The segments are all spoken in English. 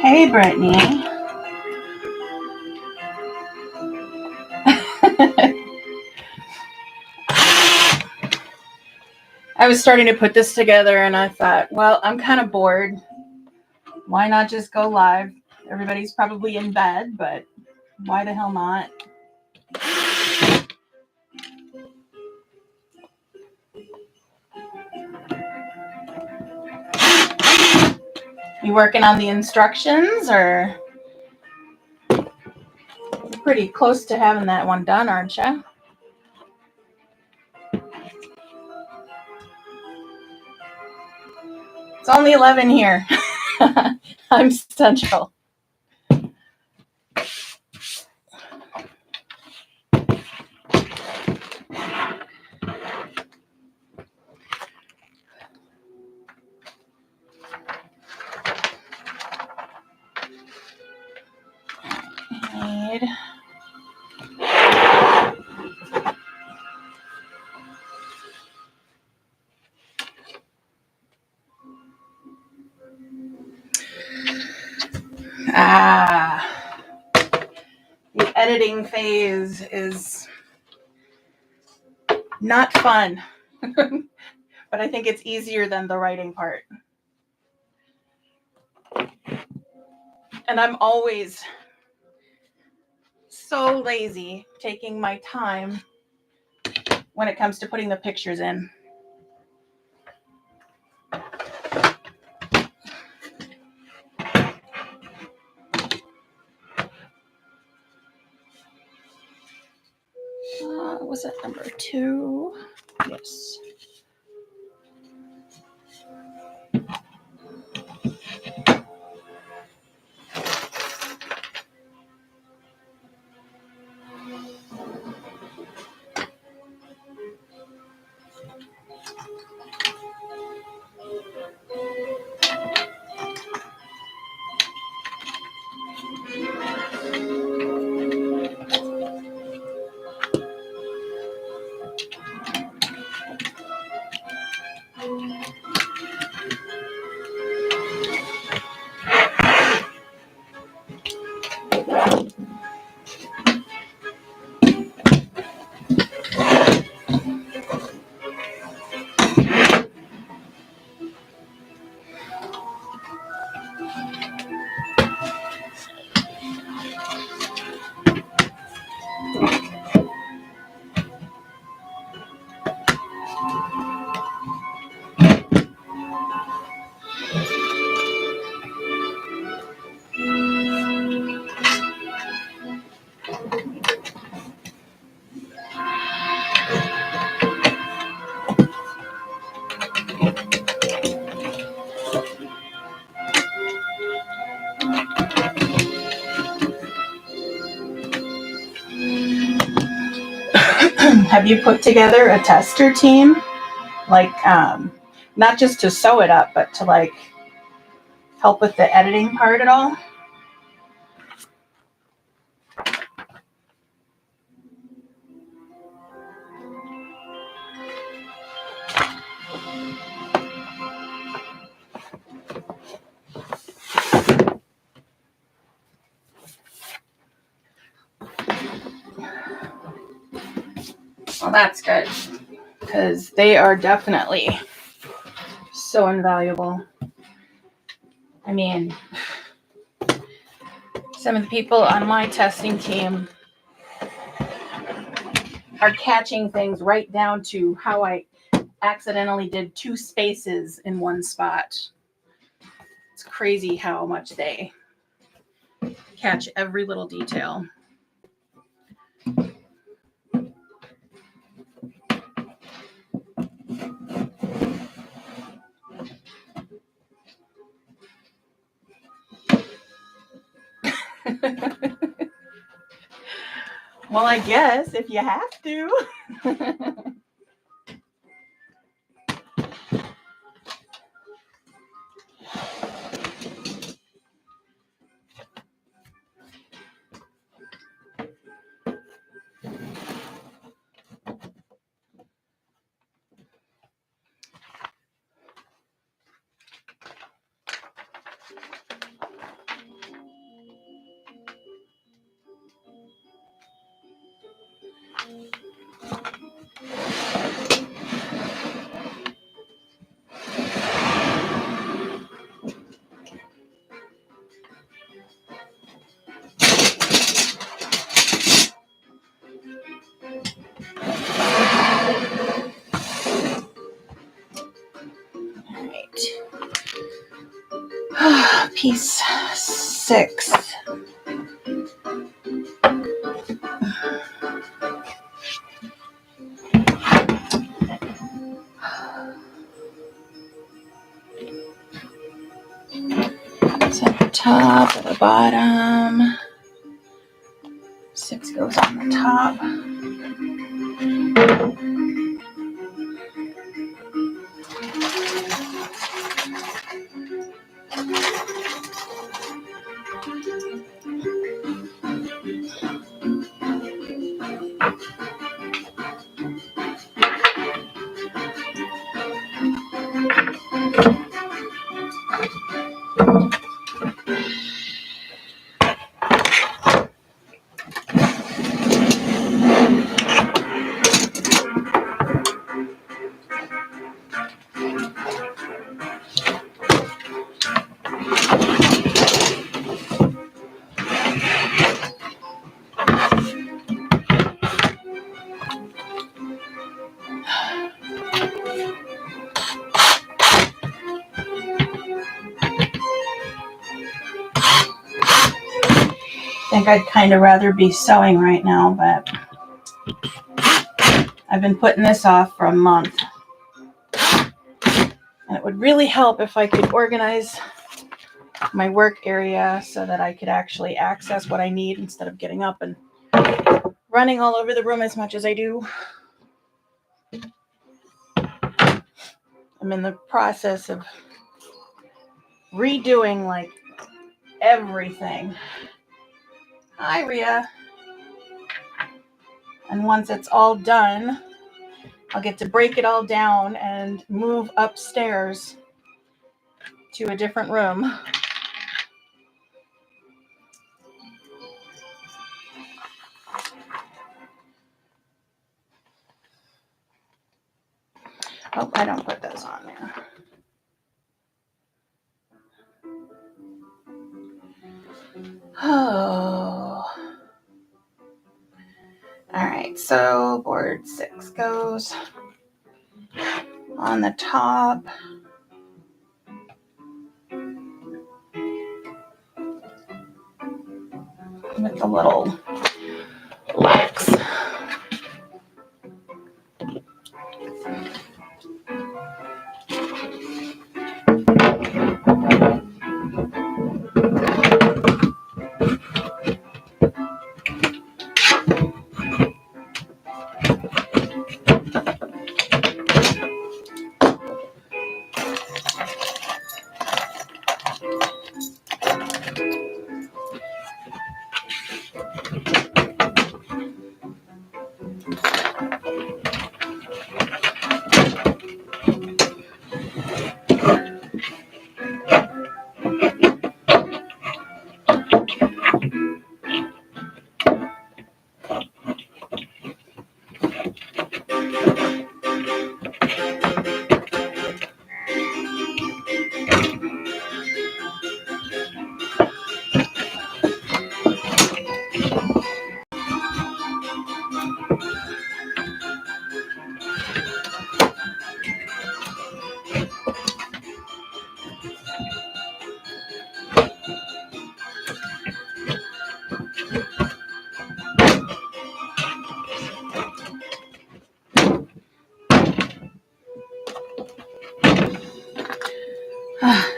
Hey, Brittany. I was starting to put this together and I thought, well, I'm kind of bored. Why not just go live? Everybody's probably in bed, but why the hell not? You working on the instructions, or you're pretty close to having that one done, aren't you? It's only 11 here. I'm central. Need the editing phase is not fun, but I think it's easier than the writing part. And I'm always so lazy taking my time when it comes to putting the pictures in. Was it number 2? Yes. Have you put together a tester team? Like, not just to sew it up, but to like help with the editing part at all? Well, that's good, because they are definitely so invaluable. I mean, some of the people on my testing team are catching things right down to how I accidentally did 2 spaces in one spot. It's crazy how much they catch every little detail. Well, I guess if you have to. Piece 6. It's at the top, at the bottom. 6 goes on the top. I think I'd kind of rather be sewing right now, but I've been putting this off for a month. And it would really help if I could organize my work area so that I could actually access what I need instead of getting up and running all over the room as much as I do. I'm in the process of redoing like everything. Hi, Rhea. And once it's all done, I'll get to break it all down and move upstairs to a different room. Oh, I don't put those on there. Oh. All right, so board 6 goes on the top. With the little legs.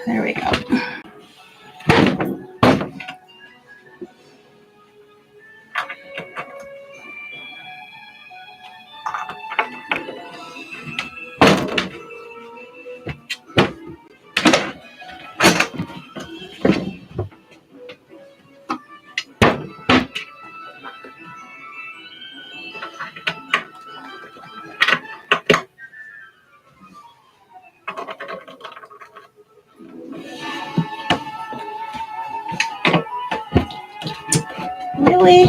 There we go. Really?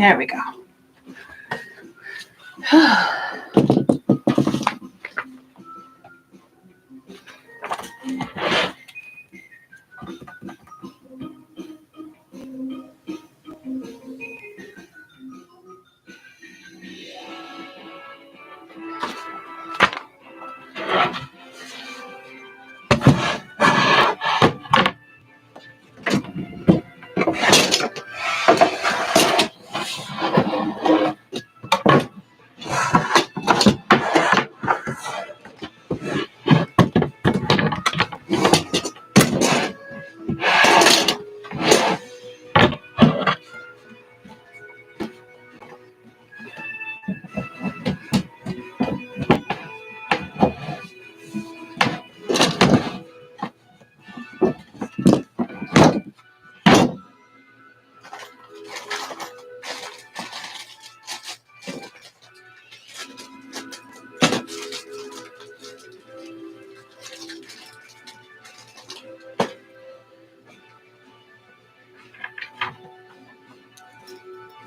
There we go.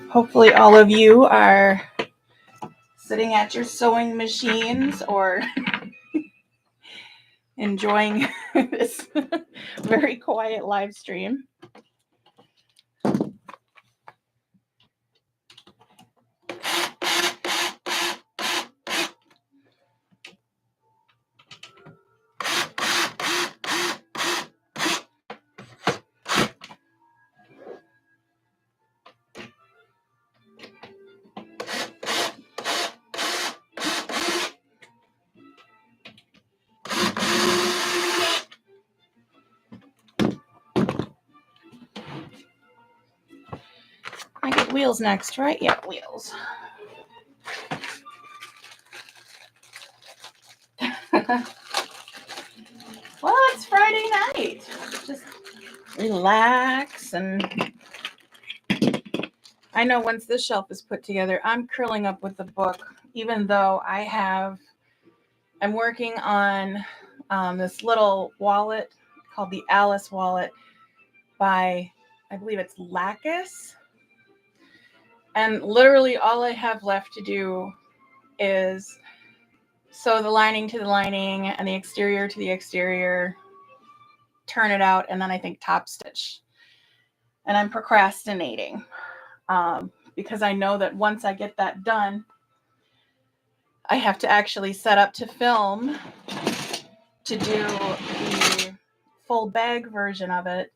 Hopefully all of you are sitting at your sewing machines or enjoying this very quiet live stream. I get wheels next, right? Yeah, wheels. Well, it's Friday night. Just relax. And I know once this shelf is put together, I'm curling up with the book, even though I'm working on this little wallet called the Alice wallet by, I believe it's Lacus. And literally all I have left to do is sew the lining to the lining and the exterior to the exterior, turn it out, and then I think top stitch. And I'm procrastinating because I know that once I get that done, I have to actually set up to film to do the full bag version of it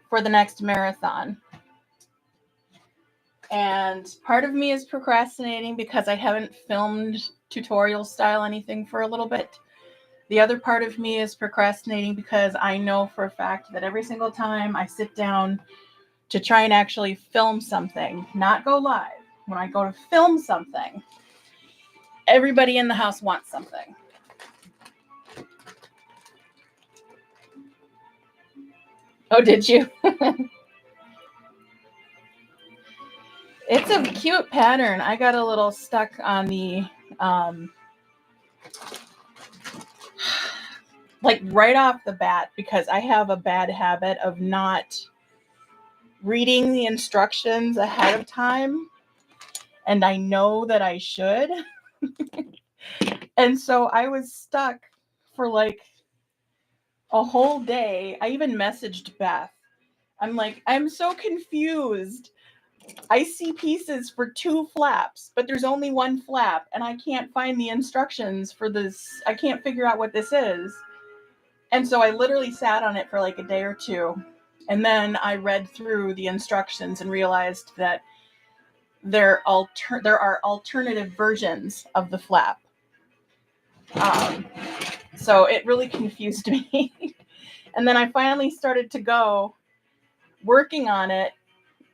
for the next marathon. And part of me is procrastinating because I haven't filmed tutorial style anything for a little bit. The other part of me is procrastinating because I know for a fact that every single time I sit down to try and actually film something, not go live, when I go to film something, everybody in the house wants something. Oh, did you? It's a cute pattern. I got a little stuck on the, like right off the bat, because I have a bad habit of not reading the instructions ahead of time. And I know that I should. And so I was stuck for like a whole day. I even messaged Beth. I'm like, I'm so confused. I see pieces for 2 flaps, but there's only 1 flap, and I can't find the instructions for this. I can't figure out what this is. And so I literally sat on it for like a day or 2. And then I read through the instructions and realized that there are alternative versions of the flap. So it really confused me. And then I finally started to go working on it.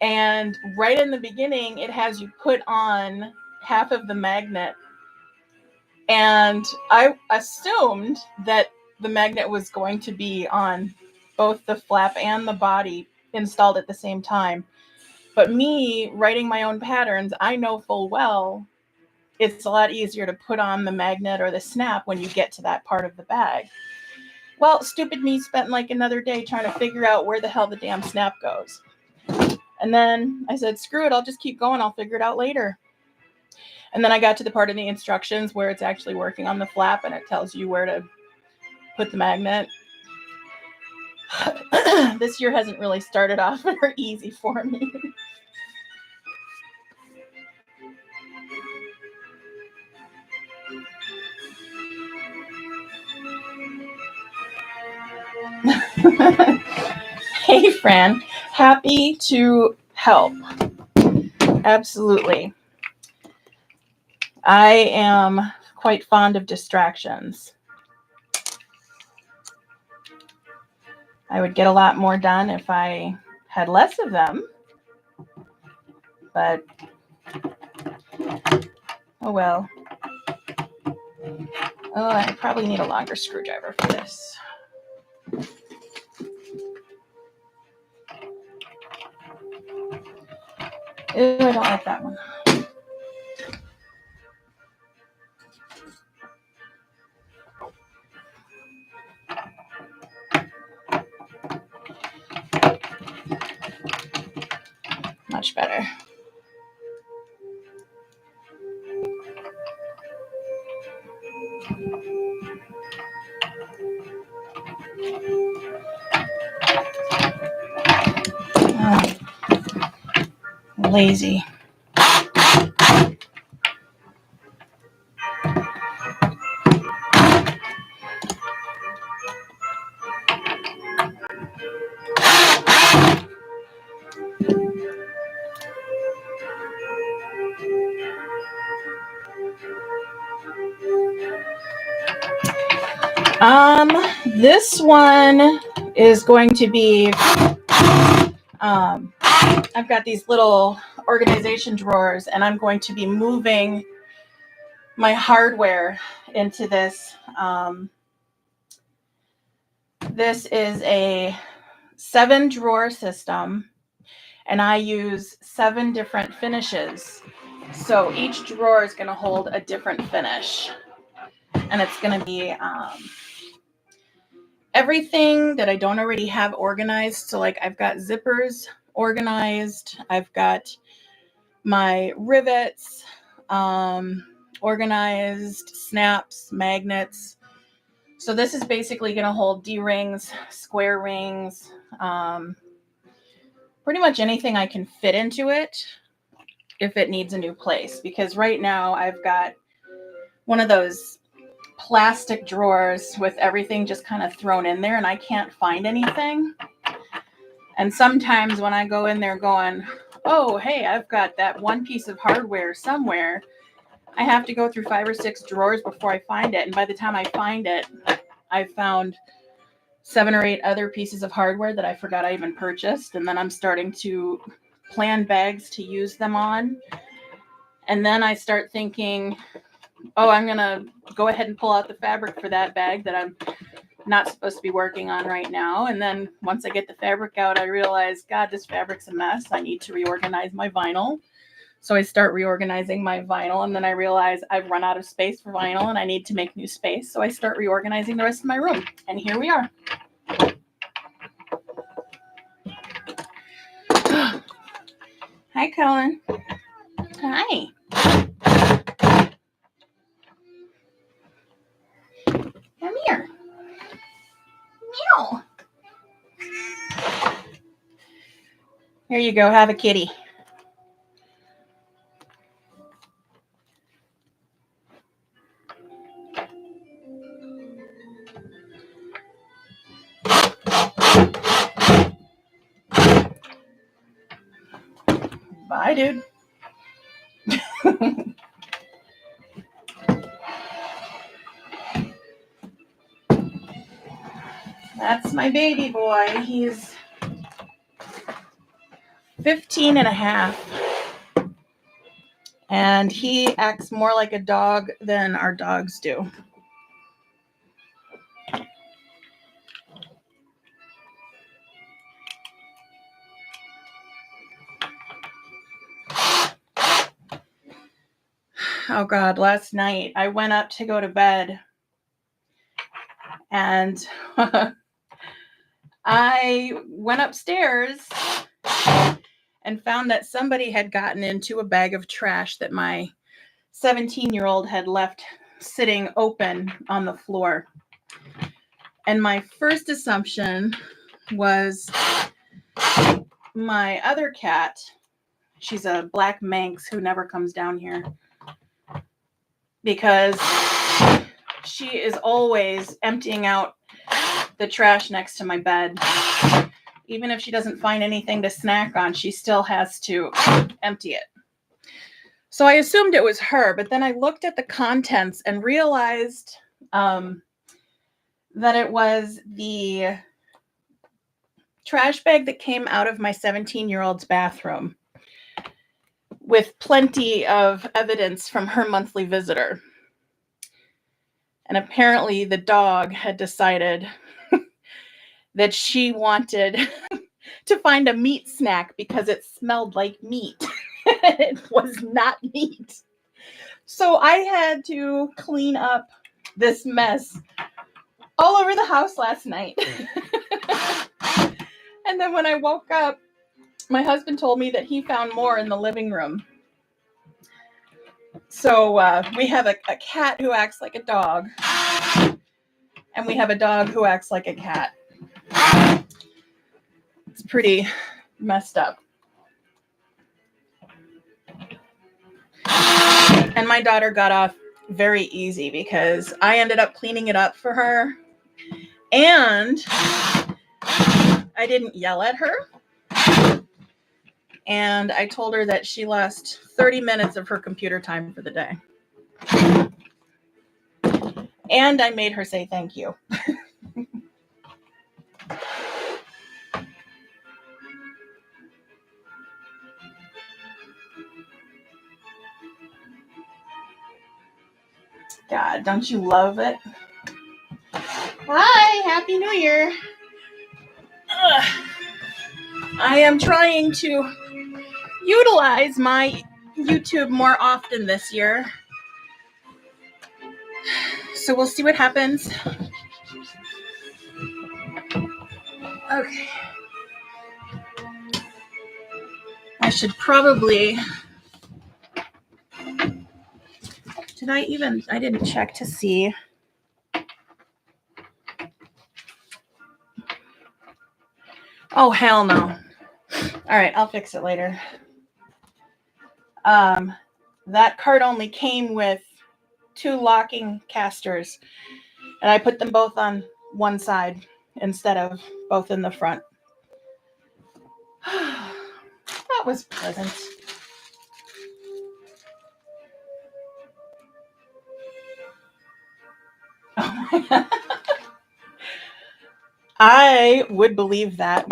And right in the beginning, it has you put on half of the magnet. And I assumed that the magnet was going to be on both the flap and the body installed at the same time. But me writing my own patterns, I know full well it's a lot easier to put on the magnet or the snap when you get to that part of the bag. Well, stupid me spent like another day trying to figure out where the hell the damn snap goes. And then I said, screw it, I'll just keep going. I'll figure it out later. And then I got to the part of the instructions where it's actually working on the flap and it tells you where to put the magnet. This year hasn't really started off very easy for me. Hey, Fran. Happy to help. Absolutely. I am quite fond of distractions. I would get a lot more done if I had less of them. But, oh well. Oh, I probably need a longer screwdriver for this. Ew, I don't like that one. Much better. Oh, lazy. This one is going to be, I've got these little organization drawers and I'm going to be moving my hardware into this. This is a 7-drawer system and I use 7 different finishes. So each drawer is going to hold a different finish. And it's going to be everything that I don't already have organized. So like I've got zippers organized. I've got my rivets organized, snaps, magnets. So this is basically going to hold D-rings, square rings, pretty much anything I can fit into it if it needs a new place. Because right now I've got one of those plastic drawers with everything just kind of thrown in there and I can't find anything. And sometimes when I go in there going, oh, hey, I've got that one piece of hardware somewhere, I have to go through 5 or 6 drawers before I find it. And by the time I find it, I've found 7 or 8 other pieces of hardware that I forgot I even purchased. And then I'm starting to plan bags to use them on. And then I start thinking, oh, I'm going to go ahead and pull out the fabric for that bag that I'm not supposed to be working on right now. And then once I get the fabric out, I realize, God, this fabric's a mess. I need to reorganize my vinyl. So I start reorganizing my vinyl, and then I realize I've run out of space for vinyl and I need to make new space. So I start reorganizing the rest of my room. And here we are. Hi, Colin. Hi. Come here. Meow. Here you go. Have a kitty. Bye, dude. That's my baby boy. He's 15 and a half. And he acts more like a dog than our dogs do. Oh God, last night I went up to go to bed and I went upstairs and found that somebody had gotten into a bag of trash that my 17-year-old had left sitting open on the floor. And my first assumption was my other cat, she's a black Manx who never comes down here, because she is always emptying out the trash next to my bed. Even if she doesn't find anything to snack on, she still has to empty it. So I assumed it was her, but then I looked at the contents and realized that it was the trash bag that came out of my 17-year-old's bathroom with plenty of evidence from her monthly visitor. And apparently the dog had decided that she wanted to find a meat snack because it smelled like meat. It was not meat. So I had to clean up this mess all over the house last night. And then when I woke up, my husband told me that he found more in the living room. So we have a cat who acts like a dog, and we have a dog who acts like a cat. It's pretty messed up. And my daughter got off very easy because I ended up cleaning it up for her, and I didn't yell at her. And I told her that she lost 30 minutes of her computer time for the day. And I made her say thank you. God, don't you love it? Hi, Happy New Year. I am trying to utilize my YouTube more often this year. So we'll see what happens. Okay. I should probably... I didn't check to see. Oh, hell no. All right, I'll fix it later. That cart only came with 2 locking casters, and I put them both on one side instead of both in the front. That was pleasant. Oh my God. I would believe that.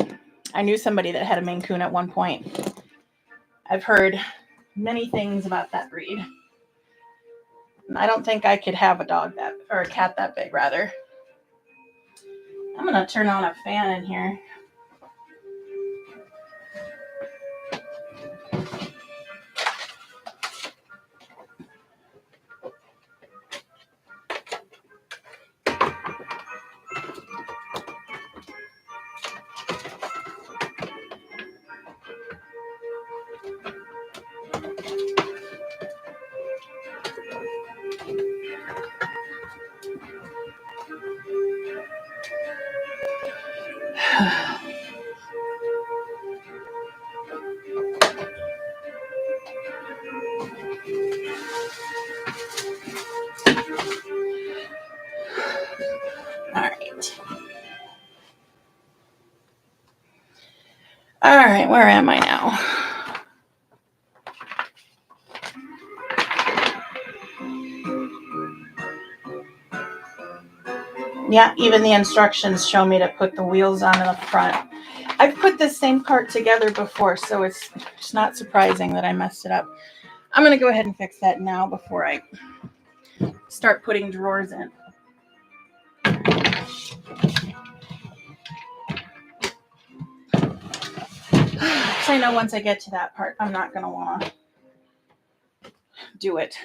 I knew somebody that had a Maine Coon at one point. I've heard many things about that breed. I don't think I could have a cat that big, rather. I'm gonna turn on a fan in here. All right, where am I now? Yeah, even the instructions show me to put the wheels on in the front. I've put this same cart together before, so it's not surprising that I messed it up. I'm going to go ahead and fix that now before I start putting drawers in. So I know once I get to that part, I'm not going to want to do it.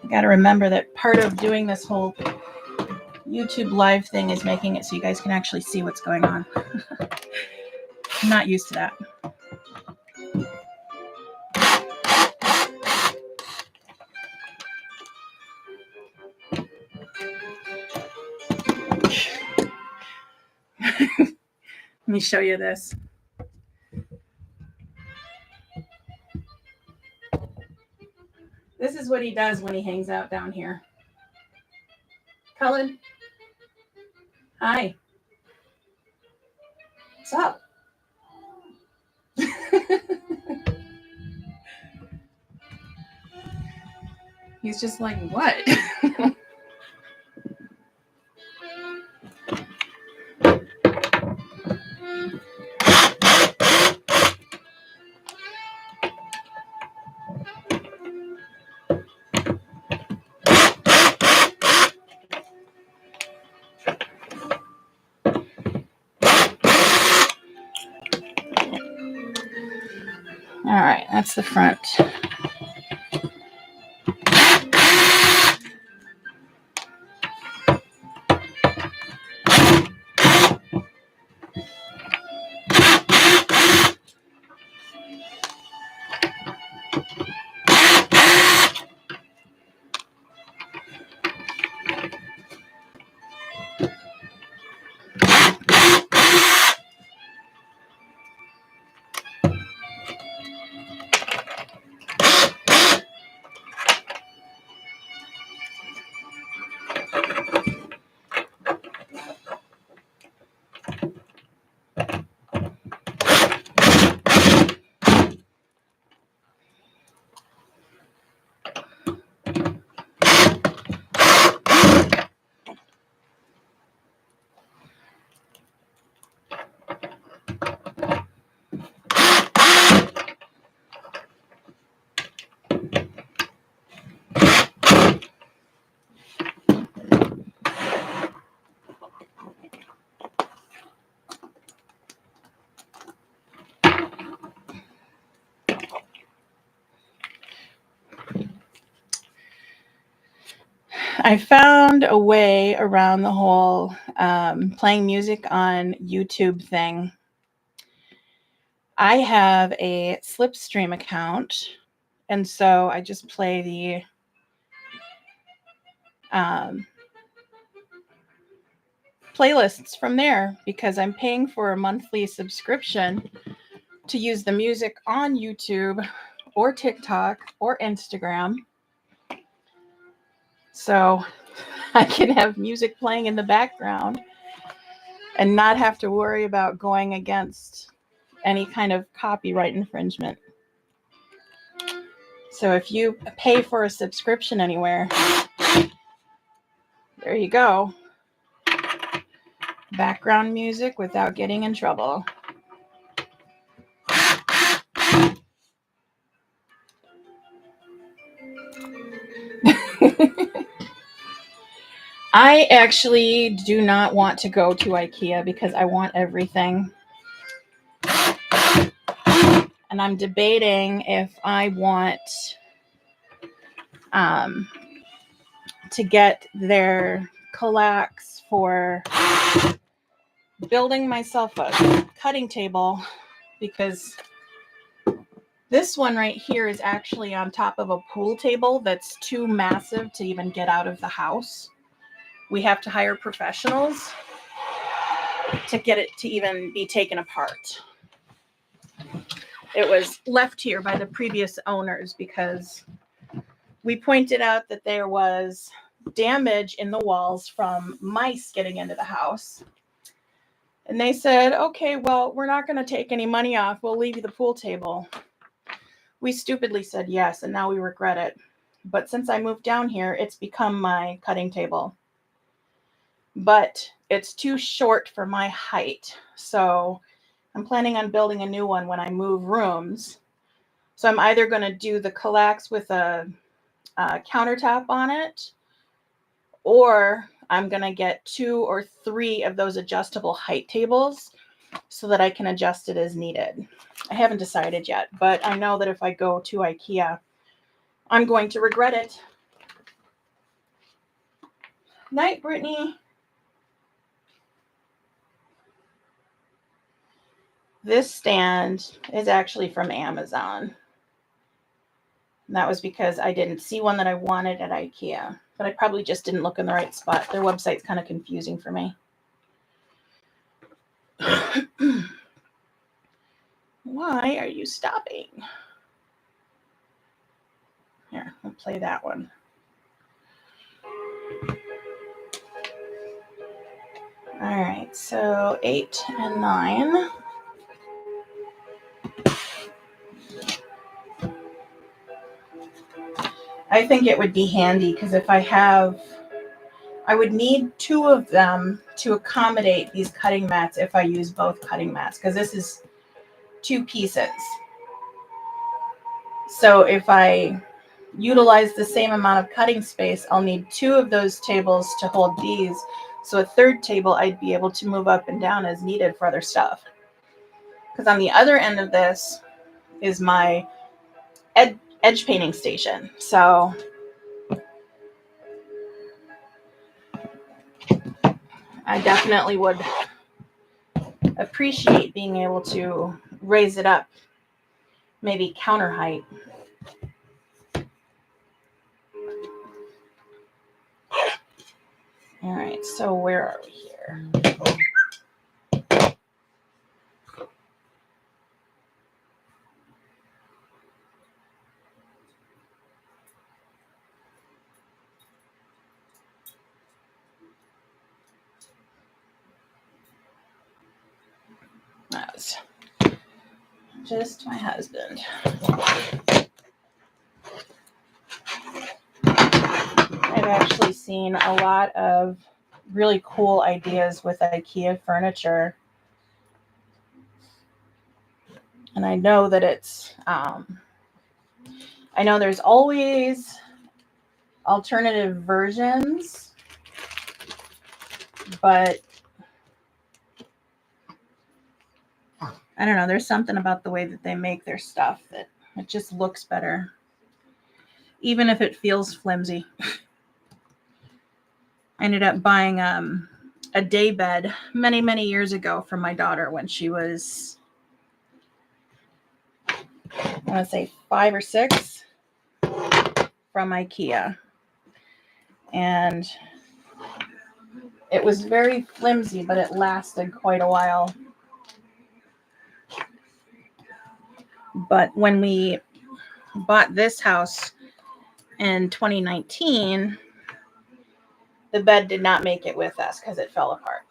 I got to remember that part of doing this whole YouTube live thing is making it so you guys can actually see what's going on. I'm not used to that. Let me show you this. This is what he does when he hangs out down here. Cullen. Hi. What's up? He's just like, what? All right, that's the front. I found a way around the whole playing music on YouTube thing. I have a Slipstream account, and so I just play the playlists from there because I'm paying for a monthly subscription to use the music on YouTube or TikTok or Instagram. So I can have music playing in the background and not have to worry about going against any kind of copyright infringement. So if you pay for a subscription anywhere, there you go. Background music without getting in trouble. I actually do not want to go to IKEA because I want everything. And I'm debating if I want to get their Kallax for building myself a cutting table, because this one right here is actually on top of a pool table that's too massive to even get out of the house. We have to hire professionals to get it to even be taken apart. It was left here by the previous owners because we pointed out that there was damage in the walls from mice getting into the house. And they said, okay, well, we're not going to take any money off. We'll leave you the pool table. We stupidly said yes, and now we regret it. But since I moved down here, it's become my cutting table. But it's too short for my height. So I'm planning on building a new one when I move rooms. So I'm either going to do the Kallax with a countertop on it, or I'm going to get 2 or 3 of those adjustable height tables so that I can adjust it as needed. I haven't decided yet, but I know that if I go to IKEA, I'm going to regret it. Night, Brittany. This stand is actually from Amazon. And that was because I didn't see one that I wanted at IKEA. But I probably just didn't look in the right spot. Their website's kind of confusing for me. Why are you stopping? Here, we'll play that one. All right, so 8 and 9. I think it would be handy because if I would need 2 of them to accommodate these cutting mats if I use both cutting mats, because this is 2 pieces. So if I utilize the same amount of cutting space, I'll need 2 of those tables to hold these. So a third table I'd be able to move up and down as needed for other stuff. Because on the other end of this is my edge painting station. So I definitely would appreciate being able to raise it up, maybe counter height. All right, so where are we here? That was just my husband. I've actually seen a lot of really cool ideas with IKEA furniture. And I know that it's, I know there's always alternative versions, but I don't know, there's something about the way that they make their stuff that it just looks better, even if it feels flimsy. I ended up buying a day bed many, many years ago for my daughter when she was, I want to say 5 or 6, from IKEA. And it was very flimsy, but it lasted quite a while. But when we bought this house in 2019, the bed did not make it with us because it fell apart.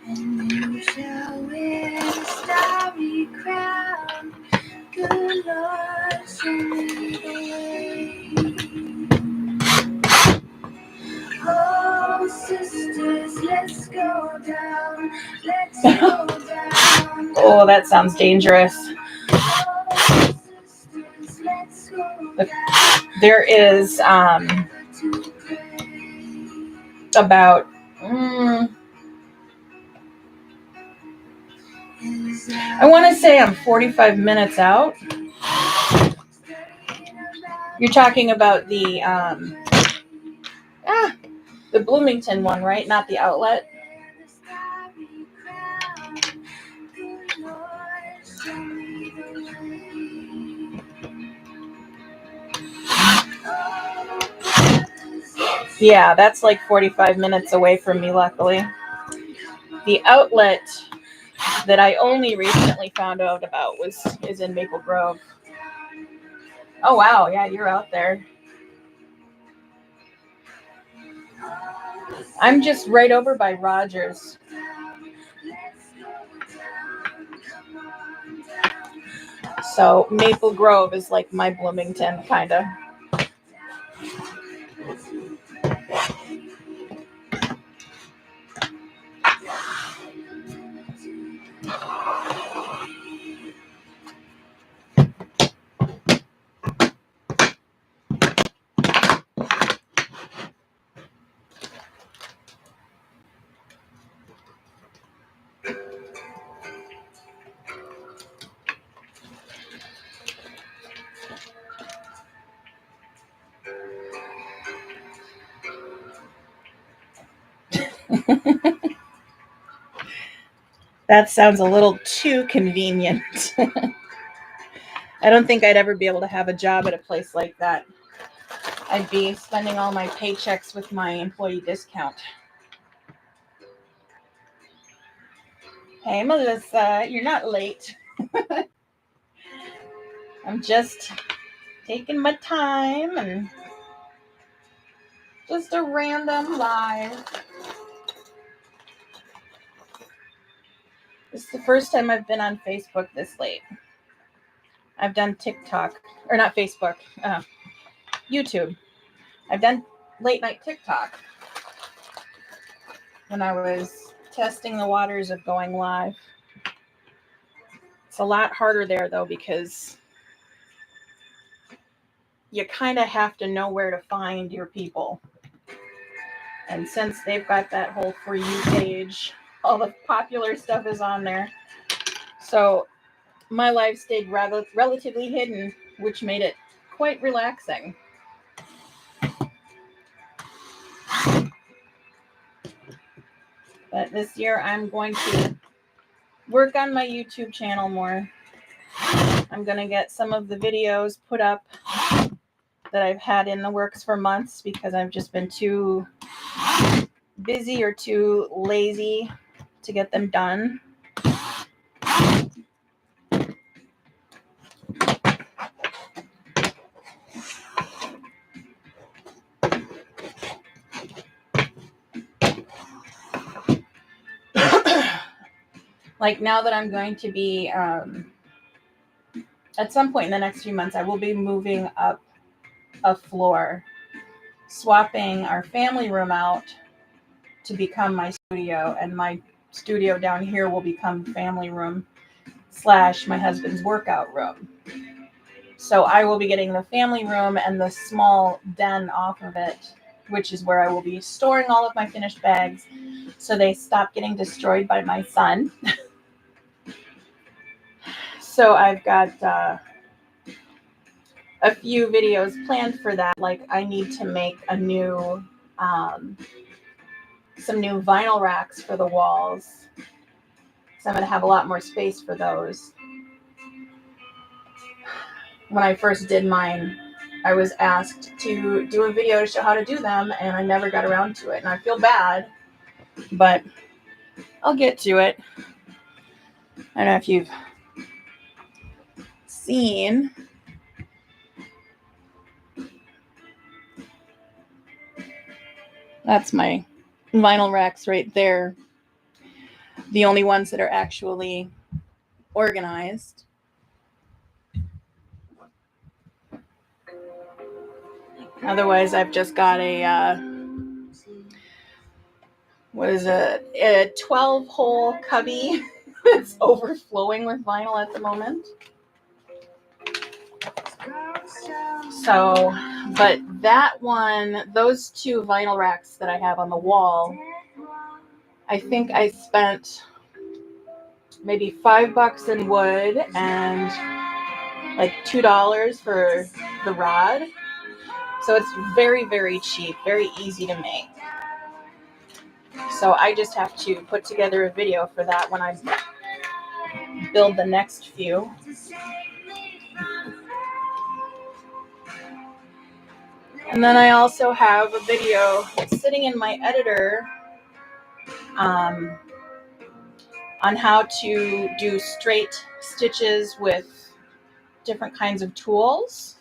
And you shall wear the starry crown. Good Lord, show me the way. Oh, sisters, let's go down. Let's go down. Oh, that sounds dangerous. Oh, sisters, let's go down. There is about I want to say I'm 45 minutes out. You're talking about the Bloomington one, right? Not the outlet. Yeah, that's like 45 minutes away from me, luckily. The outlet that I only recently found out about is in Maple Grove. Oh, wow. Yeah, you're out there. I'm just right over by Rogers. So Maple Grove is like my Bloomington, kind of. That sounds a little too convenient. I don't think I'd ever be able to have a job at a place like that. I'd be spending all my paychecks with my employee discount. Hey, Melissa, you're not late. I'm just taking my time and just a random live. This is the first time I've been on Facebook this late. I've done TikTok, or not Facebook, YouTube. I've done late night TikTok when I was testing the waters of going live. It's a lot harder there though, because you kind of have to know where to find your people. And since they've got that whole For You page, all the popular stuff is on there. So my life stayed relatively hidden, which made it quite relaxing. But this year I'm going to work on my YouTube channel more. I'm going to get some of the videos put up that I've had in the works for months because I've just been too busy or too lazy to get them done. Like now that I'm going to be, at some point in the next few months, I will be moving up a floor, swapping our family room out to become my studio, and my studio down here will become family room / my husband's workout room. So I will be getting the family room and the small den off of it, which is where I will be storing all of my finished bags so they stop getting destroyed by my son. So I've got a few videos planned for that. Like I need to make a new, some new vinyl racks for the walls. So I'm going to have a lot more space for those. When I first did mine, I was asked to do a video to show how to do them, and I never got around to it. And I feel bad, but I'll get to it. I don't know if you've seen. That's my vinyl racks right there. The only ones that are actually organized. Otherwise, I've just got a 12-hole cubby that's overflowing with vinyl at the moment. So, but that one, those two vinyl racks that I have on the wall, I think I spent maybe $5 in wood and like $2 for the rod. So it's very, very cheap, very easy to make. So I just have to put together a video for that when I build the next few. And then I also have a video sitting in my editor on how to do straight stitches with different kinds of tools.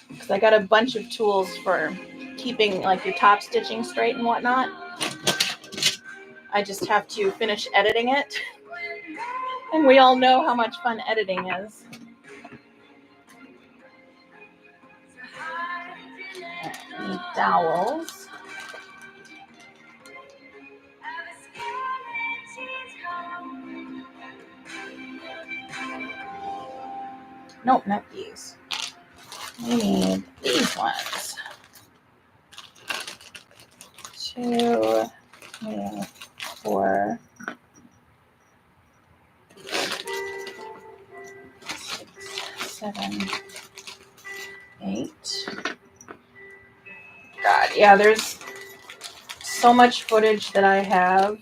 Because I got a bunch of tools for keeping like your top stitching straight and whatnot. I just have to finish editing it. And we all know how much fun editing is. Need dowels. Nope, not these. We need these ones. 2, 3, 4, 6, 7, 8. God, yeah, there's so much footage that I have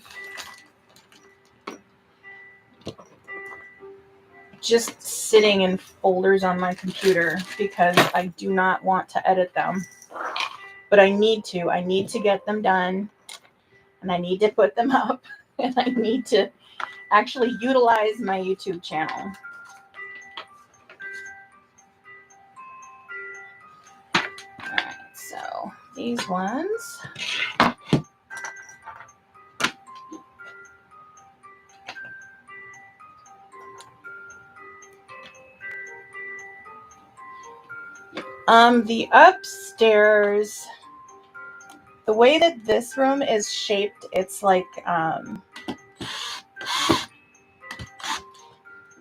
just sitting in folders on my computer because I do not want to edit them. But I need to. I need to get them done, and I need to put them up, and I need to actually utilize my YouTube channel. All right, so these ones. The upstairs, the way that this room is shaped, it's like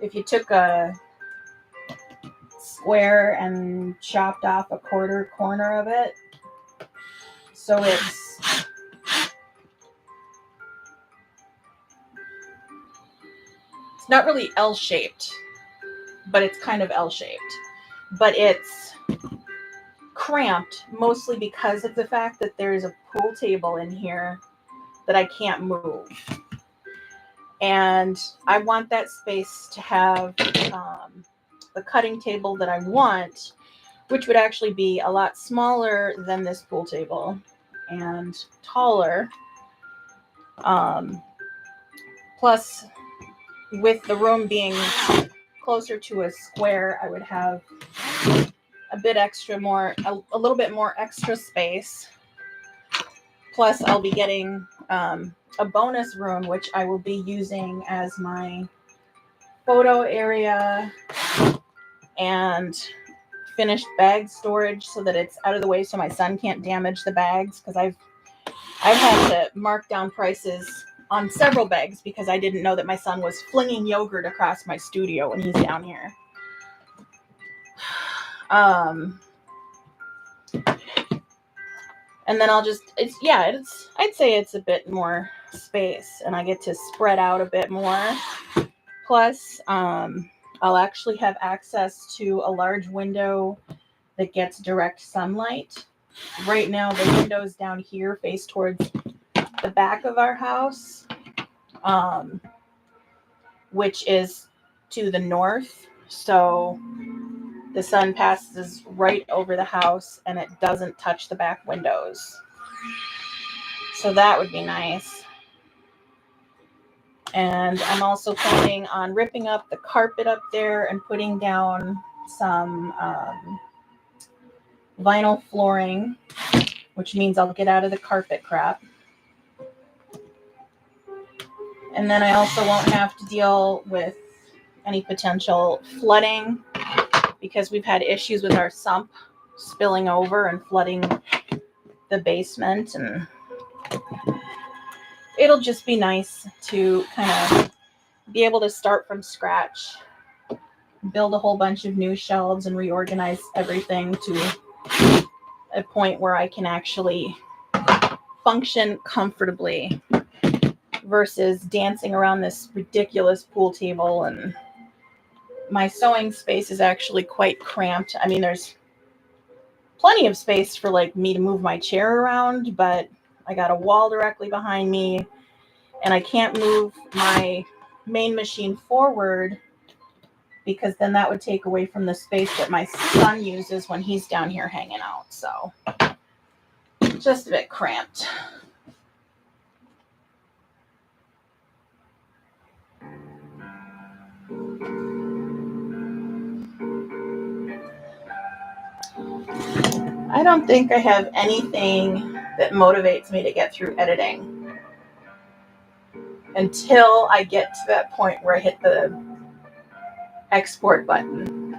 if you took a square and chopped off a quarter corner of it. So it's not really L-shaped, but it's kind of L-shaped. But it's cramped mostly because of the fact that there's a pool table in here that I can't move. And I want that space to have the cutting table that I want, which would actually be a lot smaller than this pool table and taller. Plus, with the room being closer to a square, I would have a bit extra more, a little bit more extra space. Plus, I'll be getting a bonus room, which I will be using as my photo area and finished bag storage so that it's out of the way so my son can't damage the bags, because I've had to mark down prices on several bags because I didn't know that my son was flinging yogurt across my studio when he's down here. And then I'll just, I'd say it's a bit more space and I get to spread out a bit more. Plus, I'll actually have access to a large window that gets direct sunlight. Right now, the windows down here face towards the back of our house, which is to the north. So the sun passes right over the house and it doesn't touch the back windows. So that would be nice. And I'm also planning on ripping up the carpet up there and putting down some vinyl flooring, which means I'll get out of the carpet crap. And then I also won't have to deal with any potential flooding because we've had issues with our sump spilling over and flooding the basement, and it'll just be nice to kind of be able to start from scratch, build a whole bunch of new shelves and reorganize everything to a point where I can actually function comfortably versus dancing around this ridiculous pool table. And my sewing space is actually quite cramped. I mean, there's plenty of space for like me to move my chair around, but I got a wall directly behind me and I can't move my main machine forward because then that would take away from the space that my son uses when he's down here hanging out. So just a bit cramped. I don't think I have anything that motivates me to get through editing until I get to that point where I hit the export button.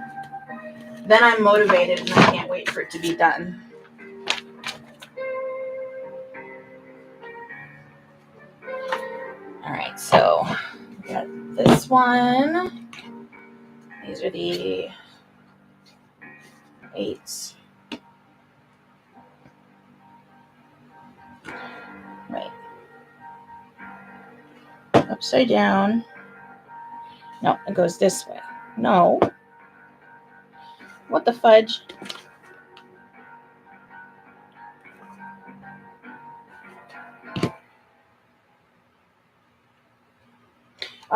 Then I'm motivated and I can't wait for it to be done. All right, so we got this one. These are the 8s. Right. Upside down. No, it goes this way. No. What the fudge?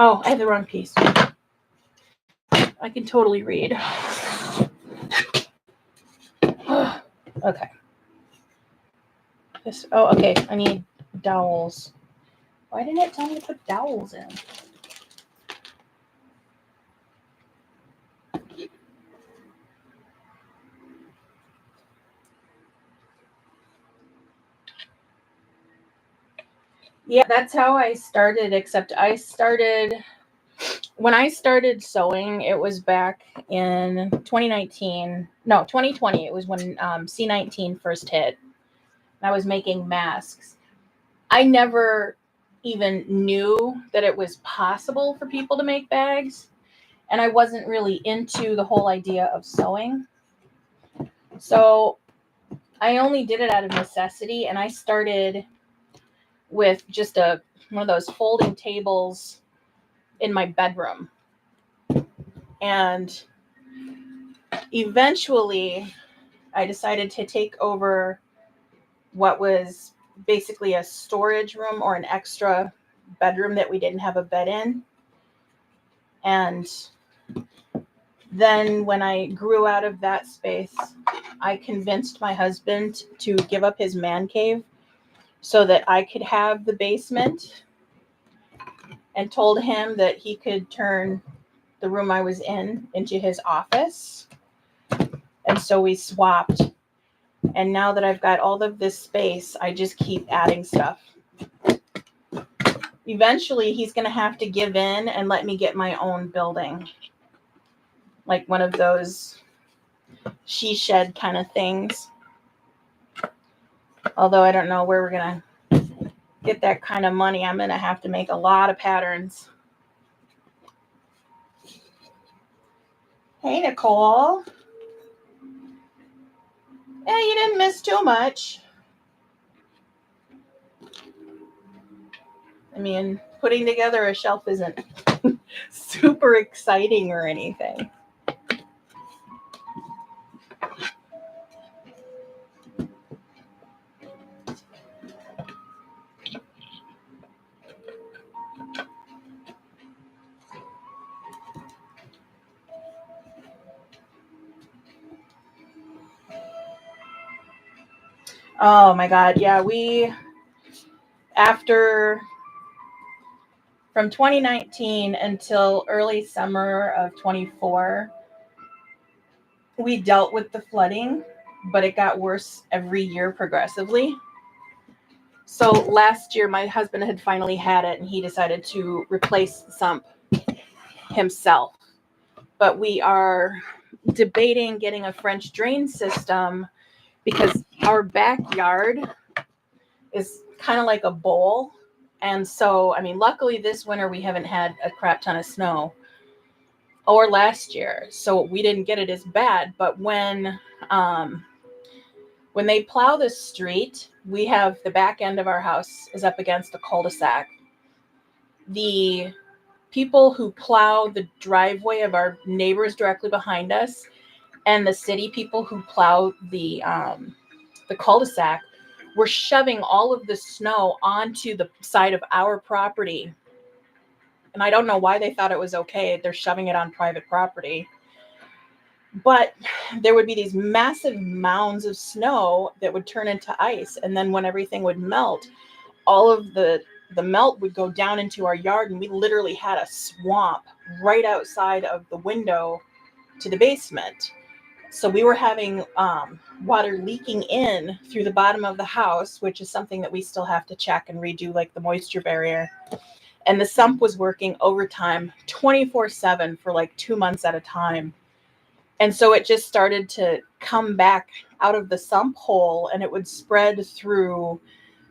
Oh, I have the wrong piece. I can totally read. Okay. Okay. I need dowels. Why didn't it tell me to put dowels in? Yeah, that's how I started, except when I started sewing, it was back in 2019. No, 2020. It was when C-19 first hit. I was making masks. I never even knew that it was possible for people to make bags, and I wasn't really into the whole idea of sewing. So I only did it out of necessity, and I started with just one of those folding tables in my bedroom. And eventually I decided to take over what was basically a storage room or an extra bedroom that we didn't have a bed in. And then when I grew out of that space, I convinced my husband to give up his man cave so that I could have the basement, and told him that he could turn the room I was in into his office. And so we swapped. And now that I've got all of this space, I just keep adding stuff. Eventually, he's going to have to give in and let me get my own building. Like one of those she shed kind of things. Although I don't know where we're going to get that kind of money. I'm going to have to make a lot of patterns. Hey, Nicole. Yeah, you didn't miss too much. I mean, putting together a shelf isn't super exciting or anything. Oh my God. Yeah, from 2019 until early summer of 24, we dealt with the flooding, but it got worse every year progressively. So last year, my husband had finally had it, and he decided to replace the sump himself. But we are debating getting a French drain system because our backyard is kind of like a bowl. And so, I mean, luckily this winter we haven't had a crap ton of snow, or last year, so we didn't get it as bad. But when they plow the street, we have the back end of our house is up against a cul-de-sac. The people who plow the driveway of our neighbors directly behind us, and the city people who plow the cul-de-sac, were shoving all of the snow onto the side of our property. And I don't know why they thought it was okay. They're shoving it on private property. But there would be these massive mounds of snow that would turn into ice. And then when everything would melt, all of the melt would go down into our yard. And we literally had a swamp right outside of the window to the basement. So we were having water leaking in through the bottom of the house, which is something that we still have to check and redo, like the moisture barrier. And the sump was working overtime 24/7 for like 2 months at a time. And so it just started to come back out of the sump hole, and it would spread through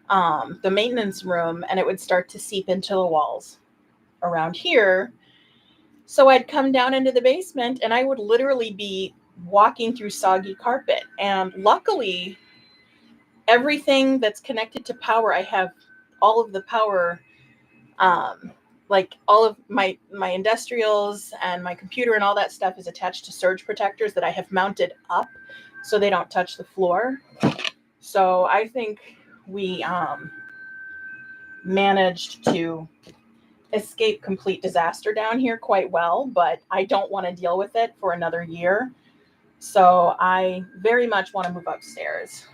the maintenance room, and it would start to seep into the walls around here. So I'd come down into the basement, and I would literally be walking through soggy carpet. And luckily, everything that's connected to power, I have all of the power, like all of my industrials and my computer and all that stuff is attached to surge protectors that I have mounted up so they don't touch the floor. So I think we managed to escape complete disaster down here quite well, but I don't want to deal with it for another year. So I very much want to move upstairs.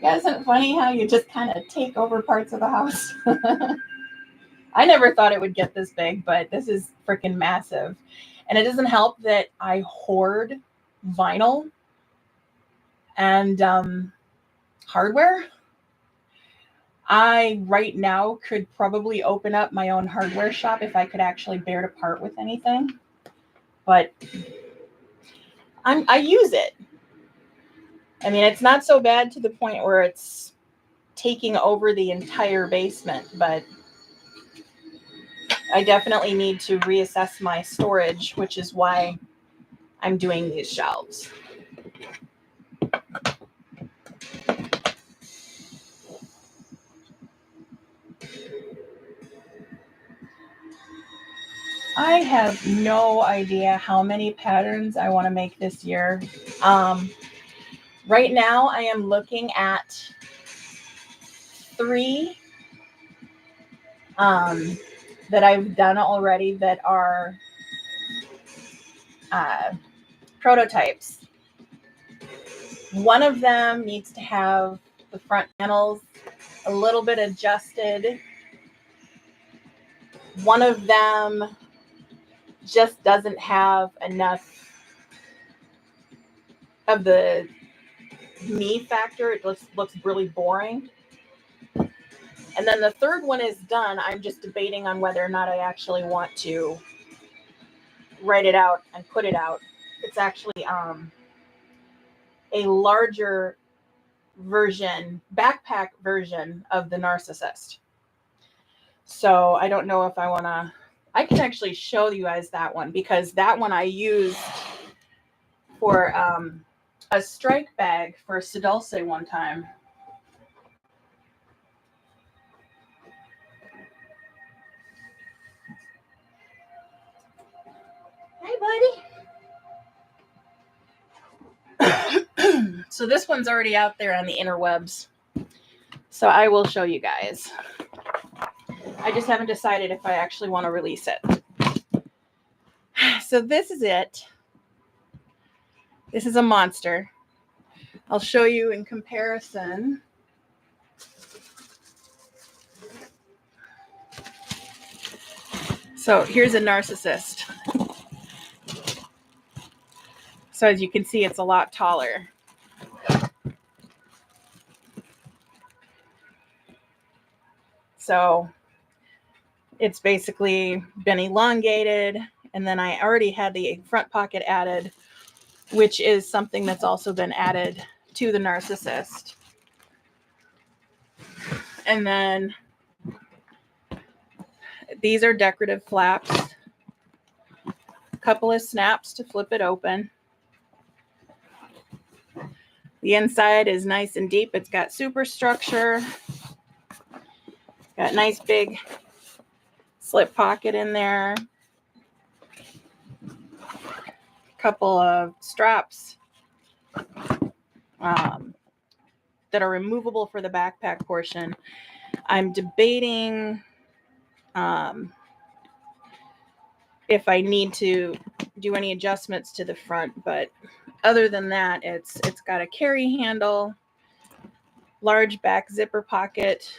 Yeah, isn't it funny how you just kind of take over parts of the house? I never thought it would get this big, but this is freaking massive. And it doesn't help that I hoard vinyl and hardware. I right now could probably open up my own hardware shop if I could actually bear to part with anything. But I use it. I mean, it's not so bad to the point where it's taking over the entire basement, but I definitely need to reassess my storage, which is why I'm doing these shelves. I have no idea how many patterns I want to make this year. Right now, I am looking at 3 that I've done already that are prototypes. One of them needs to have the front panels a little bit adjusted. One of them just doesn't have enough of the me factor. It looks really boring. And then the third one is done. I'm just debating on whether or not I actually want to write it out and put it out. It's actually a larger version, backpack version of the Narcissist. So I don't know if I want to, I can actually show you guys that one because that one I used for a strike bag for Sidulce one time. Hey, buddy. So this one's already out there on the interwebs. So I will show you guys. I just haven't decided if I actually want to release it. So this is it. This is a monster. I'll show you in comparison. So here's a Narcissist. So as you can see, it's a lot taller. So it's basically been elongated. And then I already had the front pocket added, which is something that's also been added to the Narcissist. And then these are decorative flaps. A couple of snaps to flip it open. The inside is nice and deep. It's got superstructure. Got nice big slip pocket in there. Couple of straps that are removable for the backpack portion. I'm debating if I need to do any adjustments to the front, but other than that, it's got a carry handle, large back zipper pocket,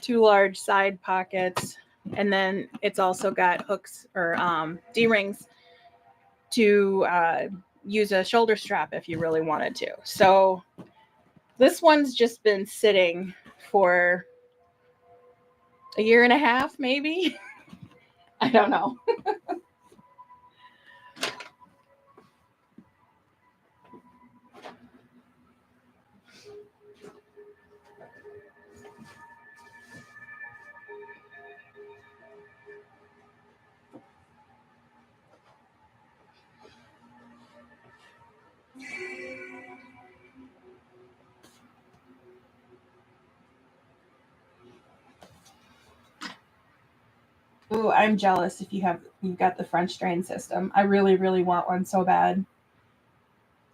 2 large side pockets, and then it's also got hooks or D-rings to use a shoulder strap if you really wanted to. So this one's just been sitting for a year and a half, maybe. I don't know. Ooh, I'm jealous if you've got the French drain system. I really, really want one so bad.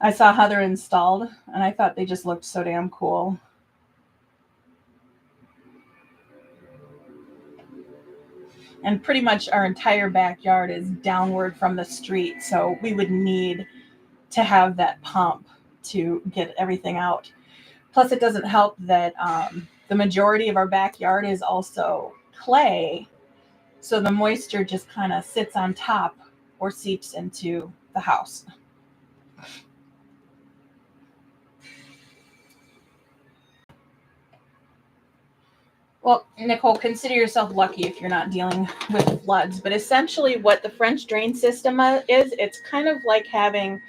I saw how they're installed and I thought they just looked so damn cool. And pretty much our entire backyard is downward from the street, so we would need to have that pump to get everything out. Plus, it doesn't help that the majority of our backyard is also clay, so the moisture just kind of sits on top or seeps into the house. Well, Nicole, consider yourself lucky if you're not dealing with floods. But essentially, what the French drain system is, it's kind of like having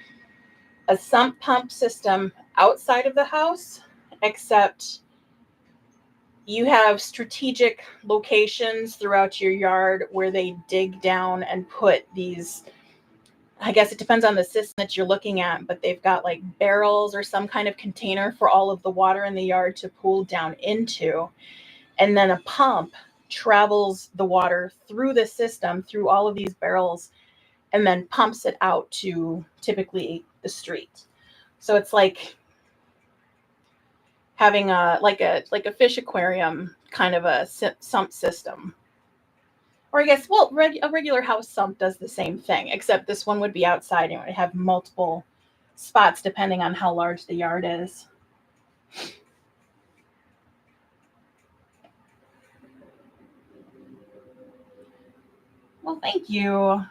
a sump pump system outside of the house, except you have strategic locations throughout your yard where they dig down and put these. I guess it depends on the system that you're looking at, but they've got like barrels or some kind of container for all of the water in the yard to pool down into. And then a pump travels the water through the system, through all of these barrels, and then pumps it out to typically the street. So it's like having a fish aquarium kind of a sump system. Or I guess, well, a regular house sump does the same thing, except this one would be outside and it would have multiple spots depending on how large the yard is. Well, thank you.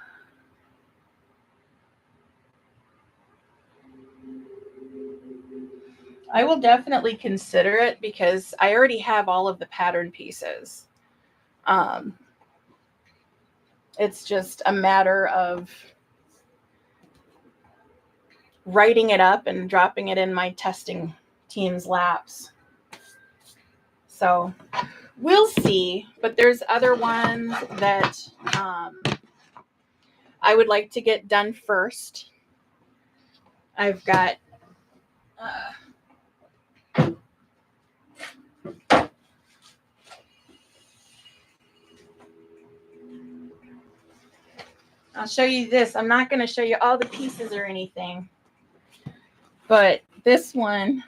I will definitely consider it because I already have all of the pattern pieces. Um, it's just a matter of writing it up and dropping it in my testing team's laps. So we'll see. But there's other ones that I would like to get done first. I've got I'll show you this. I'm not going to show you all the pieces or anything, but this one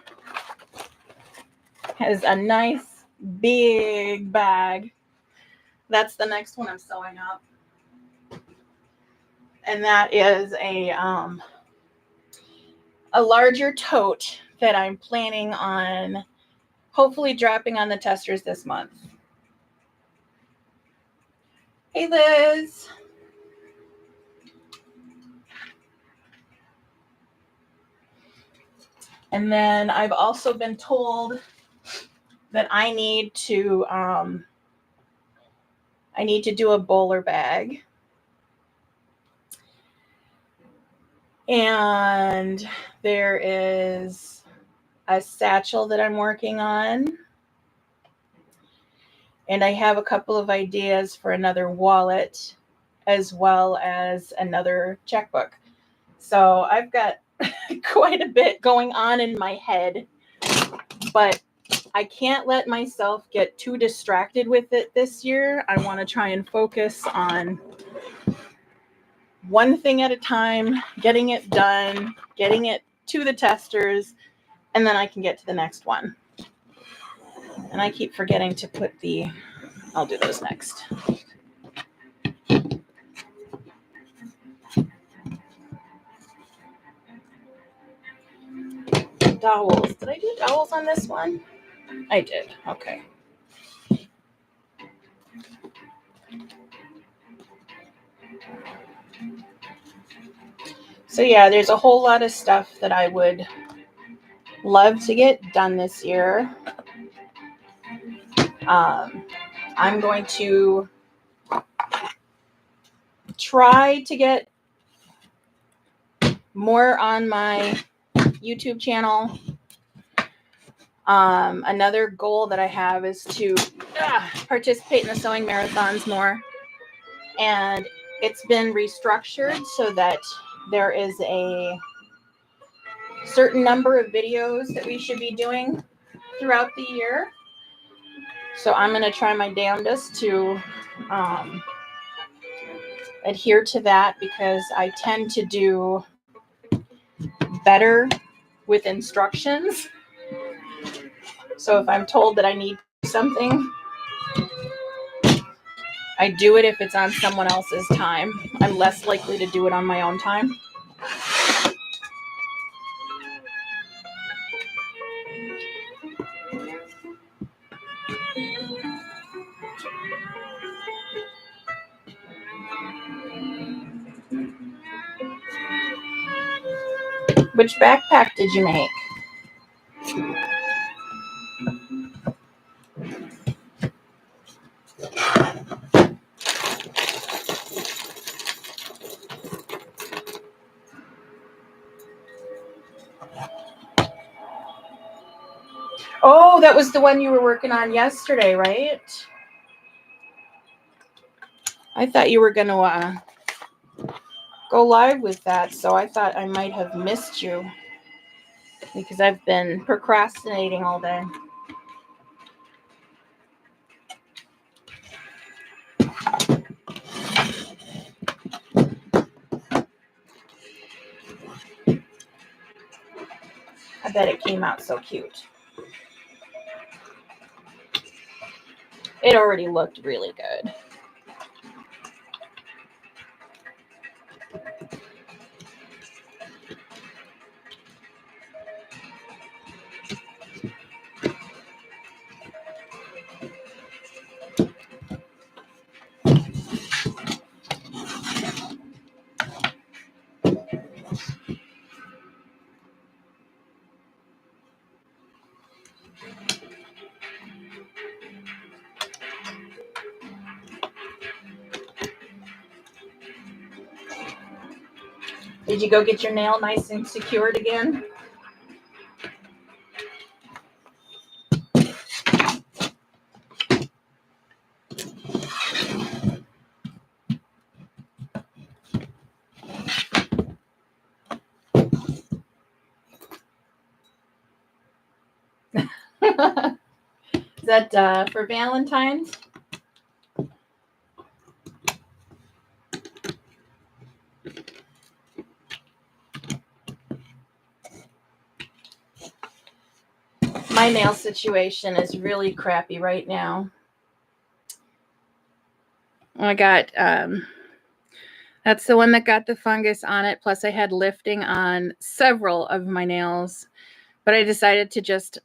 has a nice big bag. That's the next one I'm sewing up. And that is a larger tote that I'm planning on hopefully dropping on the testers this month. Hey, Liz. And then I've also been told that I need to do a bowler bag. And there is a satchel that I'm working on. And I have a couple of ideas for another wallet as well as another checkbook. So I've got quite a bit going on in my head, but I can't let myself get too distracted with it this year. I want to try and focus on one thing at a time, getting it done, getting it to the testers, and then I can get to the next one. And I keep forgetting to put I'll do those next. Dowels. Did I do dowels on this one? I did. Okay. So yeah, there's a whole lot of stuff that I would love to get done this year. I'm going to try to get more on my YouTube channel. Another goal that I have is to participate in the sewing marathons more. And it's been restructured so that there is a certain number of videos that we should be doing throughout the year. So I'm going to try my damnedest to adhere to that because I tend to do better with instructions. So if I'm told that I need to do something, I do it if it's on someone else's time. I'm less likely to do it on my own time. Which backpack did you make? Oh, that was the one you were working on yesterday, right? I thought you were going to go live with that, so I thought I might have missed you because I've been procrastinating all day. I bet it came out so cute. It already looked really good. Did you go get your nail nice and secured again? Is that for Valentine's? My nail situation is really crappy right now. I got, that's the one that got the fungus on it. Plus I had lifting on several of my nails, but I decided to just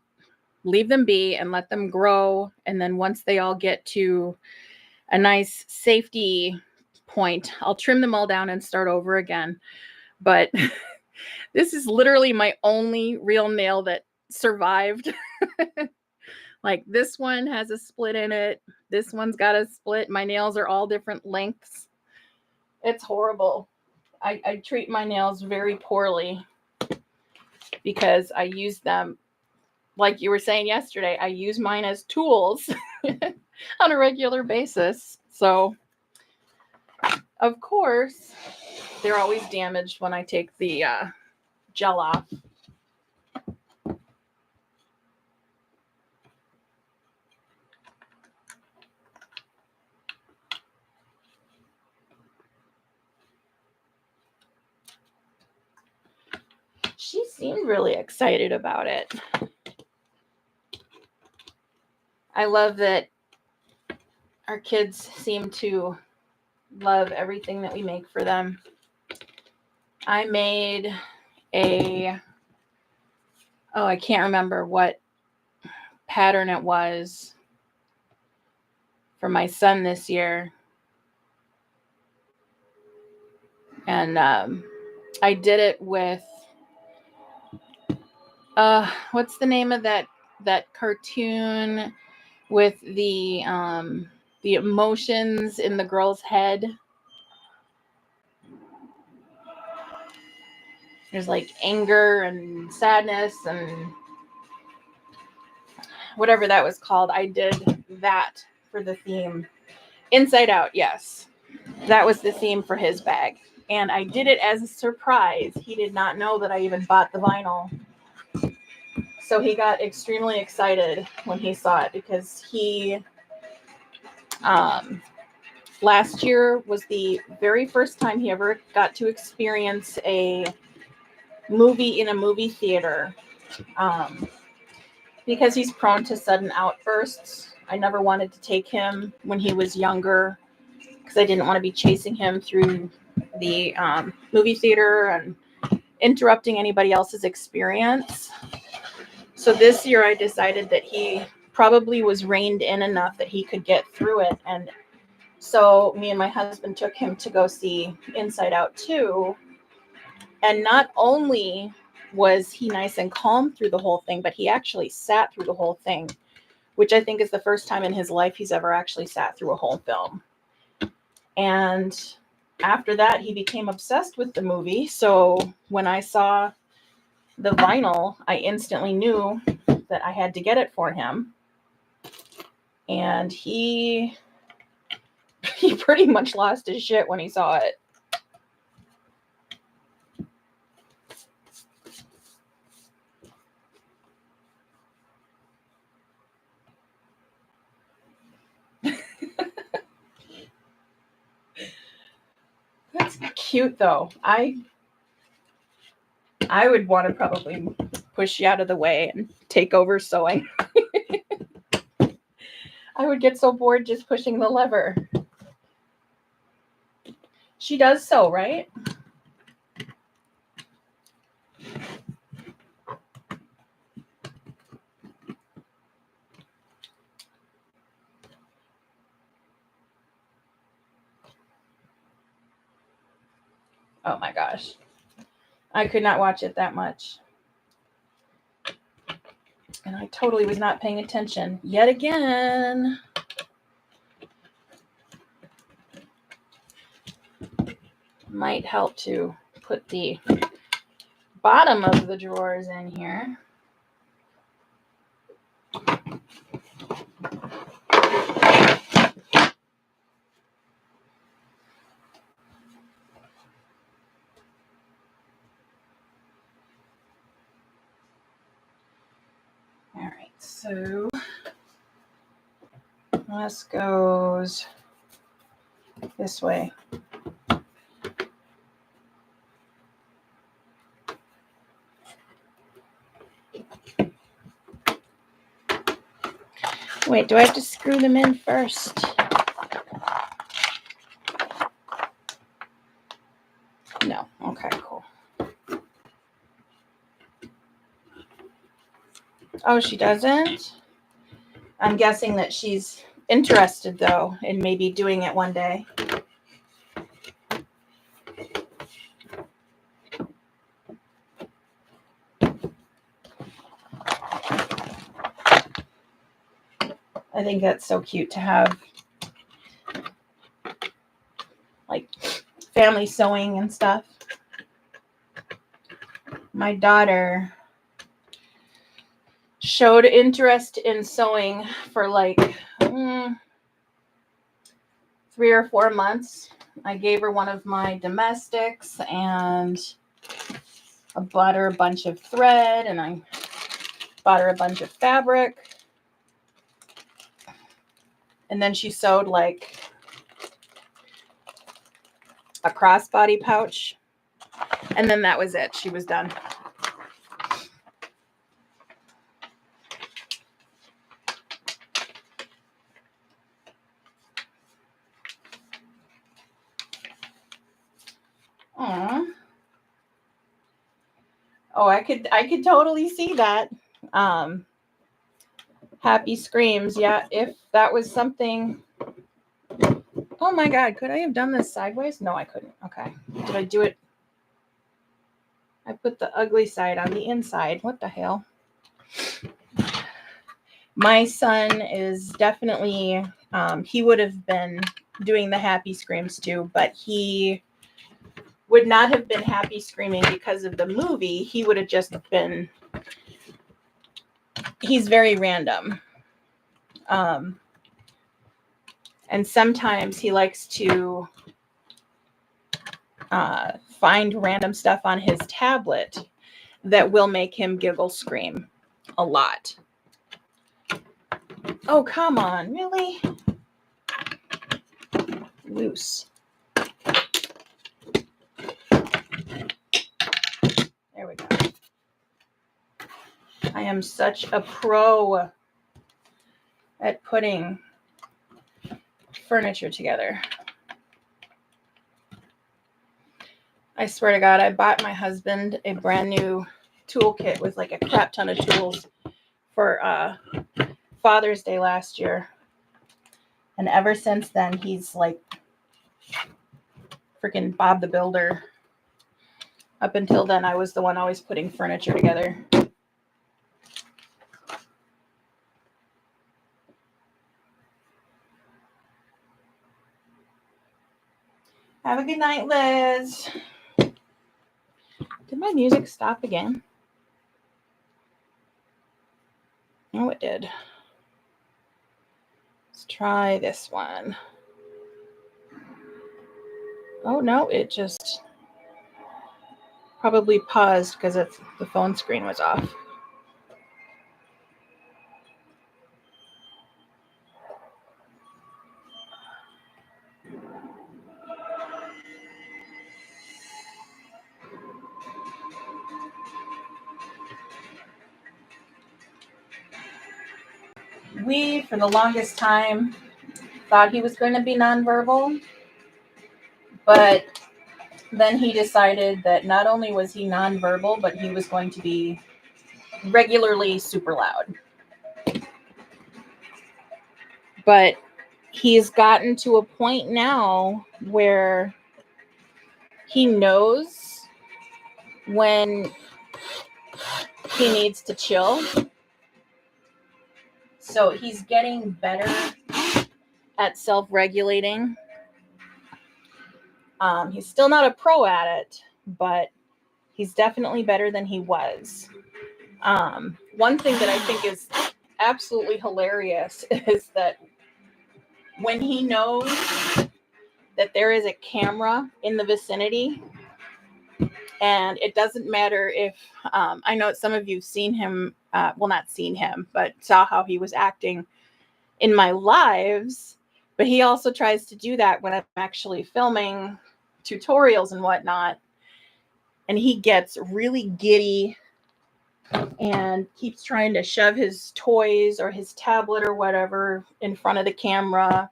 leave them be and let them grow. And then once they all get to a nice safety point, I'll trim them all down and start over again. But this is literally my only real nail that survived. Like this one has a split in it. This one's got a split. My nails are all different lengths. It's horrible. I treat my nails very poorly because I use them, like you were saying yesterday, I use mine as tools on a regular basis. So, of course, they're always damaged when I take the gel off. She seemed really excited about it. I love that our kids seem to love everything that we make for them. I made I can't remember what pattern it was for my son this year. And I did it with, what's the name of that cartoon with the emotions in the girl's head? There's like anger and sadness and whatever that was called. I did that for the theme. Inside Out, yes. That was the theme for his bag. And I did it as a surprise. He did not know that I even bought the vinyl. So he got extremely excited when he saw it because he last year was the very first time he ever got to experience a movie in a movie theater. Because he's prone to sudden outbursts. I never wanted to take him when he was younger because I didn't want to be chasing him through the movie theater and interrupting anybody else's experience. So this year I decided that he probably was reined in enough that he could get through it. And so me and my husband took him to go see Inside Out 2. And not only was he nice and calm through the whole thing, but he actually sat through the whole thing, which I think is the first time in his life he's ever actually sat through a whole film. And after that, he became obsessed with the movie. So when I saw the vinyl, I instantly knew that I had to get it for him. And he pretty much lost his shit when he saw it. That's cute though. I would want to probably push you out of the way and take over sewing. I would get so bored just pushing the lever. She does sew, right? Oh my gosh. I could not watch it that much. And I totally was not paying attention yet again. Might help to put the bottom of the drawers in here. All right, so this goes this way. Wait, do I have to screw them in first? No. Okay, cool. Oh, she doesn't? I'm guessing that she's interested, though, in maybe doing it one day. I think that's so cute to have, like, family sewing and stuff. My daughter showed interest in sewing for like 3 or 4 months. I gave her one of my domestics and I bought her a bunch of thread and I bought her a bunch of fabric. And then she sewed like a crossbody pouch. And then that was it. She was done. Aww. Oh, I could totally see that. Happy screams. Yeah, if that was something. Oh my God, could I have done this sideways? No, I couldn't. Okay. Did I do it? I put the ugly side on the inside. What the hell? My son is definitely, he would have been doing the happy screams too, but he would not have been happy screaming because of the movie. He would have just been, he's very random. And sometimes he likes to find random stuff on his tablet that will make him giggle scream a lot. Oh, come on. Really? loose. There we go. I am such a pro at putting furniture together. I swear to God, I bought my husband a brand new toolkit with like a crap ton of tools for Father's Day last year. And ever since then, he's like freaking Bob the Builder. Up until then, I was the one always putting furniture together. Have a good night, Liz. Did my music stop again? Oh, it did. Let's try this one. Oh, no, it just probably paused because the phone screen was off. We, for the longest time, thought he was going to be nonverbal, but then he decided that not only was he nonverbal, but he was going to be regularly super loud. But he's gotten to a point now where he knows when he needs to chill. So he's getting better at self-regulating. He's still not a pro at it, but he's definitely better than he was. One thing that I think is absolutely hilarious is that when he knows that there is a camera in the vicinity, and it doesn't matter if, I know some of you've seen him, well, not seen him, but saw how he was acting in my lives, but he also tries to do that when I'm actually filming tutorials and whatnot, and he gets really giddy and keeps trying to shove his toys or his tablet or whatever in front of the camera,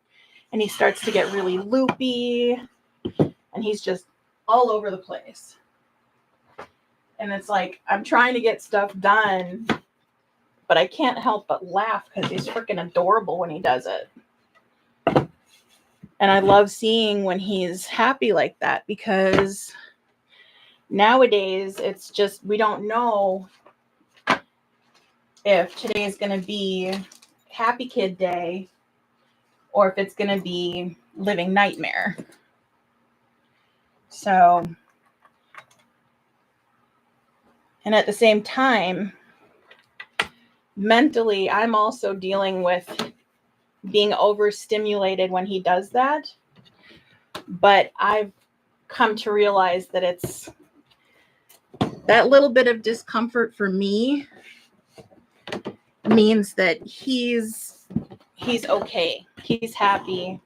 and he starts to get really loopy, and he's just all over the place. And it's like, I'm trying to get stuff done, but I can't help but laugh because he's freaking adorable when he does it. And I love seeing when he's happy like that, because nowadays it's just, we don't know if today is going to be Happy Kid Day or if it's going to be Living Nightmare. So, and at the same time, mentally, I'm also dealing with being overstimulated when he does that. But I've come to realize that it's that little bit of discomfort for me means that he's okay. He's happy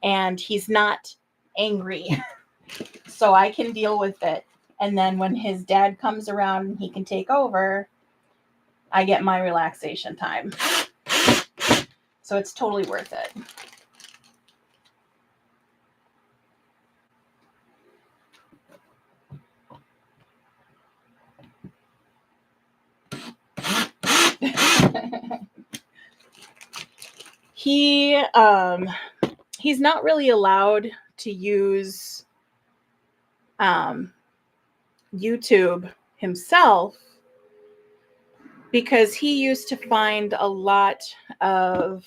and he's not angry. So I can deal with it. And then when his dad comes around and he can take over, I get my relaxation time. So it's totally worth it. He's not really allowed to use YouTube himself, because he used to find a lot of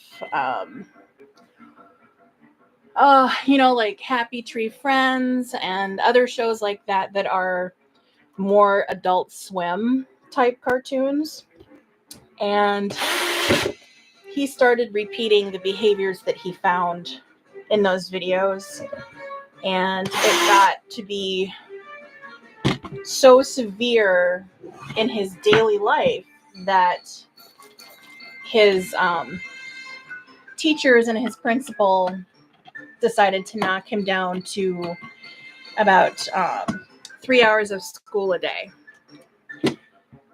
like Happy Tree Friends and other shows like that that are more Adult Swim type cartoons. And he started repeating the behaviors that he found in those videos. And it got to be so severe in his daily life that his teachers and his principal decided to knock him down to about 3 hours of school a day.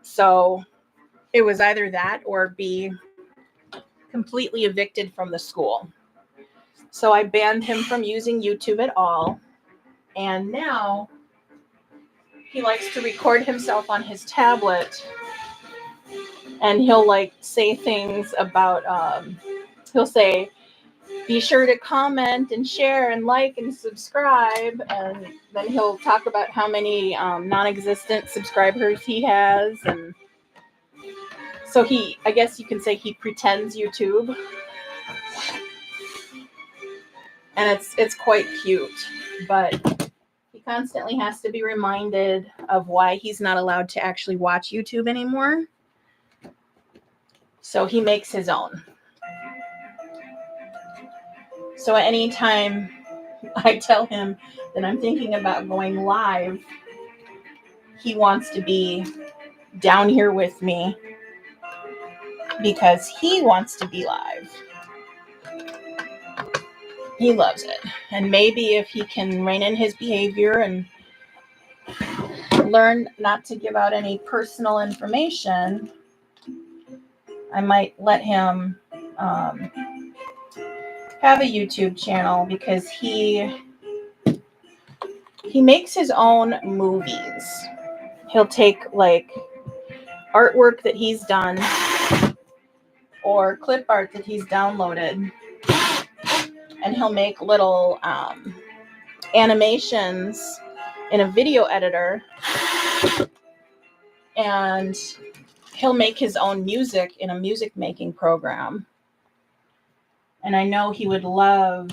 So it was either that or be completely evicted from the school. So I banned him from using YouTube at all. And now he likes to record himself on his tablet, and he'll like say things about, he'll say, be sure to comment and share and like and subscribe. And then he'll talk about how many non-existent subscribers he has. And so I guess you can say he pretends YouTube. And it's quite cute, but he constantly has to be reminded of why he's not allowed to actually watch YouTube anymore. So he makes his own. So anytime I tell him that I'm thinking about going live, he wants to be down here with me because he wants to be live. He loves it. And maybe if he can rein in his behavior and learn not to give out any personal information, I might let him have a YouTube channel, because he makes his own movies. He'll take like artwork that he's done or clip art that he's downloaded, and he'll make little animations in a video editor, and he'll make his own music in a music making program. And I know he would love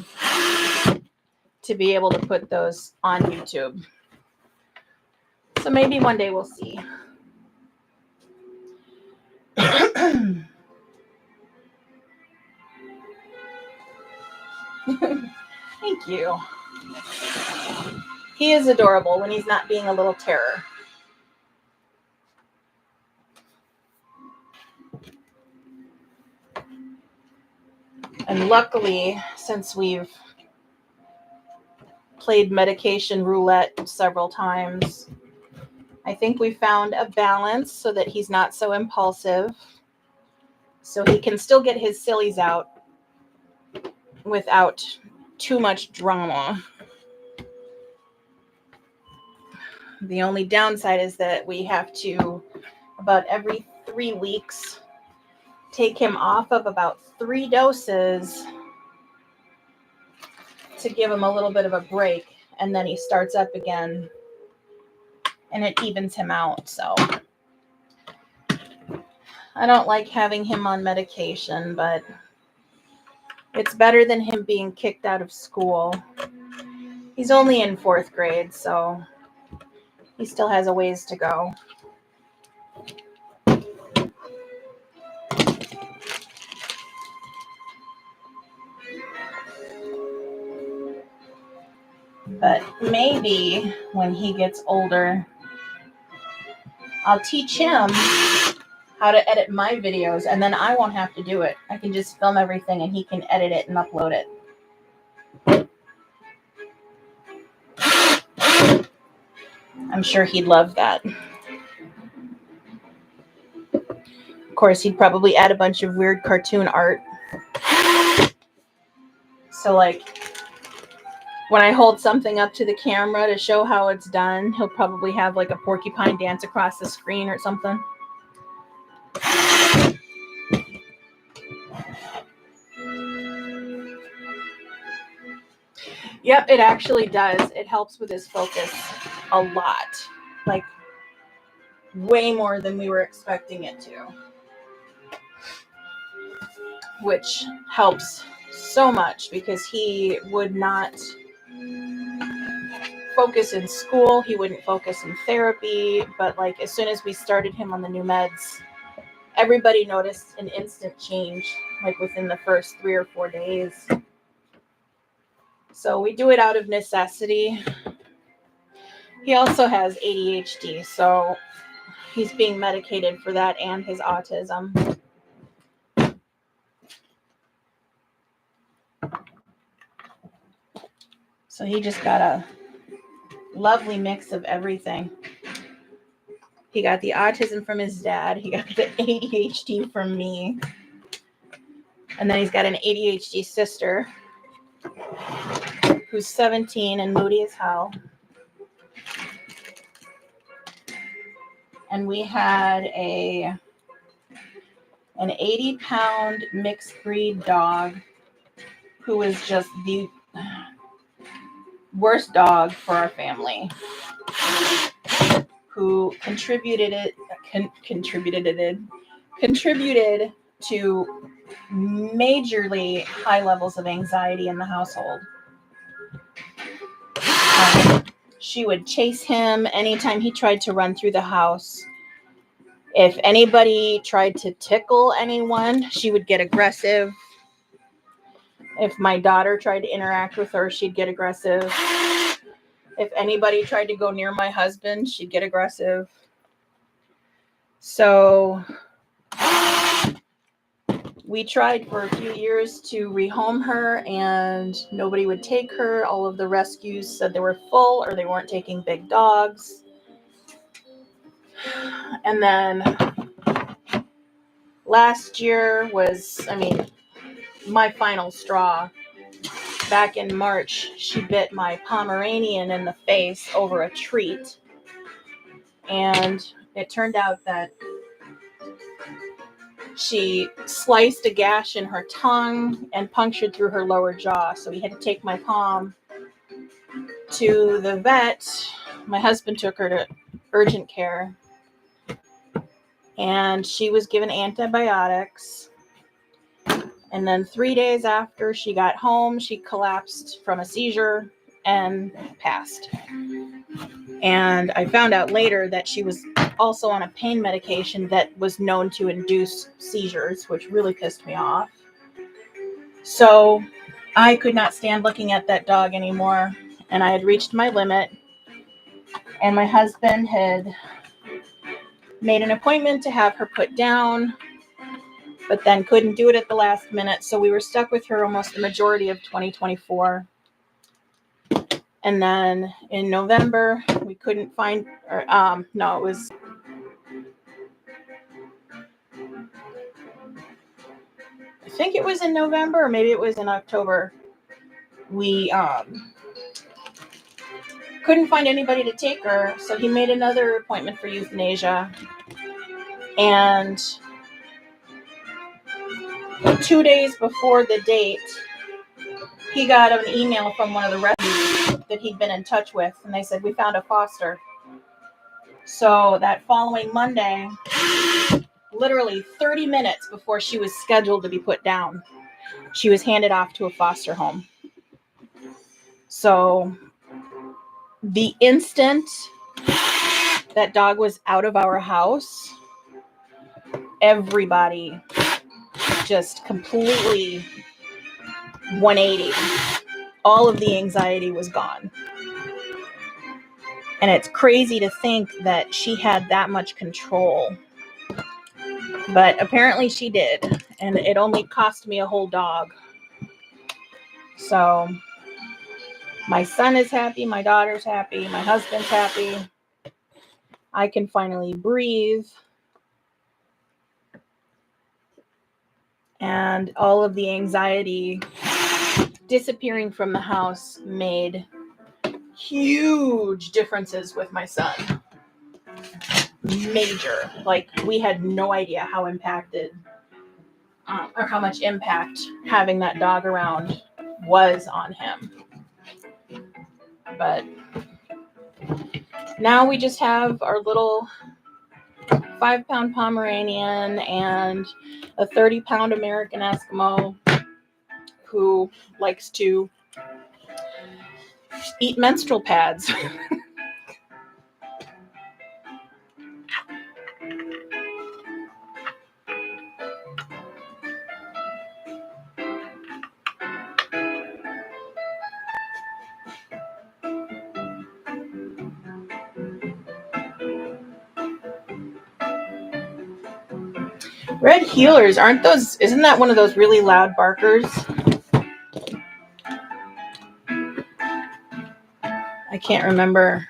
to be able to put those on YouTube. So maybe one day we'll see. Thank you. He is adorable when he's not being a little terror. And luckily, since we've played medication roulette several times, I think we found a balance so that he's not so impulsive. So he can still get his sillies out without too much drama. The only downside is that we have to, about every 3 weeks, take him off of about 3 doses to give him a little bit of a break, and then he starts up again and it evens him out. So I don't like having him on medication, but it's better than him being kicked out of school. He's only in 4th grade, so he still has a ways to go. But maybe when he gets older, I'll teach him how to edit my videos, and then I won't have to do it. I can just film everything and he can edit it and upload it. I'm sure he'd love that. Of course, he'd probably add a bunch of weird cartoon art. So like, when I hold something up to the camera to show how it's done, he'll probably have like a porcupine dance across the screen or something. Yep, it actually does. It helps with his focus a lot. Like, way more than we were expecting it to. Which helps so much, because he would not focus in school. He wouldn't focus in therapy. But like, as soon as we started him on the new meds, everybody noticed an instant change, like within the first 3 or 4 days. So we do it out of necessity. He also has ADHD, so he's being medicated for that and his autism. So he just got a lovely mix of everything. He got the autism from his dad. He got the ADHD from me. And then he's got an ADHD sister who's 17 and moody as hell. And we had an 80-pound mixed breed dog who was just the worst dog for our family, who contributed to majorly high levels of anxiety in the household. She would chase him anytime he tried to run through the house. If anybody tried to tickle anyone, she would get aggressive. If my daughter tried to interact with her, she'd get aggressive. If anybody tried to go near my husband, she'd get aggressive. So we tried for a few years to rehome her, and nobody would take her. All of the rescues said they were full or they weren't taking big dogs. And then last year was, my final straw. Back in March, she bit my Pomeranian in the face over a treat. And it turned out that she sliced a gash in her tongue and punctured through her lower jaw. So we had to take my Pom to the vet. My husband took her to urgent care. And she was given antibiotics. And then 3 days after she got home, she collapsed from a seizure and passed. And I found out later that she was also on a pain medication that was known to induce seizures, which really pissed me off. So I could not stand looking at that dog anymore, and I had reached my limit. And my husband had made an appointment to have her put down, but then couldn't do it at the last minute. So we were stuck with her almost the majority of 2024. And then in November, we couldn't find, I think it was in November, or maybe it was in October. We couldn't find anybody to take her, so he made another appointment for euthanasia. And 2 days before the date, he got an email from one of the rescues that he'd been in touch with, and they said, "We found a foster." So that following Monday, literally 30 minutes before she was scheduled to be put down, she was handed off to a foster home. So the instant that dog was out of our house, everybody just completely 180. All of the anxiety was gone. And it's crazy to think that she had that much control. But apparently she did. And it only cost me a whole dog. So my son is happy. My daughter's happy. My husband's happy. I can finally breathe. And all of the anxiety disappearing from the house made huge differences with my son. Major. Like, we had no idea how impacted or how much impact having that dog around was on him. But now we just have our little 5-pound Pomeranian and a 30-pound American Eskimo who likes to eat menstrual pads. Red Heelers, isn't that one of those really loud barkers? can't remember.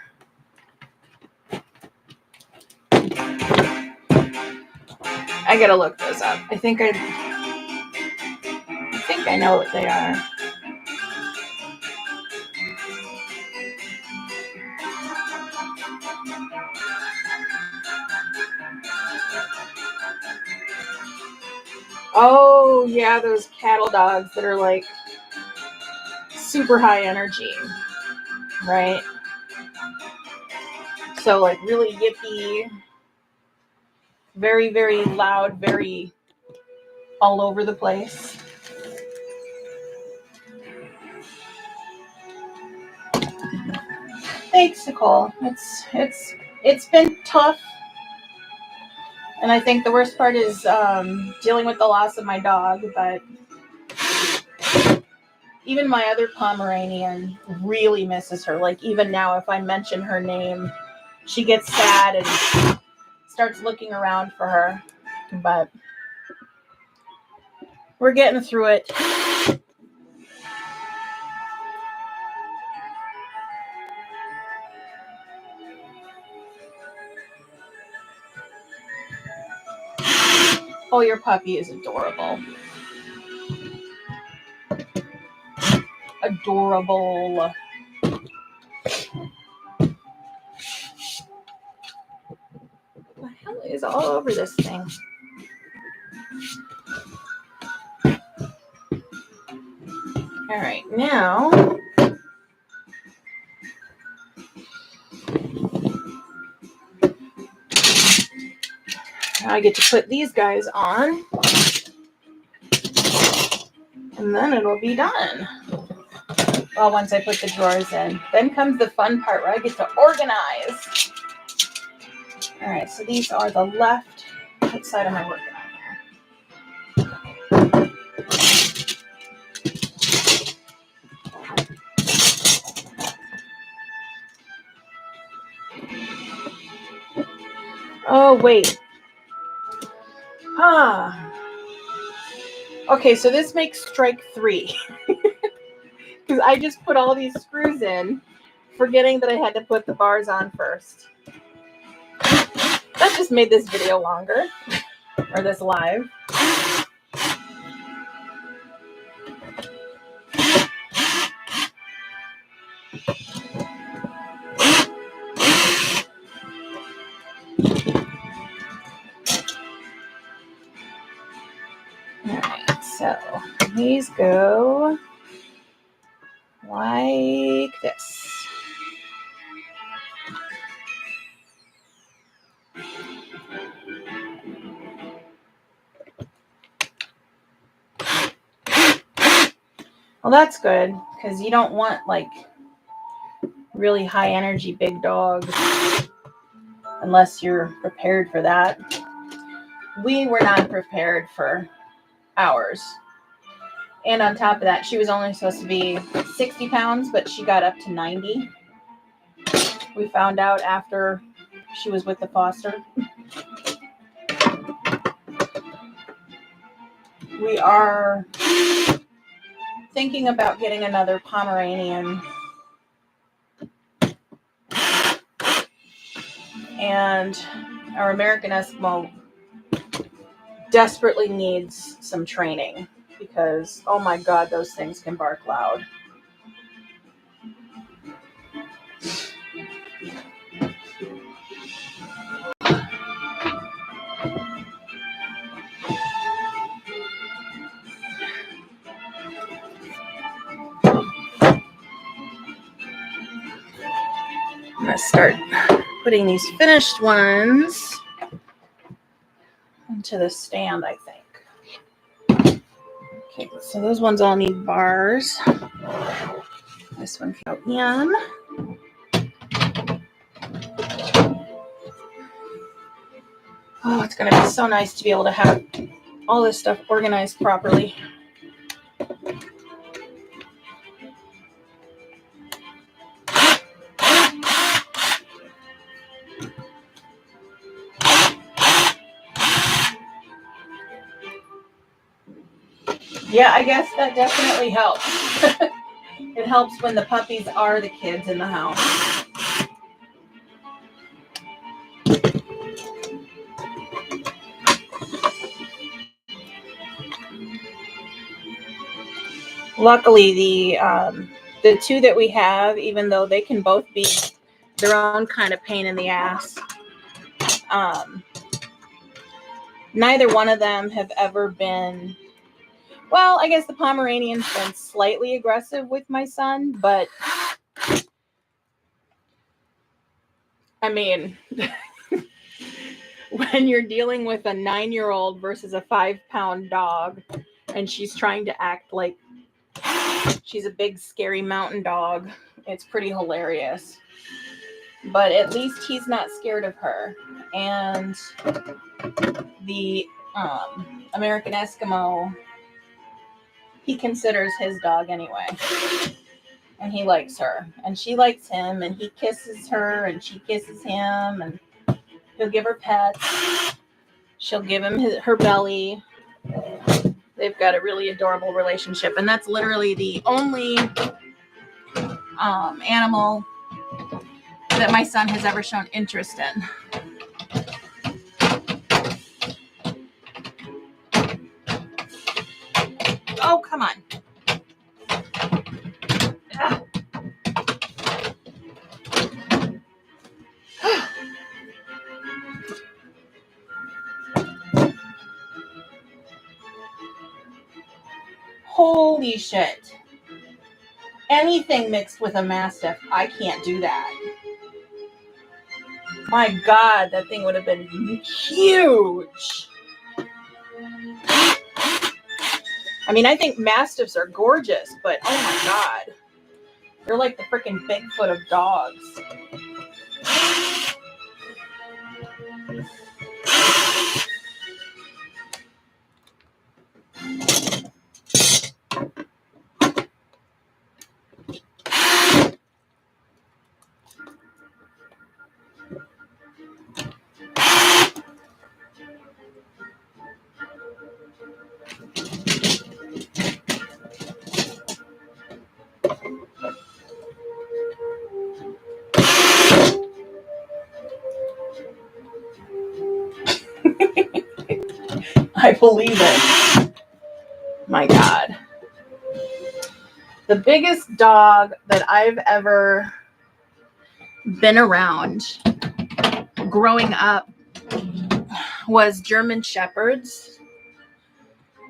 I gotta look those up. I think I know what they are. Oh yeah, those cattle dogs that are like super high energy, right? So like really yippy, very, very loud, very all over the place. Thanks, Nicole. It's been tough, and I think the worst part is dealing with the loss of my dog. But even my other Pomeranian really misses her. Like even now, if I mention her name, she gets sad and starts looking around for her. But we're getting through it. Oh, your puppy is adorable. Adorable. What the hell is all over this thing? All right, now I get to put these guys on, and then it'll be done. Well, once I put the drawers in, then comes the fun part where I get to organize. All right, so these are the left. What side am I working on here? Oh, wait. Okay, so this makes strike 3. Because I just put all these screws in, forgetting that I had to put the bars on first. That just made this video longer, or this live. Alright, so these go like this. Well, that's good, because you don't want like really high energy big dogs unless you're prepared for that. We were not prepared for ours. And on top of that, she was only supposed to be 60 pounds, but she got up to 90. We found out after she was with the foster. We are thinking about getting another Pomeranian. And our American Eskimo desperately needs some training because, oh my God, those things can bark loud. I'm going to start putting these finished ones into the stand, I think. Okay, so those ones all need bars. This one can go in. Oh, it's going to be so nice to be able to have all this stuff organized properly. Yeah, I guess that definitely helps. It helps when the puppies are the kids in the house. Luckily, the two that we have, even though they can both be their own kind of pain in the ass, neither one of them have ever been. Well, I guess the Pomeranian's been slightly aggressive with my son, but I mean, when you're dealing with a 9-year-old versus a 5-pound dog, and she's trying to act like she's a big, scary mountain dog, it's pretty hilarious. But at least he's not scared of her. And the American Eskimo, he considers his dog anyway. And he likes her. And she likes him. And he kisses her. And she kisses him. And he'll give her pets. She'll give him her belly. They've got a really adorable relationship. And that's literally the only animal that my son has ever shown interest in. Oh, come on. Holy shit. Anything mixed with a Mastiff, I can't do that. My God, that thing would have been huge. I mean, I think Mastiffs are gorgeous, but oh my God. They're like the freaking Bigfoot of dogs. I believe it. My God. The biggest dog that I've ever been around growing up was German Shepherds.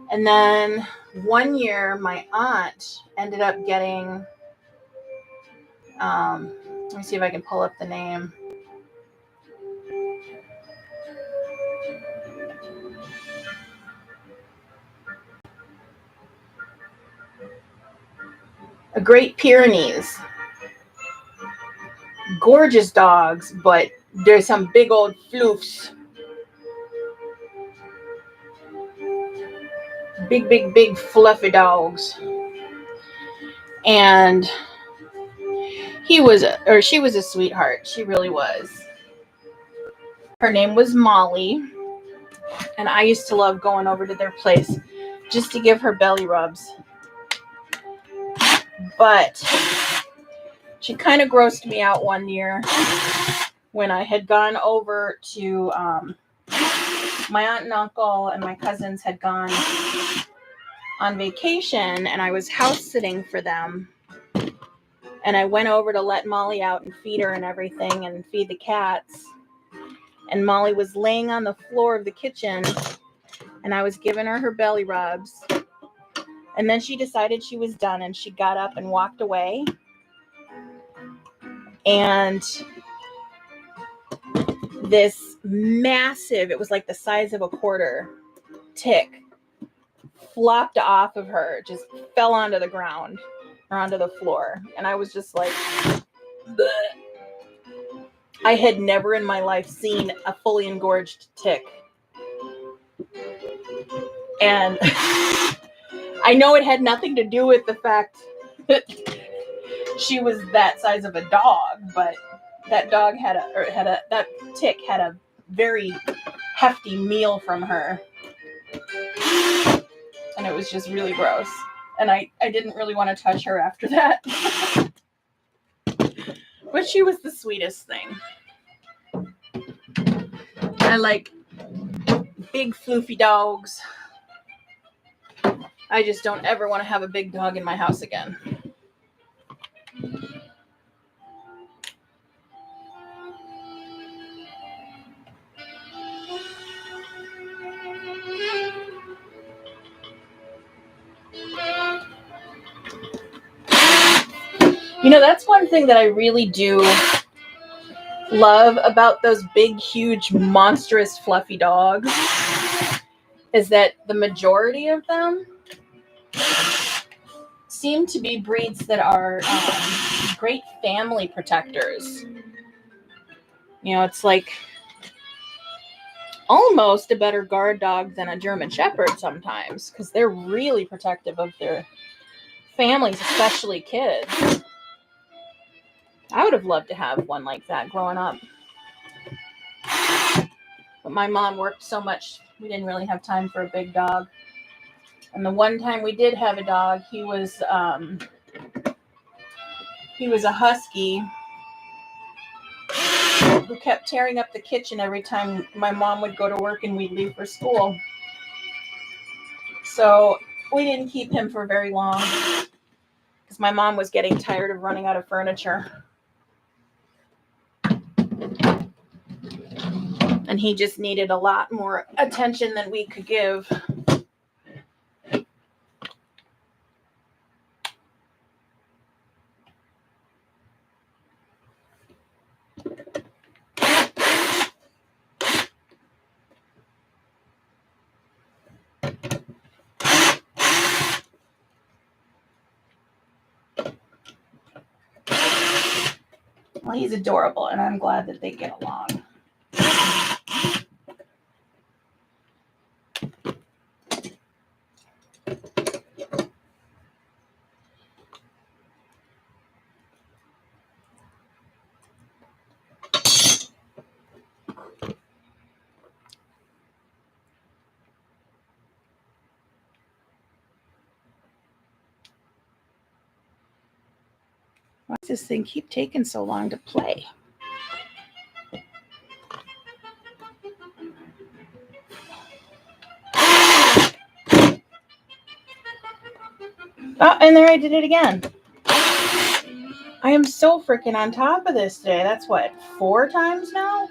And then one year, my aunt ended up getting, let me see if I can pull up the name. A Great Pyrenees. Gorgeous dogs, but there's some big old floofs. Big, big, big fluffy dogs. And she was a sweetheart. She really was. Her name was Molly. And I used to love going over to their place just to give her belly rubs. But she kind of grossed me out one year when I had gone over to my aunt and uncle and my cousins had gone on vacation, and I was house sitting for them. And I went over to let Molly out and feed her and everything and feed the cats. And Molly was laying on the floor of the kitchen, and I was giving her belly rubs. And then she decided she was done, and she got up and walked away. And this massive, it was like the size of a quarter, tick flopped off of her, just fell onto the ground or onto the floor. And I was just like, bleh. I had never in my life seen a fully engorged tick. And I know it had nothing to do with the fact that she was that size of a dog, but that tick had a very hefty meal from her. And it was just really gross. And I didn't really want to touch her after that. But she was the sweetest thing. I like big floofy dogs. I just don't ever want to have a big dog in my house again. You know, that's one thing that I really do love about those big, huge, monstrous, fluffy dogs is that the majority of them seem to be breeds that are great family protectors. You know, it's like almost a better guard dog than a German Shepherd sometimes, because they're really protective of their families, especially kids. I would have loved to have one like that growing up. But my mom worked so much, we didn't really have time for a big dog. And the one time we did have a dog, he was a husky who kept tearing up the kitchen every time my mom would go to work and we'd leave for school. So we didn't keep him for very long because my mom was getting tired of running out of furniture. And he just needed a lot more attention than we could give. Well, he's adorable, and I'm glad that they get along. Why does this thing keep taking so long to play? Oh, and there I did it again. I am so freaking on top of this today. That's what, 4 times now?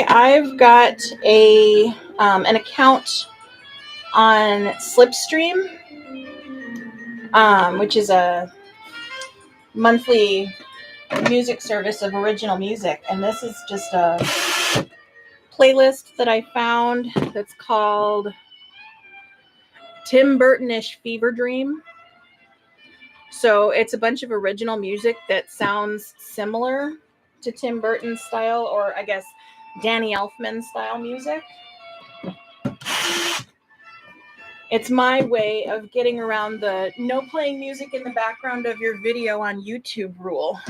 I've got an account on Slipstream, which is a monthly music service of original music, and this is just a playlist that I found that's called Tim Burton-ish Fever Dream. So it's a bunch of original music that sounds similar to Tim Burton style, or I guess Danny Elfman style music. It's my way of getting around the no playing music in the background of your video on YouTube rule,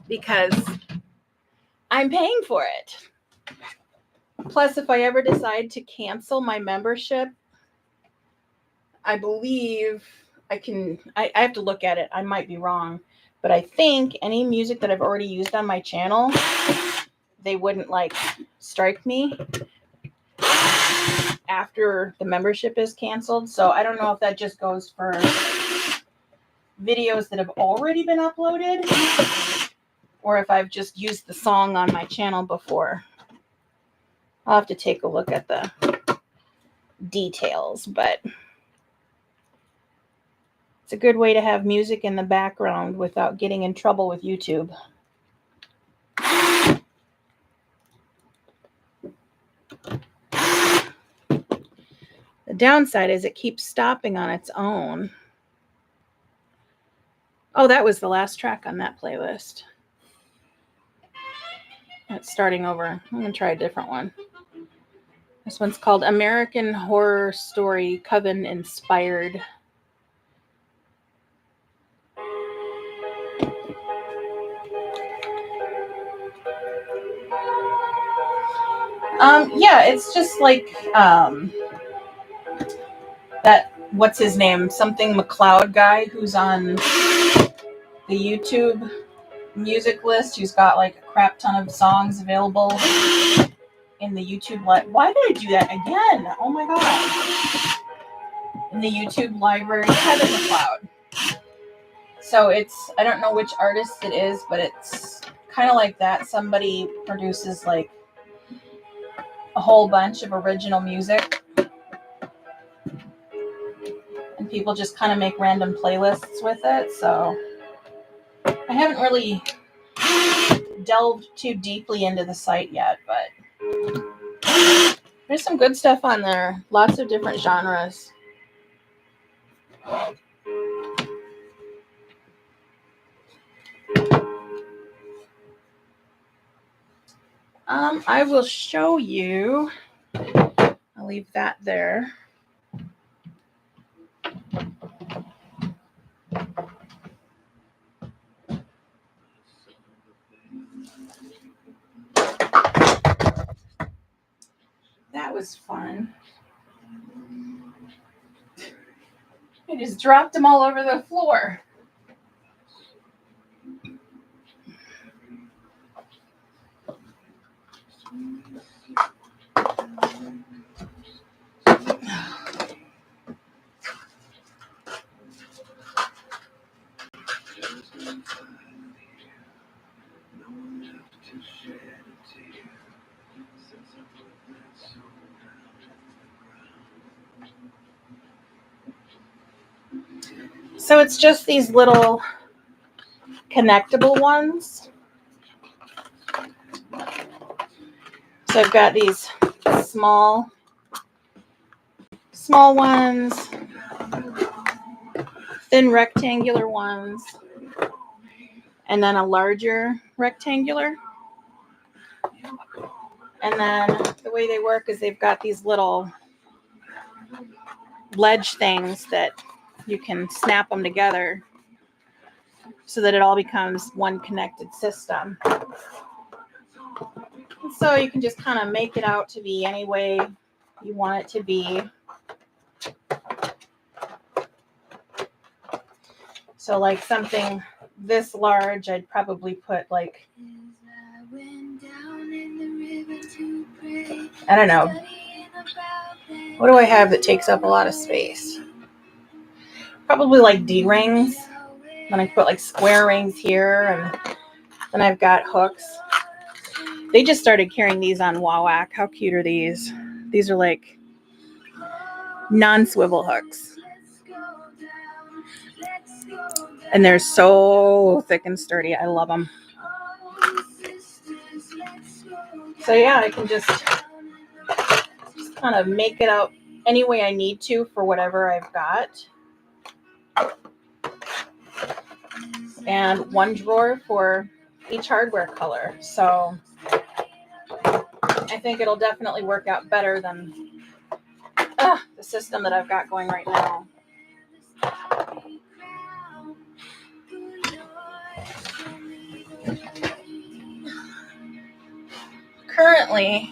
because I'm paying for it. Plus, if I ever decide to cancel my membership, I believe I have to look at it. I might be wrong, but I think any music that I've already used on my channel, they wouldn't strike me after the membership is canceled. So I don't know if that just goes for videos that have already been uploaded or if I've just used the song on my channel before. I'll have to take a look at the details, but it's a good way to have music in the background without getting in trouble with YouTube. The downside is it keeps stopping on its own. Oh, that was the last track on that playlist. It's starting over. I'm going to try a different one. This one's called American Horror Story Coven Inspired. Yeah, it's just like that, what's his name? Something McLeod guy who's on the YouTube music list, who's got like a crap ton of songs available in the YouTube why did I do that again? Oh my god. In the YouTube library, Kevin McLeod. So it's, I don't know which artist it is, but it's kind of like that. Somebody produces like a whole bunch of original music, and people just kind of make random playlists with it. So I haven't really delved too deeply into the site yet, but there's some good stuff on there. Lots of different genres. I will show you. I'll leave that there. That was fun. I just dropped them all over the floor. So it's just these little connectable ones. So I've got these small ones, thin rectangular ones, and then a larger rectangular. And then the way they work is they've got these little ledge things that you can snap them together so that it all becomes one connected system. And so you can just kind of make it out to be any way you want it to be. So like something this large, I'd probably put like, I don't know, what do I have that takes up a lot of space? Probably like D-rings. Then I put like square rings here, and then I've got hooks. They just started carrying these on Wowak. How cute are these? These are like non-swivel hooks. And they're so thick and sturdy. I love them. So yeah, I can just kind of make it out any way I need to for whatever I've got. And one drawer for each hardware color. So I think it'll definitely work out better than the system that I've got going right now. Currently,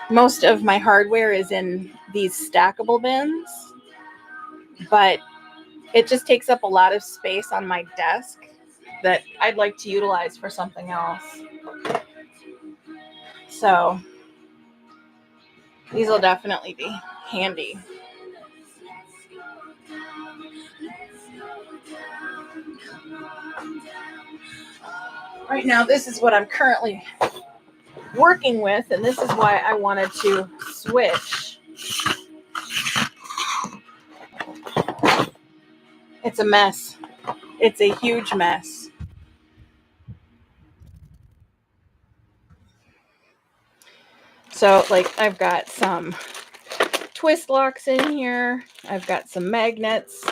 most of my hardware is in these stackable bins, but it just takes up a lot of space on my desk that I'd like to utilize for something else. So these will definitely be handy. Right now, this is what I'm currently working with, and this is why I wanted to switch. It's a mess. It's a huge mess. So, like, I've got some twist locks in here. I've got some magnets.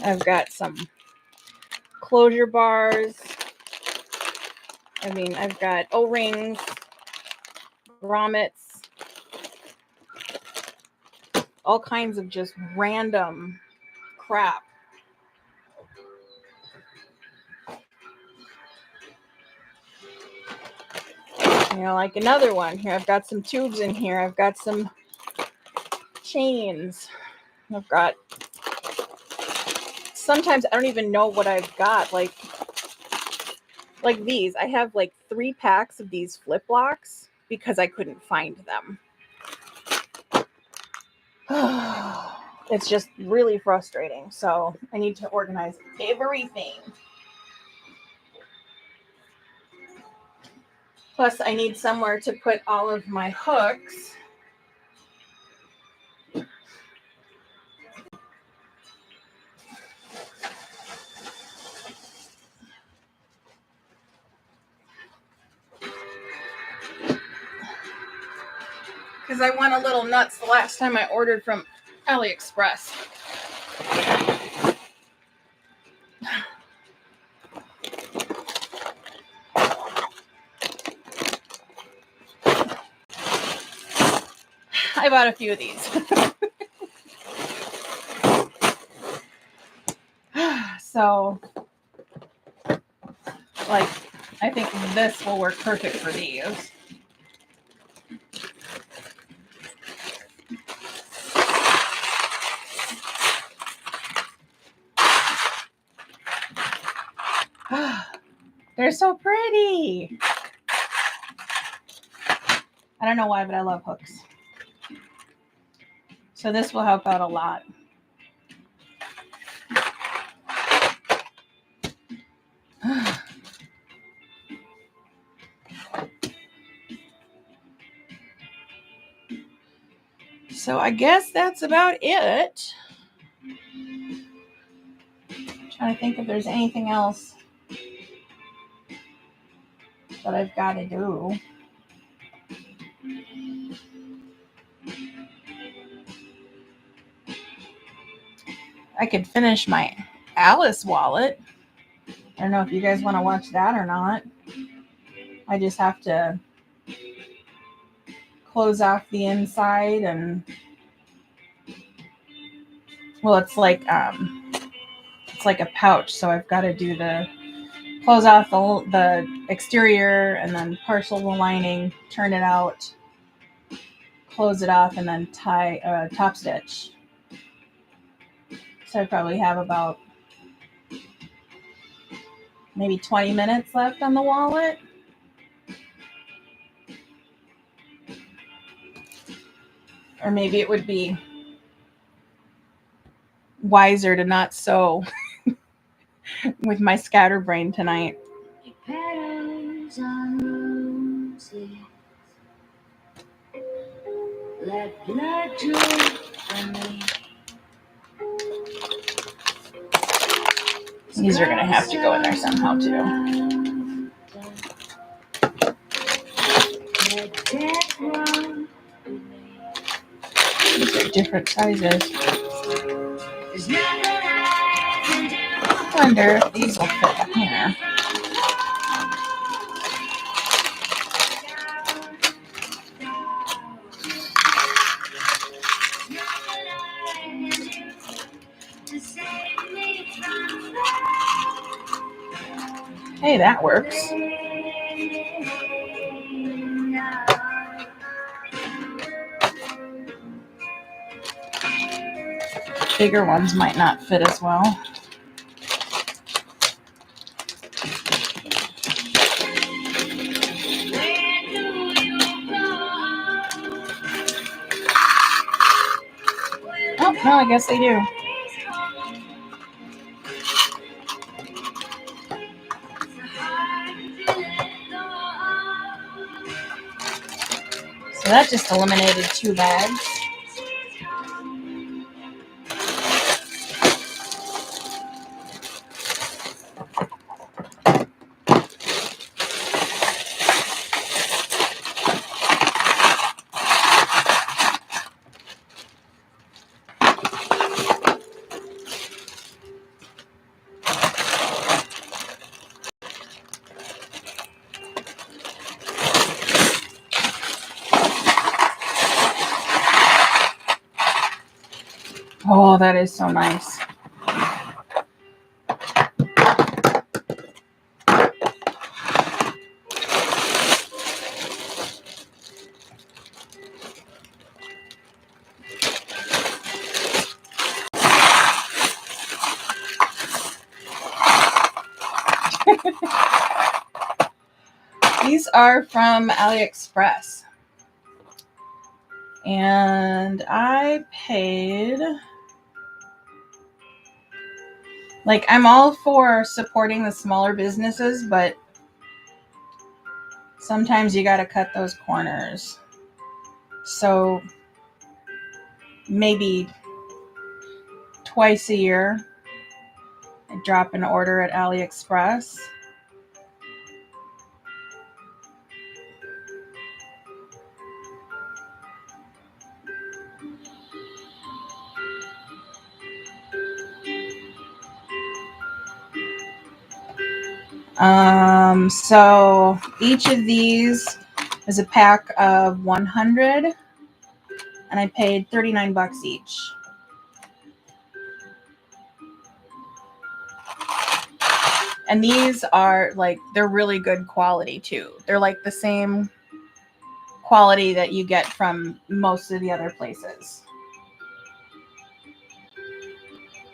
I've got some closure bars. I've got O-rings, grommets, all kinds of just random crap. Like another one here. I've got some tubes in here. I've got some chains. I've got, sometimes I don't even know what I've got. Like these. I have like 3 packs of these flip locks because I couldn't find them. It's just really frustrating. So I need to organize everything. Plus, I need somewhere to put all of my hooks. Because I went a little nuts the last time I ordered from AliExpress. I bought a few of these. So, like, I think this will work perfect for these. They're so pretty. I don't know why, but I love hooks. So this will help out a lot. So I guess that's about it. I'm trying to think if there's anything else that I've got to do. I could finish my Alice wallet. I don't know if you guys want to watch that or not. I just have to close off the inside and, well, it's like a pouch, so I've got to do the close off the exterior and then parcel the lining, turn it out, close it off, and then tie top stitch. So I probably have about maybe 20 minutes left on the wallet. Or maybe it would be wiser to not sew with my scatterbrain tonight. Petals on roses, let blood drip from me. These are going to have to go in there somehow too. These are different sizes. I wonder if these will fit in here. Hey, that works. Bigger ones might not fit as well. Oh, no, I guess they do. So that just eliminated 2 bags. Oh, that is so nice. These are from AliExpress. And I paid, like, I'm all for supporting the smaller businesses, but sometimes you got to cut those corners. So maybe twice a year, I drop an order at AliExpress. So each of these is a pack of 100, and I paid 39 bucks each. And these are like, they're really good quality too. They're like the same quality that you get from most of the other places.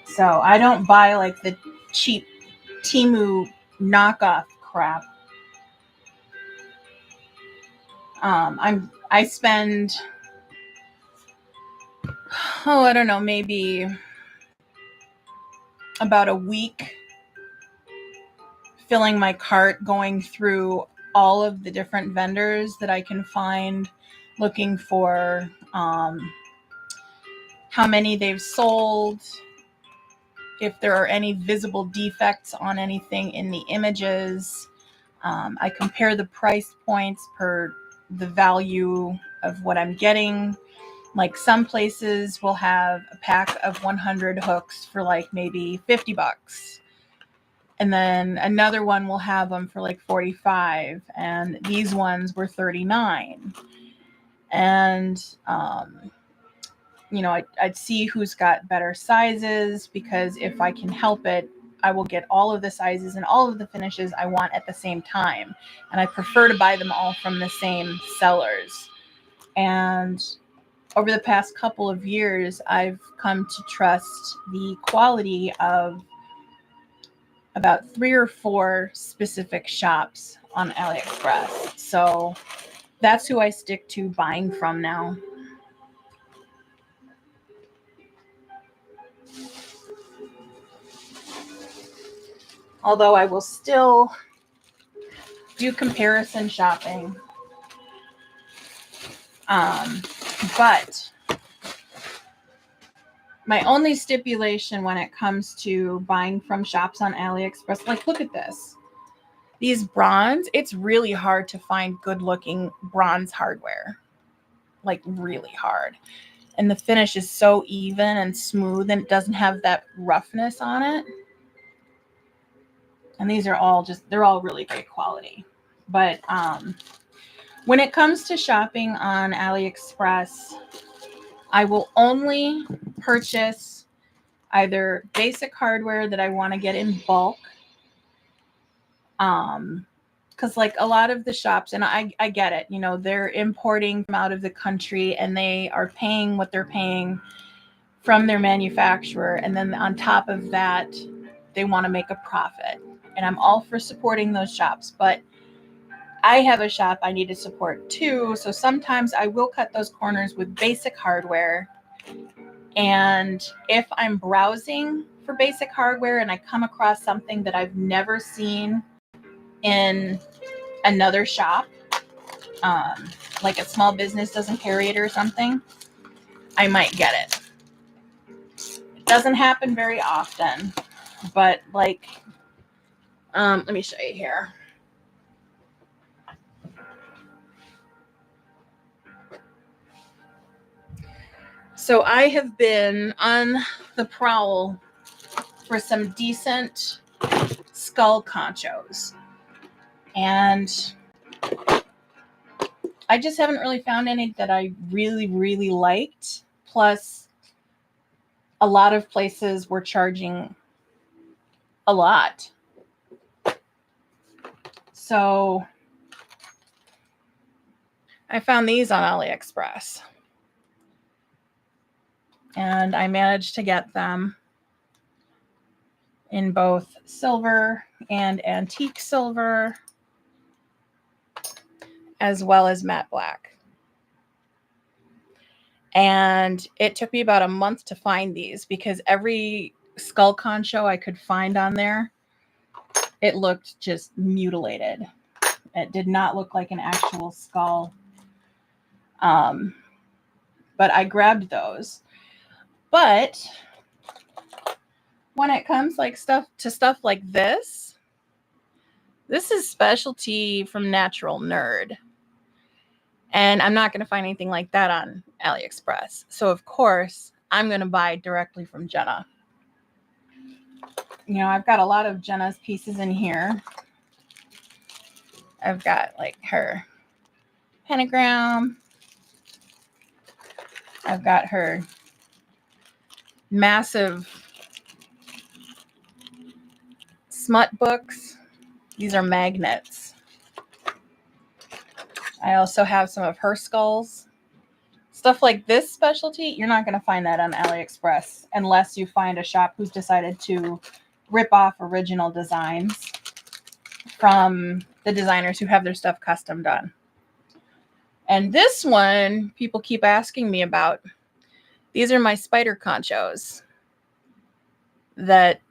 So I don't buy like the cheap Temu knockoff crap. I spend, I don't know, maybe about a week filling my cart, going through all of the different vendors that I can find, looking for how many they've sold, if there are any visible defects on anything in the images. I compare the price points per the value of what I'm getting. Like some places will have a pack of 100 hooks for like maybe 50 bucks. And then another one will have them for like 45. And these ones were 39. And, I'd see who's got better sizes, because if I can help it, I will get all of the sizes and all of the finishes I want at the same time. And I prefer to buy them all from the same sellers. And over the past couple of years, I've come to trust the quality of about 3 or 4 specific shops on AliExpress. So that's who I stick to buying from now. Although I will still do comparison shopping. But my only stipulation when it comes to buying from shops on AliExpress, like, look at this. These bronze, it's really hard to find good looking bronze hardware. Like, really hard. And the finish is so even and smooth, and it doesn't have that roughness on it. And these are all they're all really great quality. But when it comes to shopping on AliExpress, I will only purchase either basic hardware that I want to get in bulk. Because like a lot of the shops, and I get it, they're importing from out of the country, and they are paying what they're paying from their manufacturer. And then on top of that, they want to make a profit. And I'm all for supporting those shops, but I have a shop I need to support too. So sometimes I will cut those corners with basic hardware. And if I'm browsing for basic hardware and I come across something that I've never seen in another shop, like a small business doesn't carry it or something, I might get it. It doesn't happen very often, but like, let me show you here. So I have been on the prowl for some decent skull conchos, and I just haven't really found any that I really, really liked. Plus, a lot of places were charging a lot. So I found these on AliExpress. And I managed to get them in both silver and antique silver, as well as matte black. And it took me about a month to find these because every skull concho I could find on there, it looked just mutilated. It did not look like an actual skull. But I grabbed those. But when it comes like stuff like this is specialty from Natural Nerd. And I'm not going to find anything like that on AliExpress. So of course, I'm going to buy directly from Jenna. You know, I've got a lot of Jenna's pieces in here. I've got like her pentagram. I've got her massive smut books. These are magnets. I also have some of her skulls. Stuff like this specialty, you're not going to find that on AliExpress unless you find a shop who's decided to rip off original designs from the designers who have their stuff custom done. And this one, people keep asking me about. These are my spider conchos that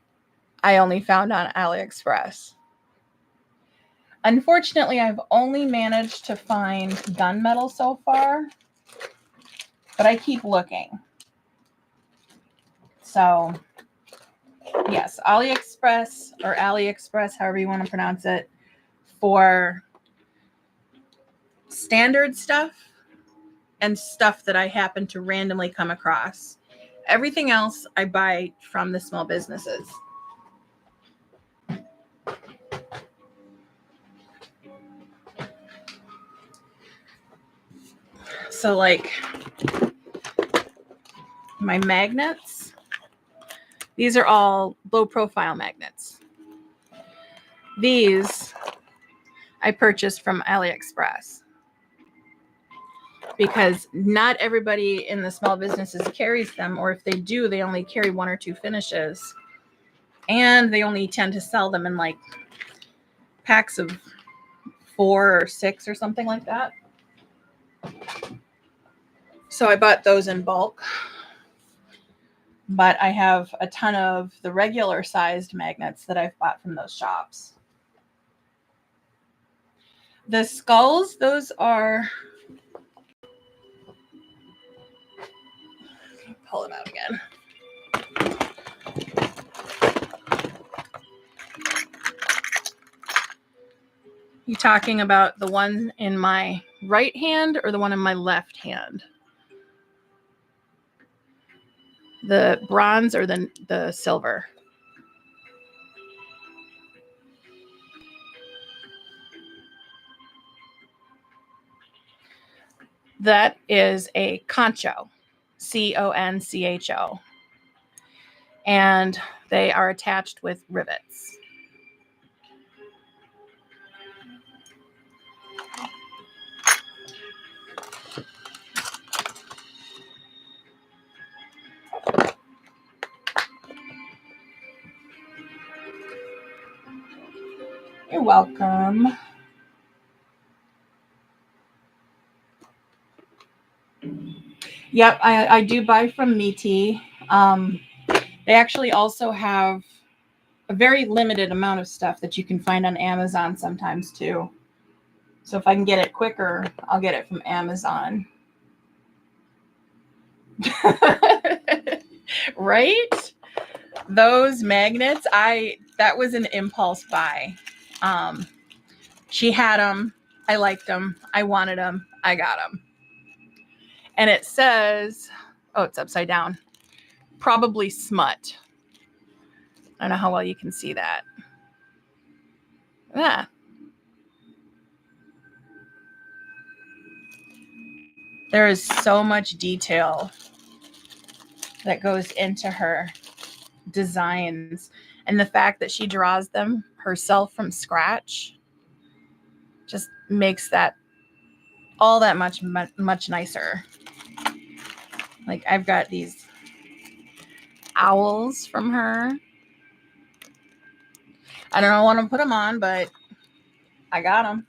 I only found on AliExpress. Unfortunately, I've only managed to find gunmetal so far, but I keep looking. So, yes, AliExpress, however you want to pronounce it, for standard stuff and stuff that I happen to randomly come across. Everything else I buy from the small businesses. So like my magnets, these are all low profile magnets. These I purchased from AliExpress because not everybody in the small businesses carries them, or if they do, they only carry 1 or 2 finishes, and they only tend to sell them in like packs of 4 or 6 or something like that. So I bought those in bulk, but I have a ton of the regular sized magnets that I've bought from those shops. The skulls, those are, pull them out again. You talking about the one in my right hand or the one in my left hand? The bronze or the silver? That is a concho, C-O-N-C-H-O. And they are attached with rivets. You're welcome. Yep, I do buy from Meaty. They actually also have a very limited amount of stuff that you can find on Amazon sometimes too. So if I can get it quicker, I'll get it from Amazon. Right? Those magnets, that was an impulse buy. She had them. I liked them. I wanted them. I got them. And it says, oh, it's upside down. Probably smut. I don't know how well you can see that. Yeah. There is so much detail that goes into her designs, and the fact that she draws them herself from scratch just makes that all that much nicer. Like, I've got these owls from her. I don't want to put them on, but I got them.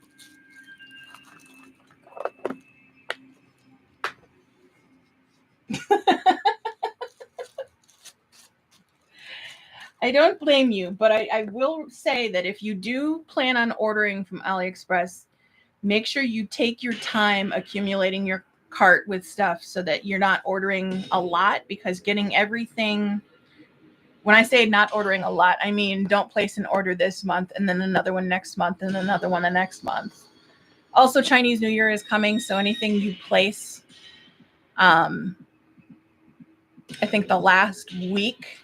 I don't blame you, but I will say that if you do plan on ordering from AliExpress, make sure you take your time accumulating your cart with stuff so that you're not ordering a lot, because getting everything, when I say not ordering a lot, I mean don't place an order this month and then another one next month and another one the next month. Also, Chinese New Year is coming, so anything you place, I think the last week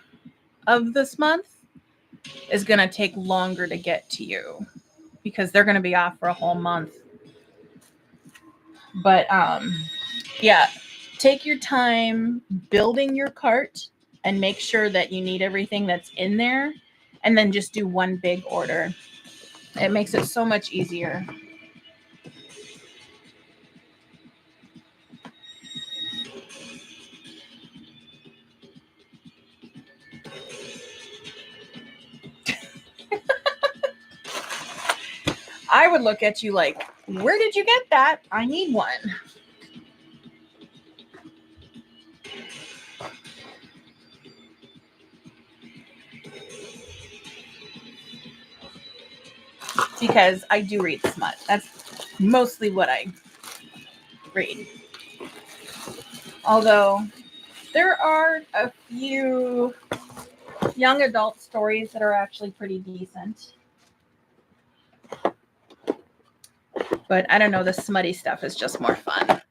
of this month is going to take longer to get to you because they're going to be off for a whole month. But yeah, take your time building your cart and make sure that you need everything that's in there, and then just do one big order. It makes it so much easier. I would look at you like, where did you get that? I need one. Because I do read smut. That's mostly what I read. Although there are a few young adult stories that are actually pretty decent. But I don't know, the smutty stuff is just more fun.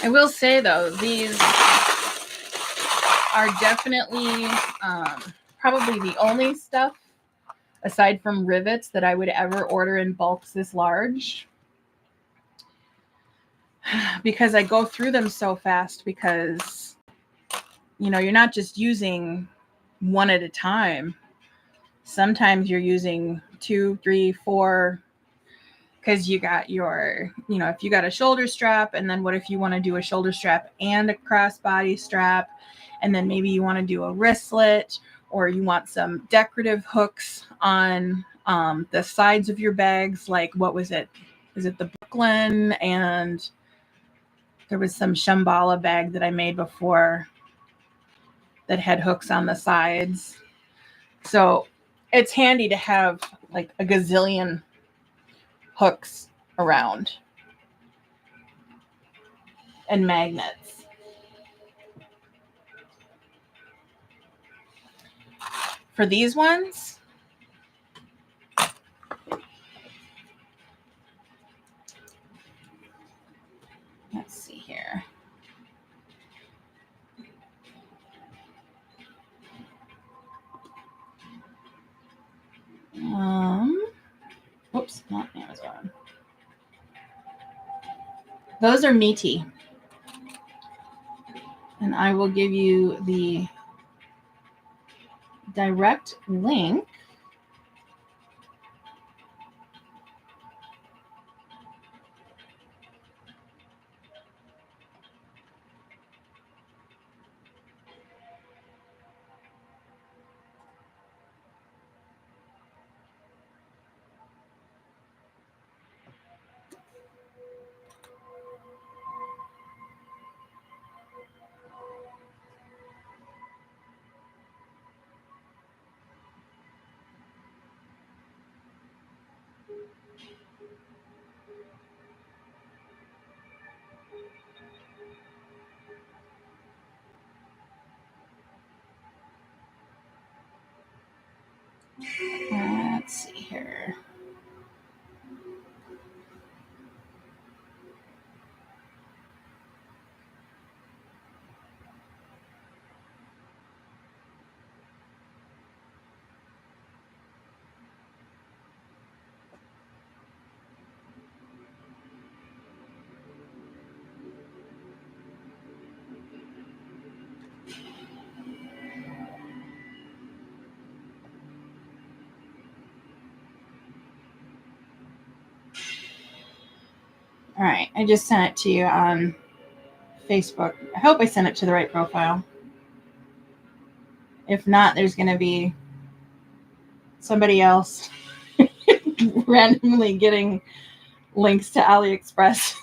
I will say, though, these are definitely probably the only stuff, aside from rivets, that I would ever order in bulks this large. Because I go through them so fast, because, you know, you're not just using one at a time. Sometimes you're using 2, 3, 4, because you got your, you know, if you got a shoulder strap, and then what if you want to do a shoulder strap and a crossbody strap, and then maybe you want to do a wristlet, or you want some decorative hooks on the sides of your bags. Like, what was it? Is it the Brooklyn? And there was some Shambhala bag that I made before that had hooks on the sides. So it's handy to have like a gazillion hooks around and magnets. For these ones, let's see here. Oops, not Amazon. Those are meaty. And I will give you the direct link. Let's see here. All right, I just sent it to you on Facebook. I hope I sent it to the right profile. If not, there's going to be somebody else randomly getting links to AliExpress.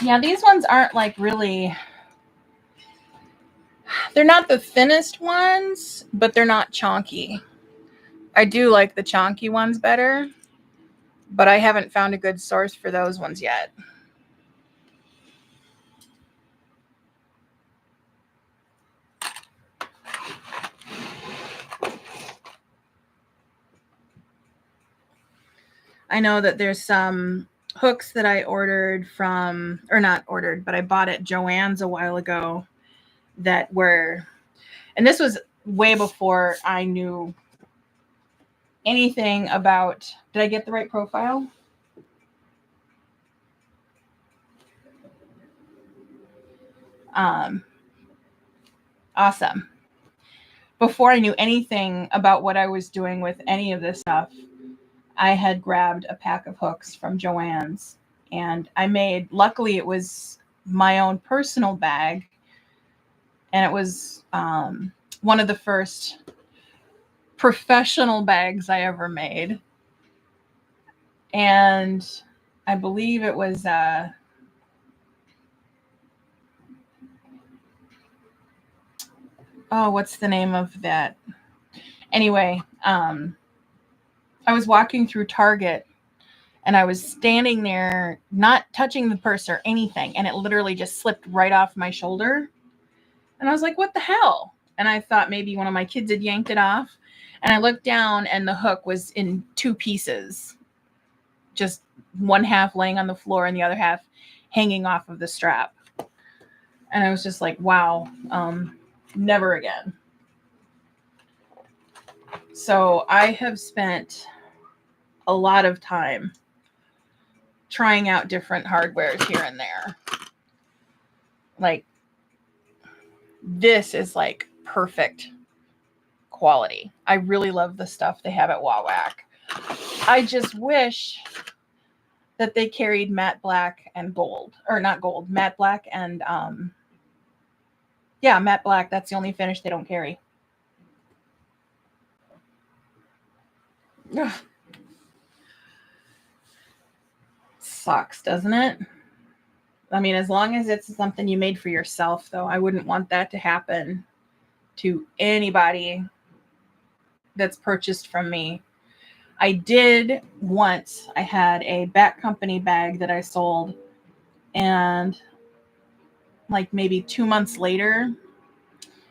Yeah, these ones aren't like really, they're not the thinnest ones, but they're not chonky. I do like the chonky ones better, but I haven't found a good source for those ones yet. I know that there's some hooks that I ordered from, or not ordered, but I bought at Joann's a while ago that were, and this was way before I knew anything about, did I get the right profile? Awesome. Before I knew anything about what I was doing with any of this stuff, I had grabbed a pack of hooks from Joann's, and I made, luckily it was my own personal bag, and it was one of the first professional bags I ever made. And I believe it was what's the name of that? Anyway, I was walking through Target and I was standing there, not touching the purse or anything, and it literally just slipped right off my shoulder. And I was like, what the hell? And I thought maybe one of my kids had yanked it off. And I looked down and the hook was in two pieces, just one half laying on the floor and the other half hanging off of the strap. And I was just like, wow, never again. So I have spent a lot of time trying out different hardwares here and there. Like, this is like perfect quality. I really love the stuff they have at Wawak. I just wish that they carried matte black and gold, or not gold, matte black and matte black. That's the only finish they don't carry. Ugh. Sucks, doesn't it? I mean, as long as it's something you made for yourself, though, I wouldn't want that to happen to anybody that's purchased from me. I did once. I had a Bat Company bag that I sold, and like maybe 2 months later,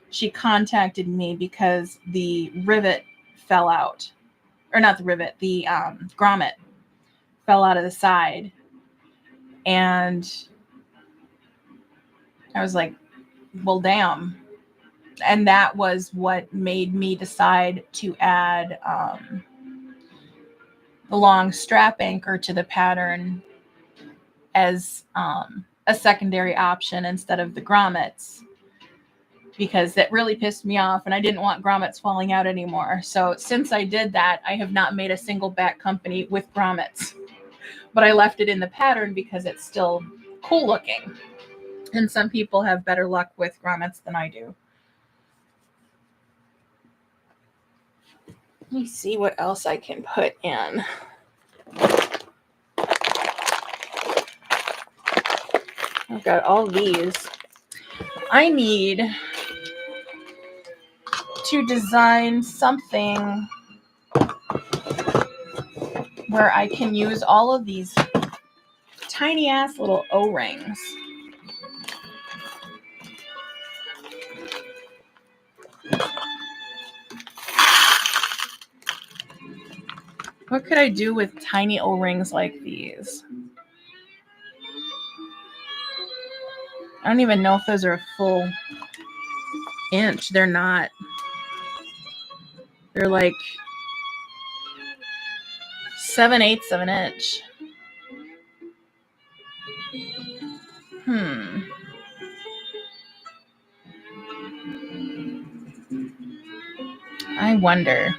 she contacted me because the rivet fell out. Or not the rivet, the grommet fell out of the side. And I was like, well, damn. And that was what made me decide to add the long strap anchor to the pattern as a secondary option instead of the grommets, because that really pissed me off and I didn't want grommets falling out anymore. So since I did that, I have not made a single Bat Company with grommets, but I left it in the pattern because it's still cool looking. And some people have better luck with grommets than I do. Let me see what else I can put in. I've got all these. I need to design something where I can use all of these tiny ass little O-rings. What could I do with tiny O-rings like these? I don't even know if those are a full inch. They're not. They're like 7/8 of an inch. I wonder.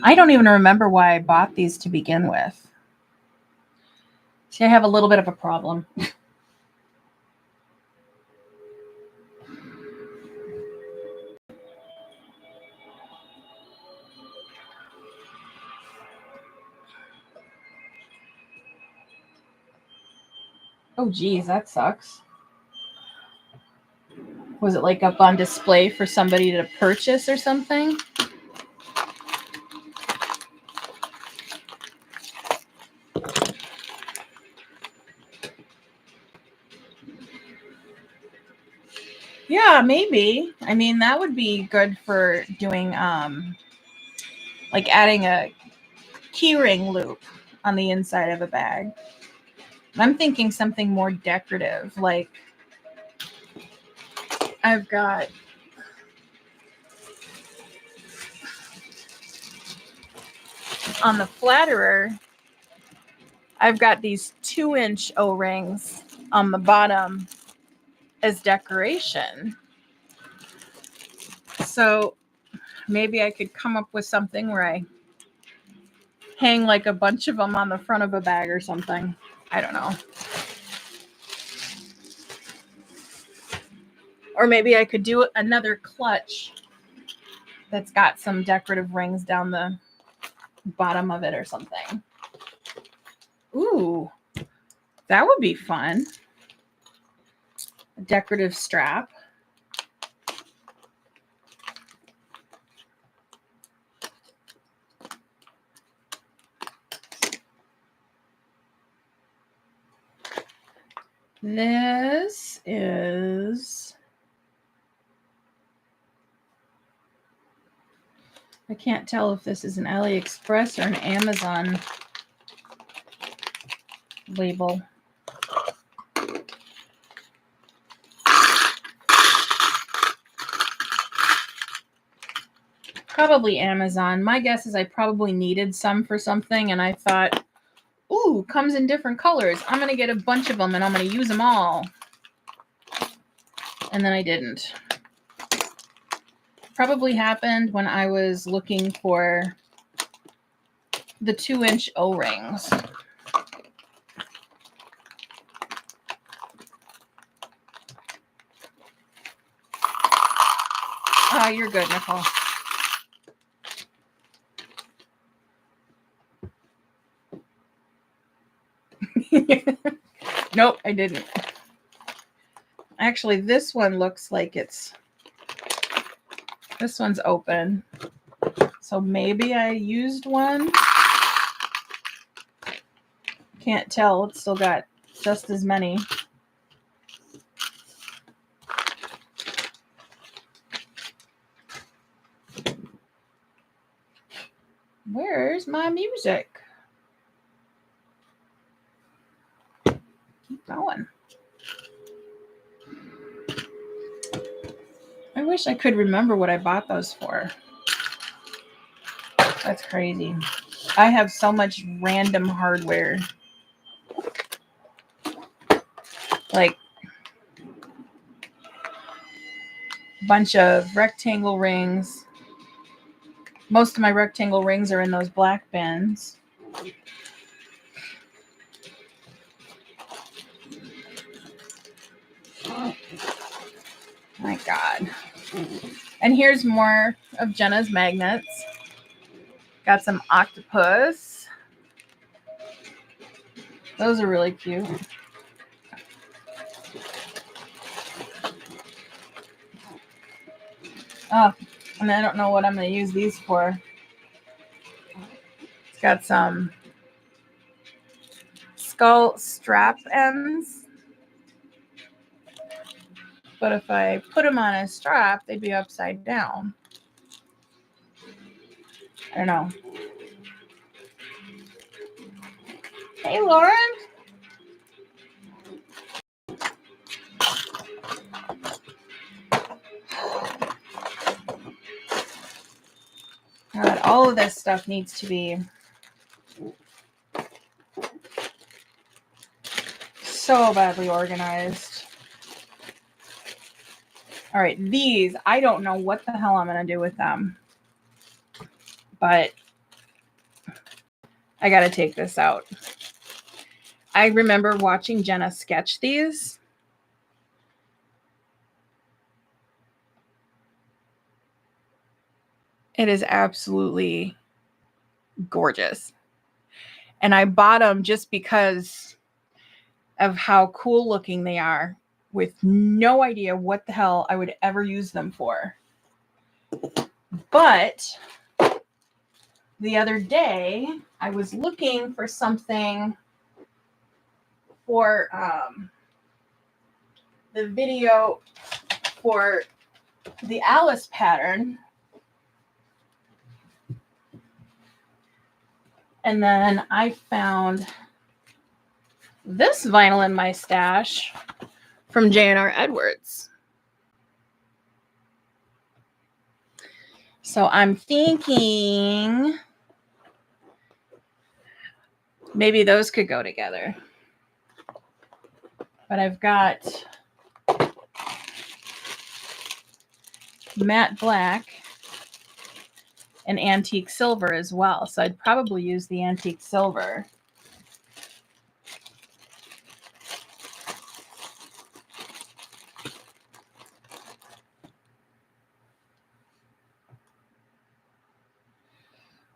I don't even remember why I bought these to begin with. See, I have a little bit of a problem. Oh, geez, that sucks. Was it like up on display for somebody to purchase or something? Yeah, maybe. I mean, that would be good for doing like adding a keyring loop on the inside of a bag. I'm thinking something more decorative, like I've got on the flatterer, I've got these 2-inch O-rings on the bottom as decoration. So maybe I could come up with something where I hang like a bunch of them on the front of a bag or something. I don't know. Or maybe I could do another clutch that's got some decorative rings down the bottom of it or something. Ooh, that would be fun. A decorative strap. This is, I can't tell if this is an AliExpress or an Amazon label. Probably Amazon. My guess is I probably needed some for something and I thought, ooh, comes in different colors. I'm going to get a bunch of them and I'm going to use them all. And then I didn't. Probably happened when I was looking for the 2-inch O-rings. Oh, you're good, Nicole. Nope, I didn't. Actually, this one looks like this one's open. So maybe I used one. Can't tell. It's still got just as many. Where's my music? Keep going. I wish I could remember what I bought those for. That's crazy. I have so much random hardware. Like a bunch of rectangle rings. Most of my rectangle rings are in those black bins. My God. And here's more of Jenna's magnets. Got some octopus. Those are really cute. Oh, and I don't know what I'm going to use these for. It's got some skull strap ends. But if I put them on a strap, they'd be upside down. I don't know. Hey, Lauren. God, all of this stuff needs to be so badly organized. All right, these, I don't know what the hell I'm going to do with them. But I got to take this out. I remember watching Jenna sketch these. It is absolutely gorgeous. And I bought them just because of how cool looking they are, with no idea what the hell I would ever use them for. But the other day, I was looking for something for the video for the Alice pattern. And then I found this vinyl in my stash from J&R Edwards. So I'm thinking maybe those could go together. But I've got matte black and antique silver as well. So I'd probably use the antique silver.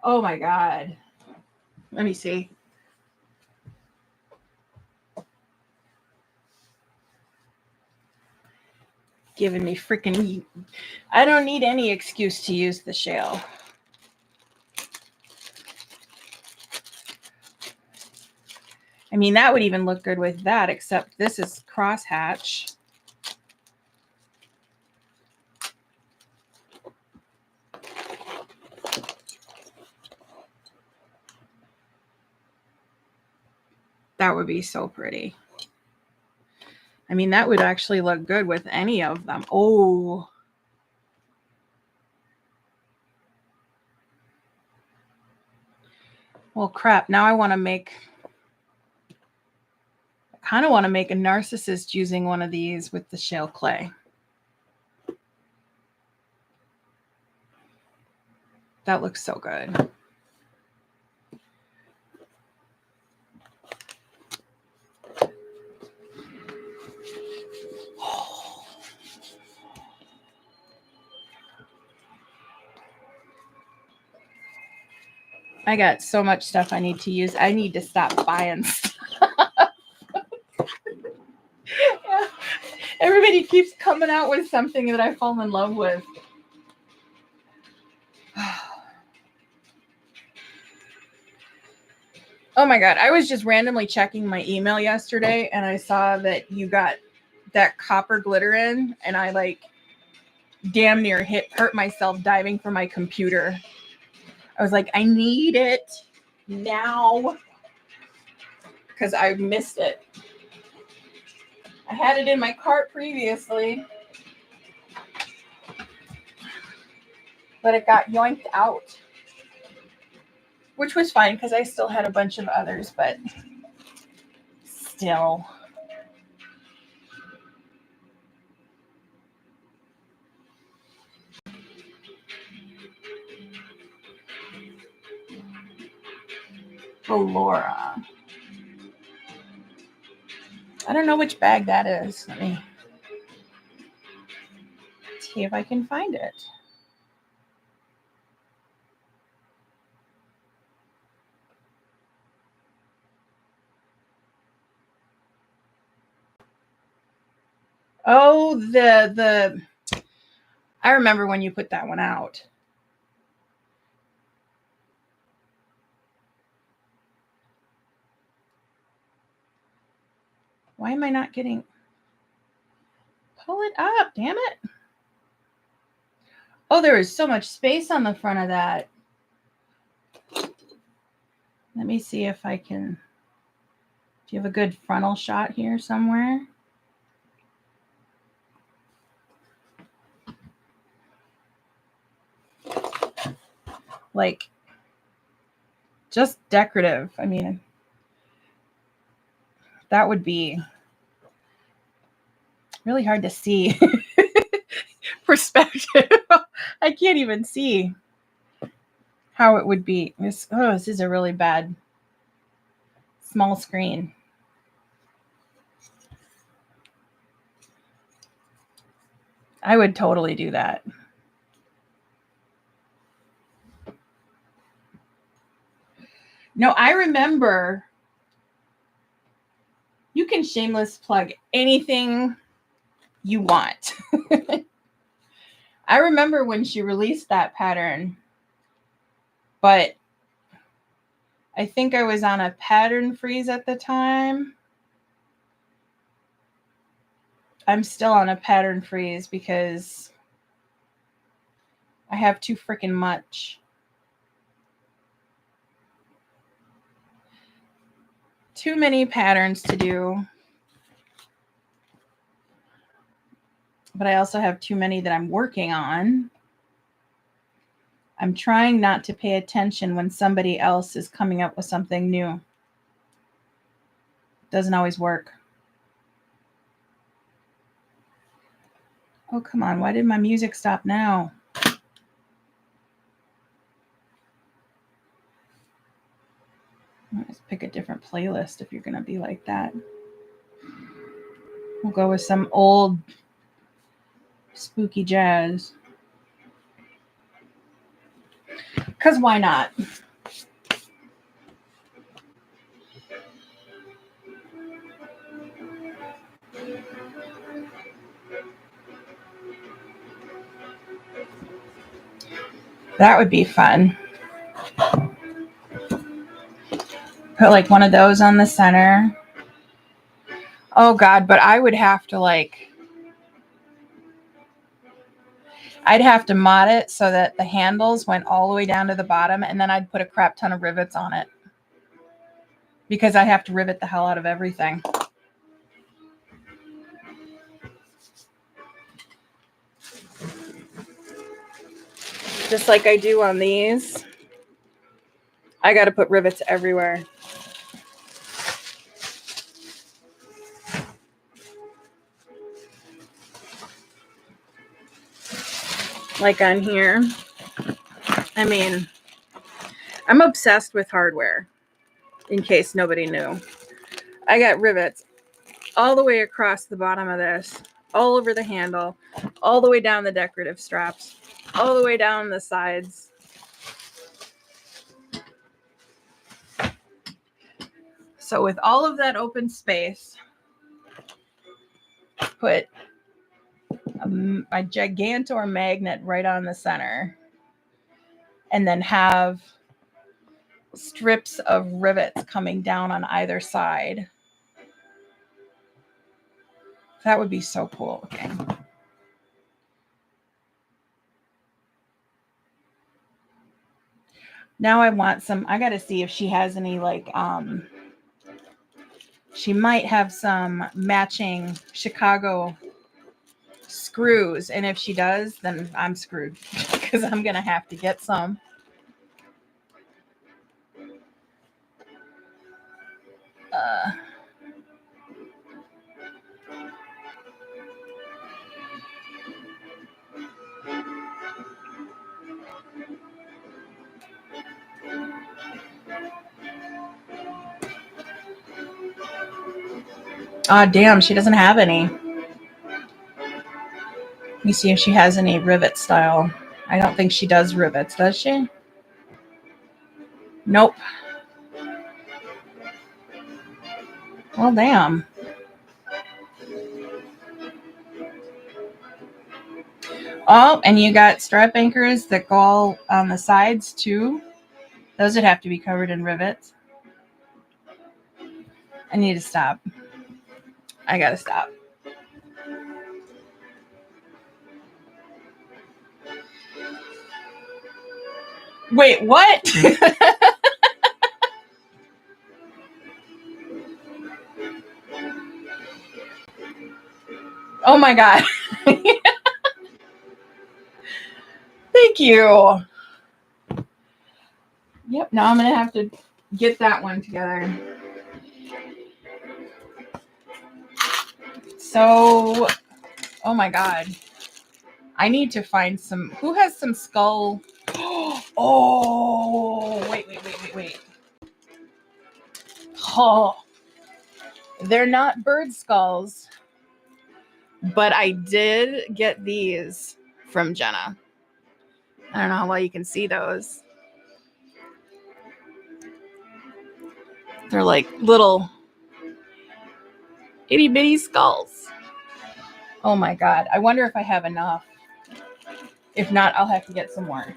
Oh my God. Let me see. Giving me freaking, I don't need any excuse to use the shale. I mean, that would even look good with that, except this is crosshatch. That would be so pretty. I mean, that would actually look good with any of them. Oh. Well, crap. Now I want to make, I kind of want to make a narcissist using one of these with the shale clay. That looks so good. I got so much stuff I need to use. I need to stop buying stuff. Yeah. Everybody keeps coming out with something that I fall in love with. Oh my God. I was just randomly checking my email yesterday and I saw that you got that copper glitter in, and I like damn near hurt myself diving for my computer. I was like, I need it now because I missed it. I had it in my cart previously, but it got yoinked out, which was fine because I still had a bunch of others, but still. Oh, Laura. I don't know which bag that is. Let me see if I can find it. Oh, I remember when you put that one out. Why am I not getting? Pull it up, damn it. Oh, there is so much space on the front of that. Let me see if I can. Do you have a good frontal shot here somewhere? Like, just decorative. I mean, that would be really hard to see. Perspective. I can't even see how it would be. This is a really bad small screen. I would totally do that. No, I remember you can shameless plug anything you want. I remember when she released that pattern, but I think I was on a pattern freeze at the time. I'm still on a pattern freeze because I have too freaking much. Too many patterns to do. But I also have too many that I'm working on. I'm trying not to pay attention when somebody else is coming up with something new. Doesn't always work. Oh, come on. Why did my music stop now? Let's pick a different playlist if you're going to be like that. We'll go with some old spooky jazz. Because why not? That would be fun. Put like one of those on the center. Oh God, but I would have to I'd have to mod it so that the handles went all the way down to the bottom, and then I'd put a crap ton of rivets on it. Because I have to rivet the hell out of everything. Just like I do on these. I got to put rivets everywhere. Like on here. I mean, I'm obsessed with hardware, in case nobody knew. I got rivets all the way across the bottom of this, all over the handle, all the way down the decorative straps, all the way down the sides. So with all of that open space, put a Gigantor magnet right on the center, and then have strips of rivets coming down on either side. That would be so cool looking. Now I want some, I got to see if she has any she might have some matching Chicago screws. And if she does, then I'm screwed because I'm going to have to get some. Oh, damn, she doesn't have any. Let me see if she has any rivet style. I don't think she does rivets, does she? Nope. Well, damn. Oh, and you got strap anchors that go all on the sides too. Those would have to be covered in rivets. I need to stop. I gotta stop. Wait, what? Oh my God. Thank you. Yep, now I'm going to have to get that one together. So Oh my God. I need to find some. Who has some skull? Oh, wait. Oh, they're not bird skulls, but I did get these from Jenna. I don't know how well you can see those. They're like little itty bitty skulls. Oh my God. I wonder if I have enough. If not, I'll have to get some more.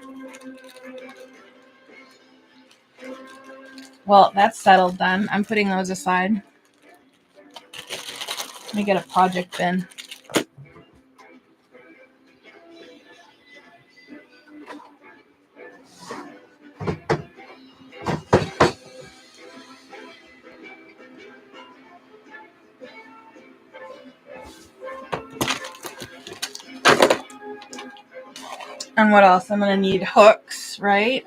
Well, that's settled then. I'm putting those aside. Let me get a project bin. And what else? I'm going to need hooks, right?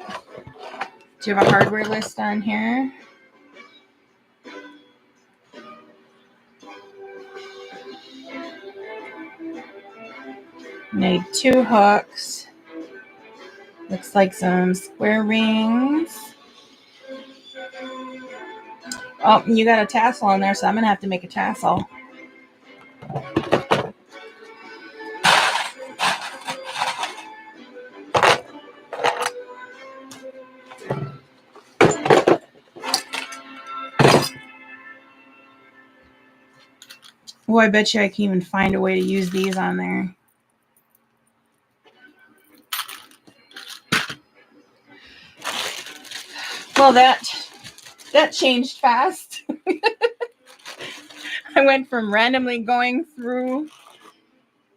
Do you have a hardware list on here? Need 2 hooks. Looks like some square rings. Oh, you got a tassel on there, so I'm going to have to make a tassel. Oh, I bet you I can even find a way to use these on there. Well, that changed fast. I went from randomly going through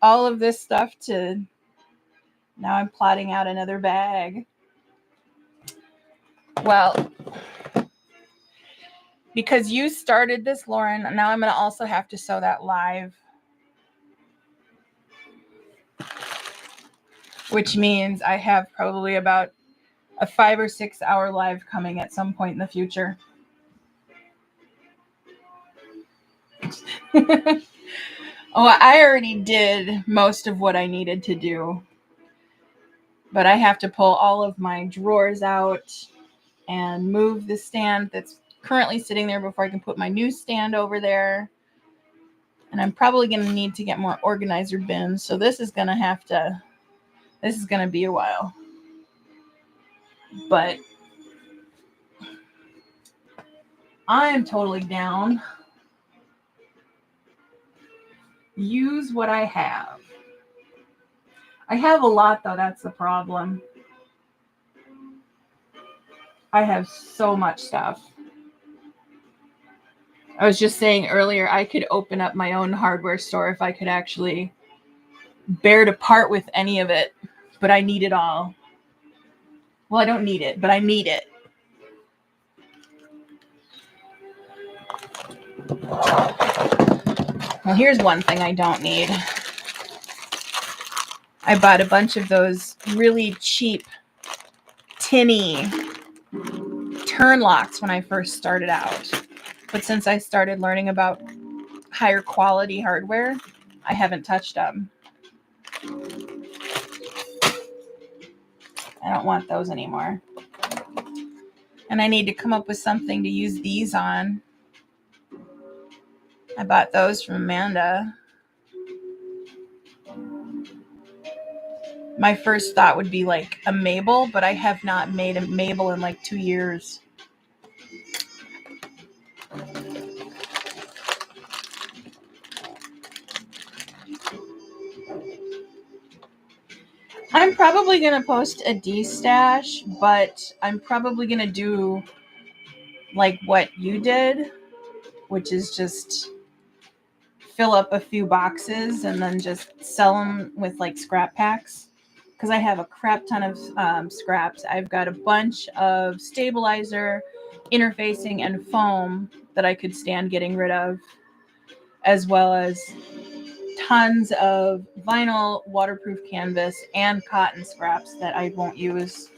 all of this stuff to now I'm plotting out another bag. Well, because you started this, Lauren, now I'm going to also have to sew that live. Which means I have probably about a 5 or 6 hour live coming at some point in the future. Oh, I already did most of what I needed to do. But I have to pull all of my drawers out and move the stand that's currently sitting there before I can put my new stand over there. And I'm probably going to need to get more organizer bins. So this is going to be a while. But I am totally down. Use what I have. I have a lot, though. That's the problem. I have so much stuff. I was just saying earlier, I could open up my own hardware store if I could actually bear to part with any of it. But I need it all. Well, I don't need it, but I need it. Well, here's one thing I don't need. I bought a bunch of those really cheap, tinny turn locks when I first started out. But since I started learning about higher quality hardware, I haven't touched them. I don't want those anymore. And I need to come up with something to use these on. I bought those from Amanda. My first thought would be like a Mabel, but I have not made a Mabel in like 2 years. I'm probably going to post a D-stash, but I'm probably going to do like what you did, which is just fill up a few boxes and then just sell them with like scrap packs. Because I have a crap ton of scraps. I've got a bunch of stabilizer, interfacing, and foam that I could stand getting rid of, as well as tons of vinyl, waterproof canvas, and cotton scraps that I won't use.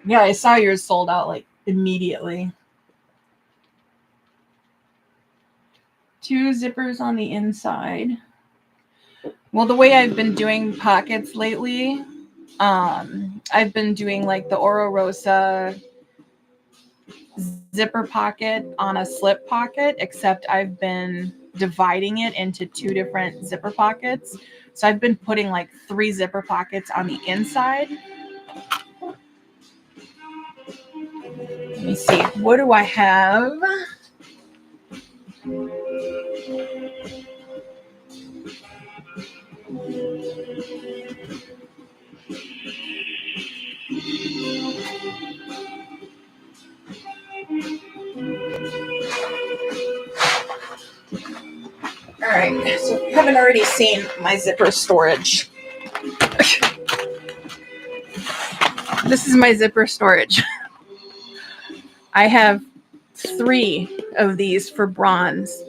Yeah, I saw yours sold out like immediately. 2 zippers on the inside. Well, the way I've been doing pockets lately, I've been doing like the Oro Rosa zipper pocket on a slip pocket, except I've been dividing it into 2 different zipper pockets. So I've been putting like 3 zipper pockets on the inside. Let me see. What do I have? All right. So if you haven't already seen my zipper storage, this is my zipper storage. I have 3 of these for bronze,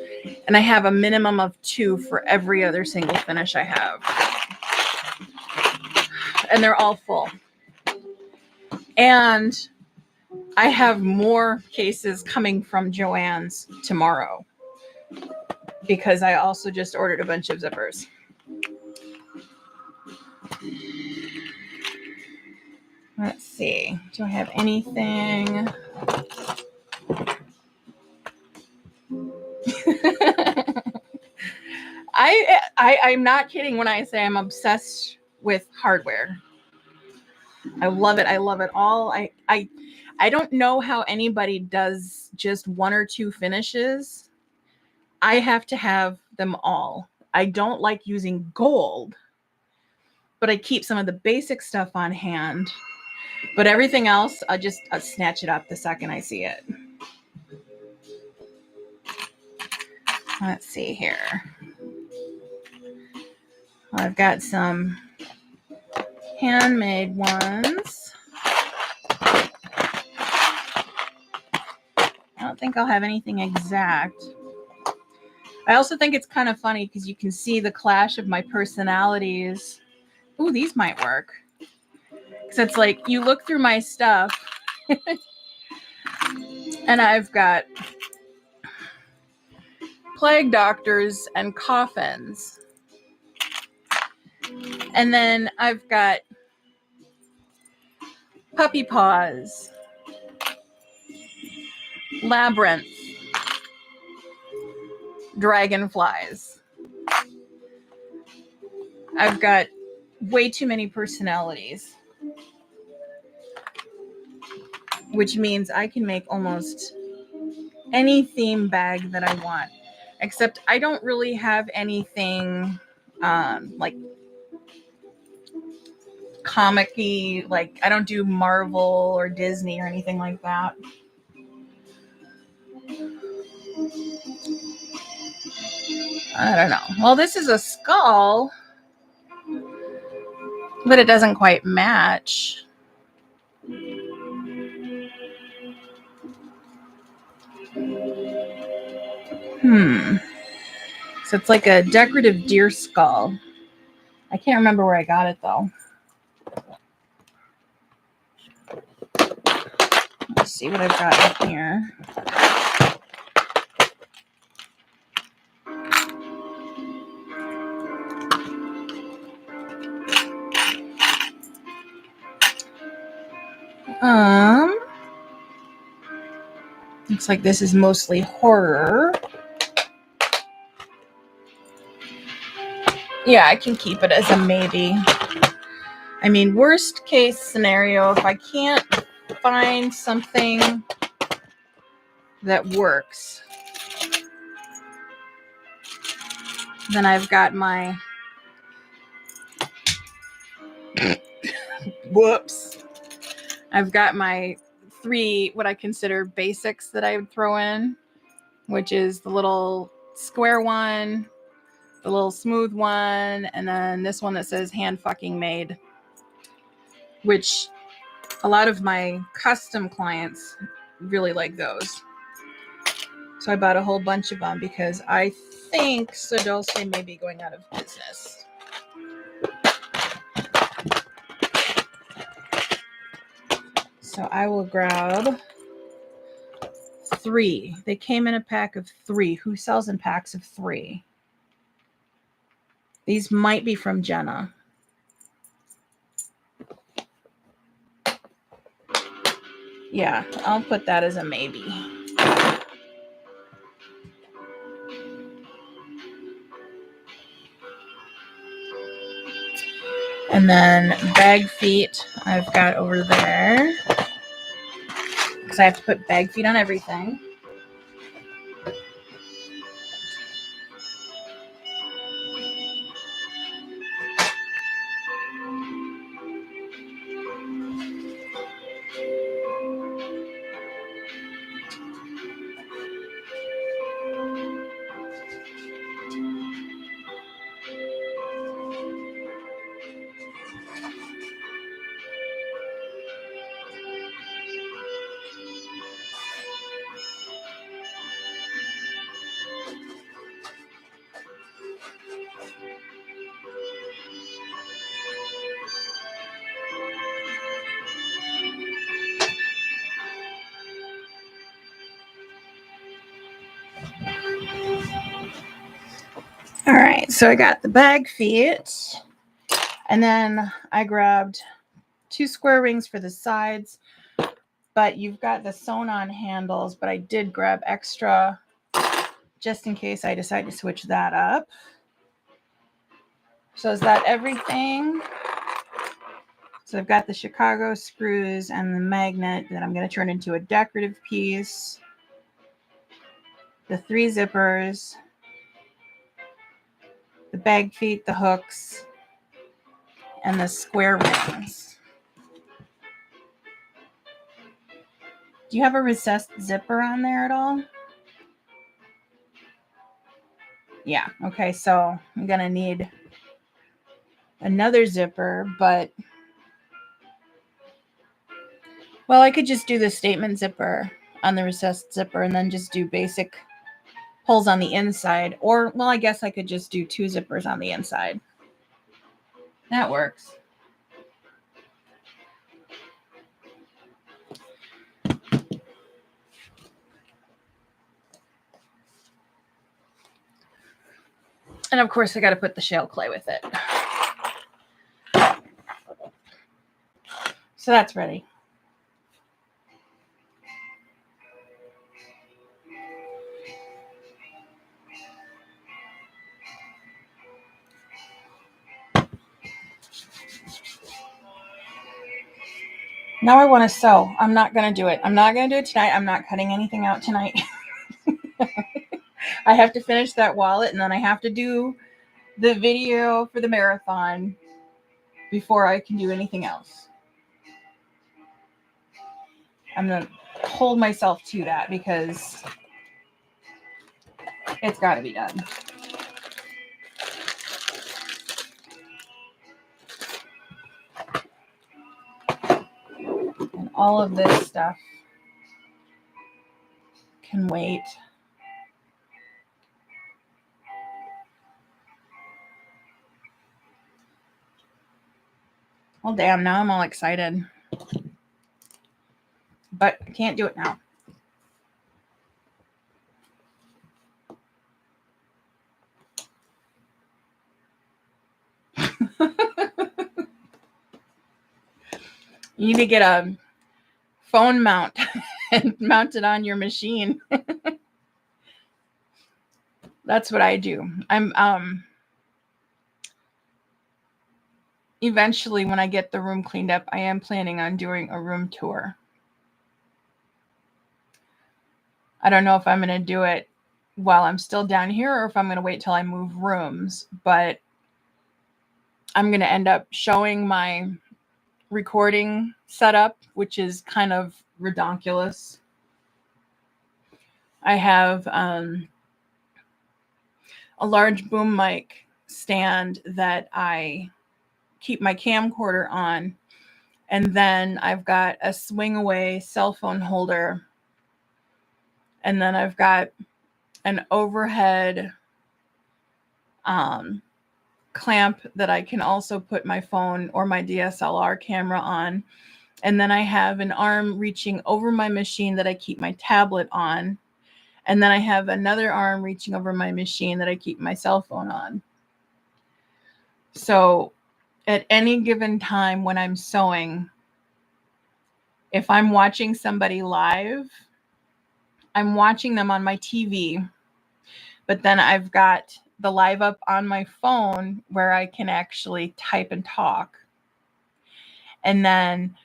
and I have a minimum of 2 for every other single finish I have. And they're all full. And I have more cases coming from Joann's tomorrow because I also just ordered a bunch of zippers. Let's see. Do I have anything? I'm not kidding when I say I'm obsessed with hardware. I love it. I love it all. I don't know how anybody does just 1 or 2 finishes. I have to have them all. I don't like using gold, but I keep some of the basic stuff on hand. But everything else, I'll snatch it up the second I see it. Let's see here. I've got some handmade ones. I don't think I'll have anything exact. I also think it's kind of funny because you can see the clash of my personalities. Ooh, these might work. Because it's like you look through my stuff and I've got plague doctors and coffins. And then I've got puppy paws, labyrinth, dragonflies. I've got way too many personalities, which means I can make almost any theme bag that I want, except I don't really have anything like comic-y, like I don't do Marvel or Disney or anything like that. I don't know. Well, this is a skull, but it doesn't quite match. So it's like a decorative deer skull. I can't remember where I got it though. Let's see what I've got in here. Looks like this is mostly horror. Yeah, I can keep it as a maybe. I mean, worst case scenario, if I can't find something that works, then I've got my whoops. I've got my 3 what I consider basics that I would throw in, which is the little square one, the little smooth one, and then this one that says hand fucking made, which a lot of my custom clients really like those. So I bought a whole bunch of them because I think Sodolce may be going out of business. So I will grab 3. They came in a pack of 3. Who sells in packs of 3? These might be from Jenna. Yeah, I'll put that as a maybe. And then bag feet I've got over there, because I have to put bag feet on everything. All right, so I got the bag feet, and then I grabbed 2 square rings for the sides, but you've got the sewn-on handles, but I did grab extra just in case I decide to switch that up. So is that everything? So I've got the Chicago screws and the magnet that I'm going to turn into a decorative piece, the 3 zippers, the bag feet, the hooks, and the square rings. Do you have a recessed zipper on there at all? Yeah, okay, so I'm going to need another zipper, but well, I could just do the statement zipper on the recessed zipper and then just do basic pulls on the inside. Or, well, I guess I could just do 2 zippers on the inside. That works. And of course, I got to put the shale clay with it. So that's ready. Now I want to sew. I'm not going to do it. I'm not going to do it tonight. I'm not cutting anything out tonight. I have to finish that wallet, and then I have to do the video for the marathon before I can do anything else. I'm going to hold myself to that because it's got to be done. And all of this stuff can wait. Well, damn, now I'm all excited. But I can't do it now. You need to get a phone mount and mount it on your machine. That's what I do. I'm eventually, when I get the room cleaned up, I am planning on doing a room tour. I don't know if I'm going to do it while I'm still down here or if I'm going to wait till I move rooms, but I'm going to end up showing my recording setup, which is kind of redonkulous. I have a large boom mic stand that I keep my camcorder on. And then I've got a swing away cell phone holder. And then I've got an overhead clamp that I can also put my phone or my DSLR camera on. And then I have an arm reaching over my machine that I keep my tablet on. And then I have another arm reaching over my machine that I keep my cell phone on. So at any given time when I'm sewing, if I'm watching somebody live, I'm watching them on my TV, but then I've got the live up on my phone where I can actually type and talk. And then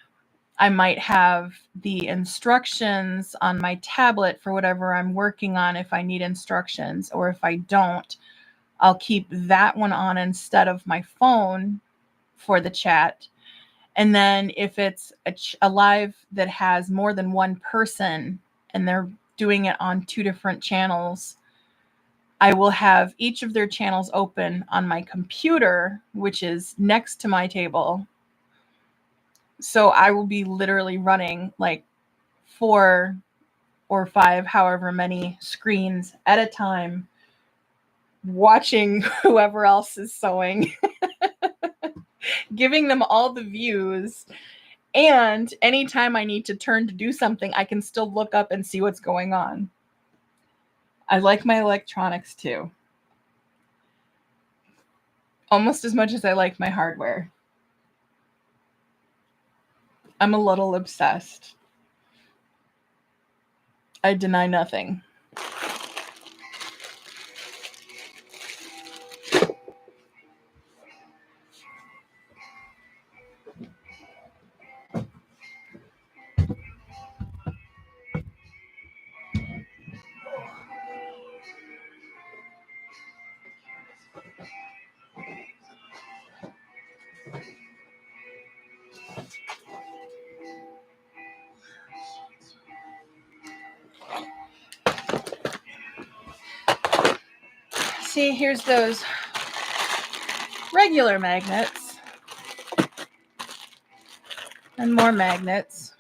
I might have the instructions on my tablet for whatever I'm working on if I need instructions, or if I don't, I'll keep that one on instead of my phone for the chat. And then if it's a live that has more than one person and they're doing it on 2 different channels, I will have each of their channels open on my computer, which is next to my table. So I will be literally running like 4 or 5, however many screens at a time, watching whoever else is sewing, giving them all the views. And anytime I need to turn to do something, I can still look up and see what's going on. I like my electronics too, almost as much as I like my hardware. I'm a little obsessed. I deny nothing. See, here's those regular magnets and more magnets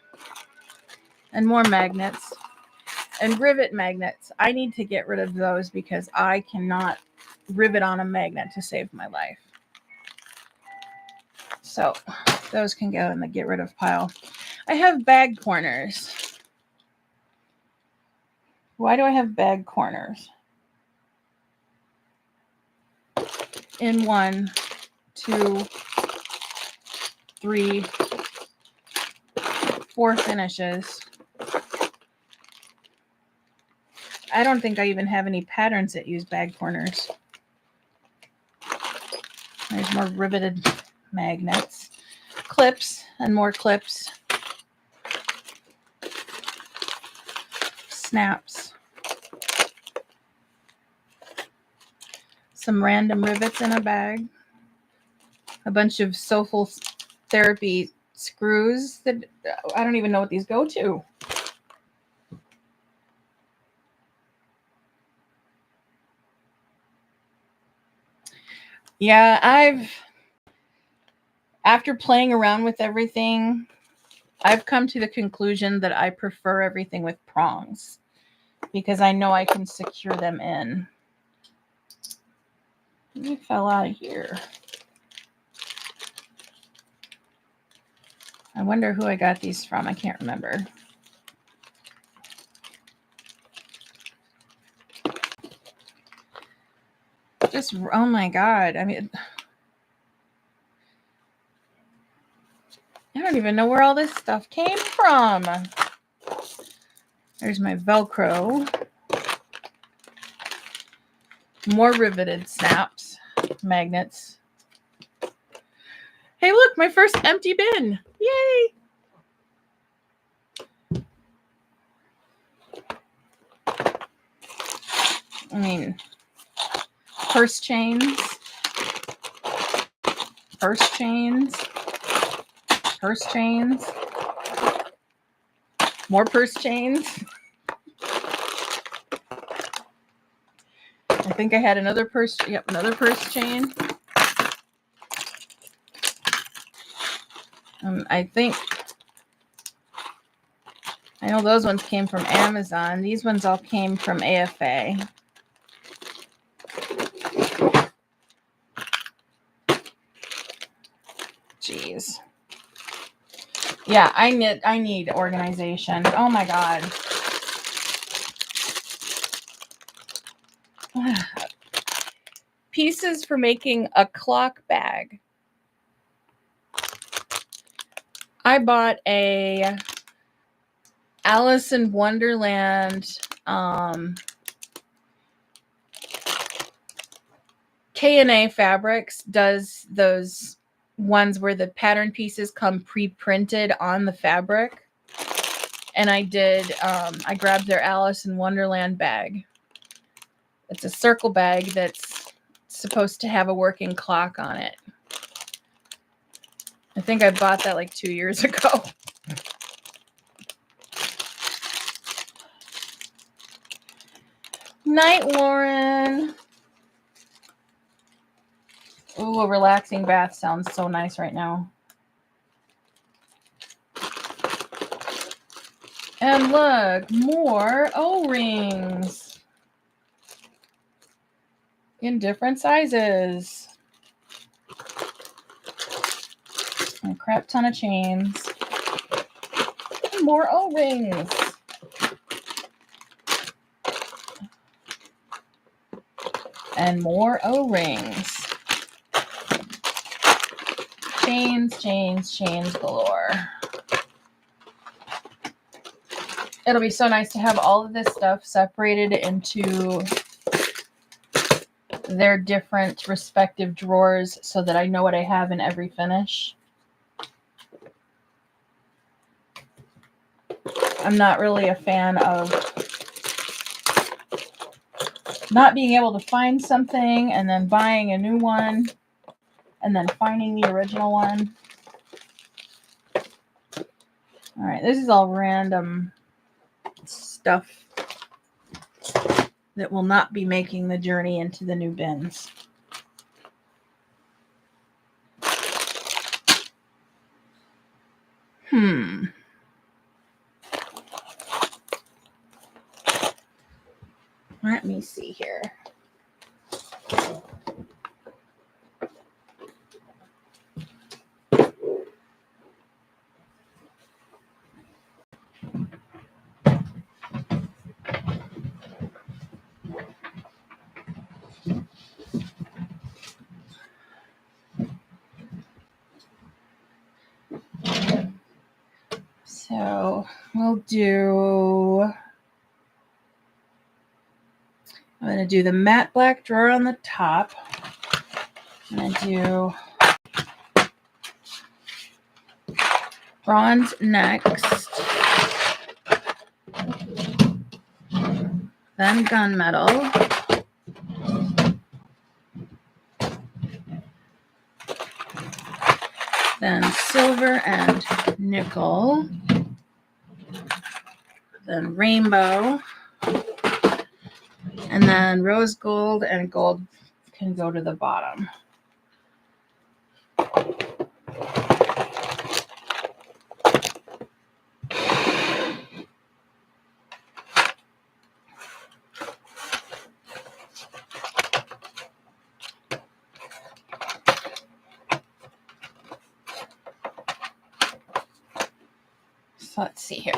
and more magnets and rivet magnets. I need to get rid of those because I cannot rivet on a magnet to save my life. So those can go in the get rid of pile. I have bag corners. Why do I have bag corners? In 1, 2, 3, 4 finishes. I don't think I even have any patterns that use bag corners. There's more riveted magnets, clips, and more clips, snaps, some random rivets in a bag, a bunch of Soful Therapy screws that I don't even know what these go to. Yeah, after playing around with everything, I've come to the conclusion that I prefer everything with prongs because I know I can secure them in. You fell out of here. I wonder who I got these from. I can't remember. Just, oh my God. I mean, I don't even know where all this stuff came from. There's my Velcro. More riveted snaps, magnets. Hey, look, my first empty bin. Yay! I mean, purse chains, purse chains, purse chains, more purse chains. I think I had another purse, yep, another purse chain. I know those ones came from Amazon. These ones all came from AFA. Jeez. Yeah, I need organization. Oh my God. Pieces for making a clock bag. I bought a Alice in Wonderland K&A Fabrics does those ones where the pattern pieces come pre-printed on the fabric. And I grabbed their Alice in Wonderland bag. It's a circle bag that's supposed to have a working clock on it. I think I bought that like 2 years ago. Night, Lauren. Ooh, a relaxing bath sounds so nice right now. And look, more O-rings in different sizes. And a crap ton of chains. And more O-rings. And more O-rings. Chains, chains, chains galore. It'll be so nice to have all of this stuff separated into their different respective drawers so that I know what I have in every finish. I'm not really a fan of not being able to find something and then buying a new one and then finding the original one. All right, this is all random stuff that will not be making the journey into the new bins. Let me see here. So we'll do, I'm going to do the matte black drawer on the top. I'm going to do bronze next, then gunmetal, then silver and nickel, then rainbow, and then rose gold and gold can go to the bottom. So let's see here.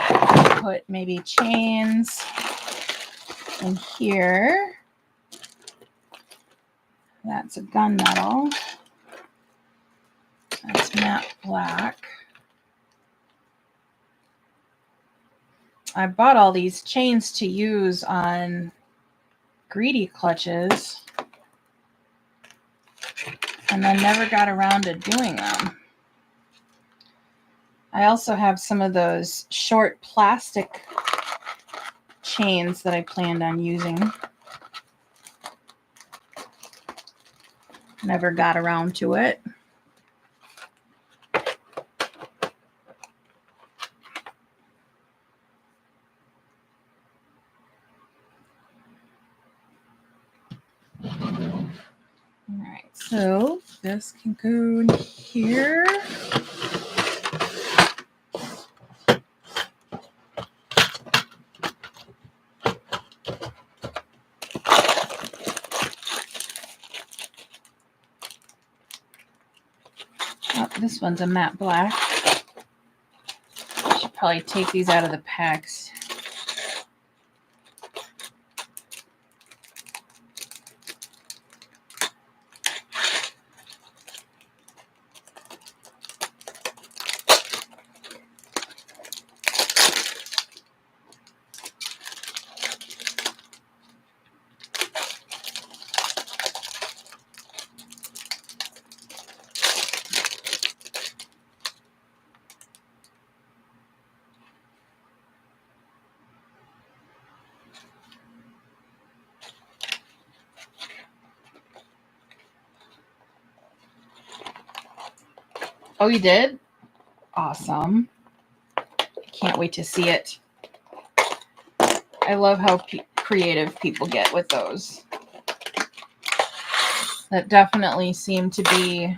Put maybe chains in here. That's a gunmetal. That's matte black. I bought all these chains to use on greedy clutches and then never got around to doing them. I also have some of those short plastic chains that I planned on using. Never got around to it. All right, so this can go in here. Oh, this one's a matte black. probably take these out of the packs. Oh, you did? Awesome. I can't wait to see it. I love how creative people get with those. That definitely seemed to be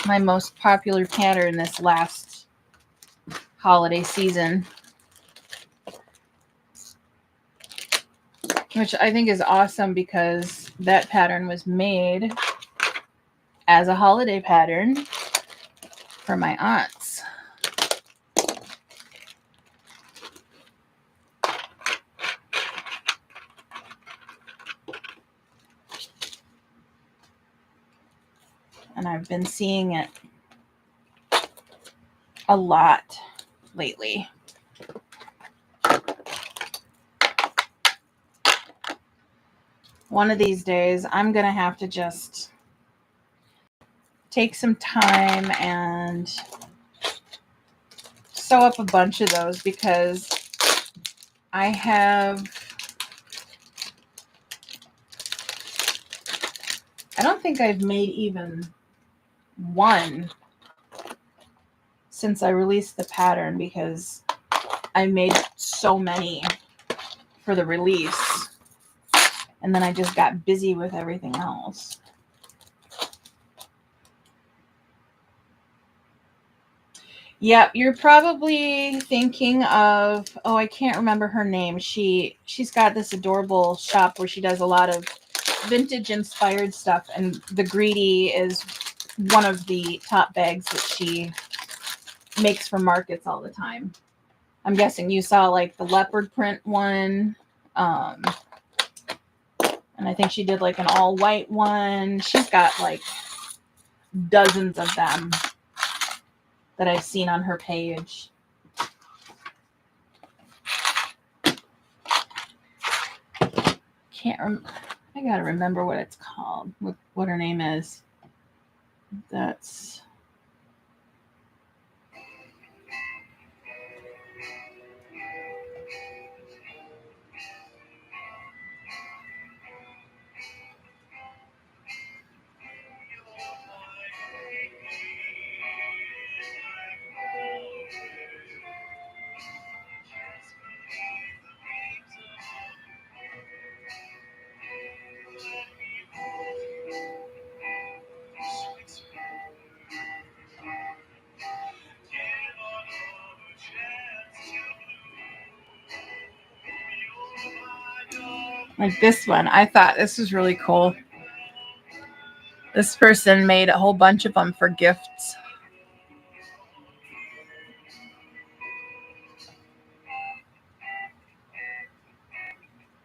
my most popular pattern this last holiday season, which I think is awesome because that pattern was made as a holiday pattern for my aunts. And I've been seeing it a lot lately. One of these days, I'm going to have to just take some time and sew up a bunch of those because I don't think I've made even one since I released the pattern because I made so many for the release and then I just got busy with everything else. Yep, you're probably thinking of, oh, I can't remember her name. She's got this adorable shop where she does a lot of vintage inspired stuff, and the Greedy is one of the top bags that she makes for markets all the time. I'm guessing you saw like the leopard print one. And I think she did like an all white one. She's got like dozens of them that I've seen on her page. I gotta remember what it's called, what her name is. That's like this one. I thought this was really cool. This person made a whole bunch of them for gifts.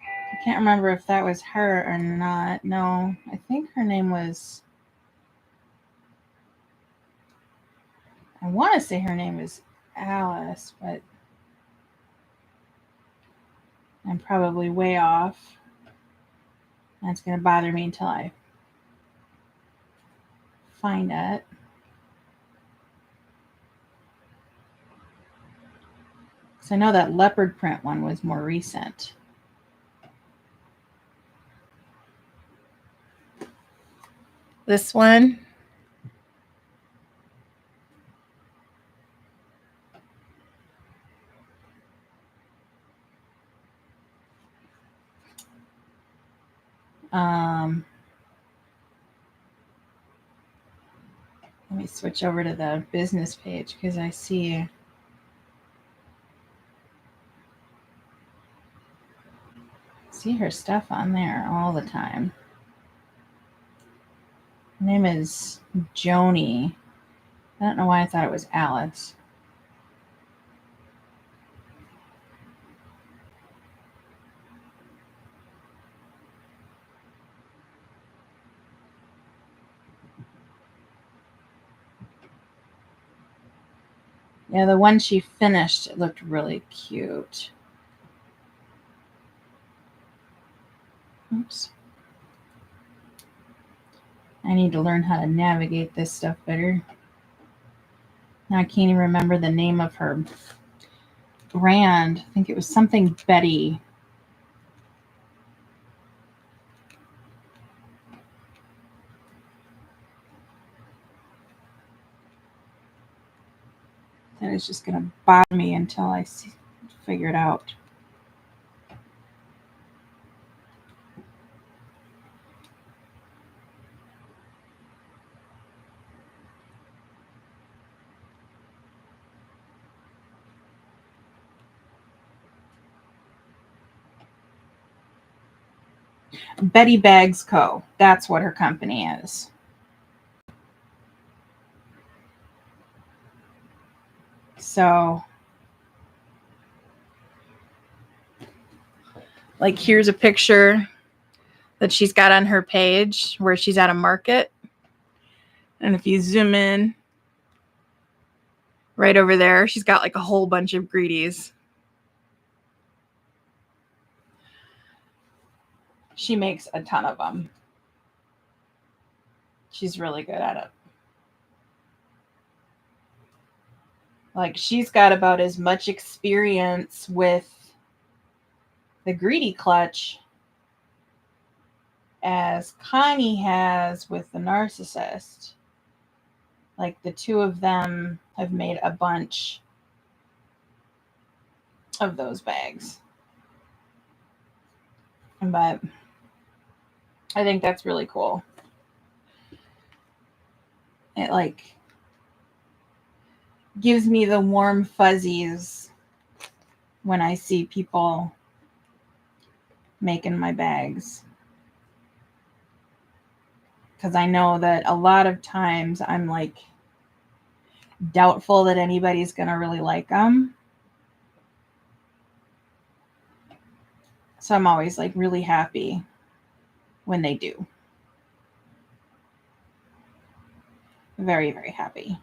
I can't remember if that was her or not. No, I think her name was, I want to say her name is Alice, but I'm probably way off. That's going to bother me until I find it. Because I know that leopard print one was more recent. This one. Let me switch over to the business page because I see her stuff on there all the time. Her name is Joni. I don't know why I thought it was Alice. Yeah, the one she finished, it looked really cute. Oops. I need to learn how to navigate this stuff better. Now I can't even remember the name of her brand. I think it was something Betty. That is just going to bother me until I figure it out. Betty Bags Co. That's what her company is. So, like, here's a picture that she's got on her page where she's at a market. And if you zoom in, right over there, she's got like a whole bunch of greedies. She makes a ton of them. She's really good at it. Like, she's got about as much experience with the greedy clutch as Connie has with the narcissist. Like, the two of them have made a bunch of those bags. But I think that's really cool. It like gives me the warm fuzzies when I see people making my bags. Because I know that a lot of times I'm like doubtful that anybody's going to really like them. So I'm always like really happy when they do. Very, very happy.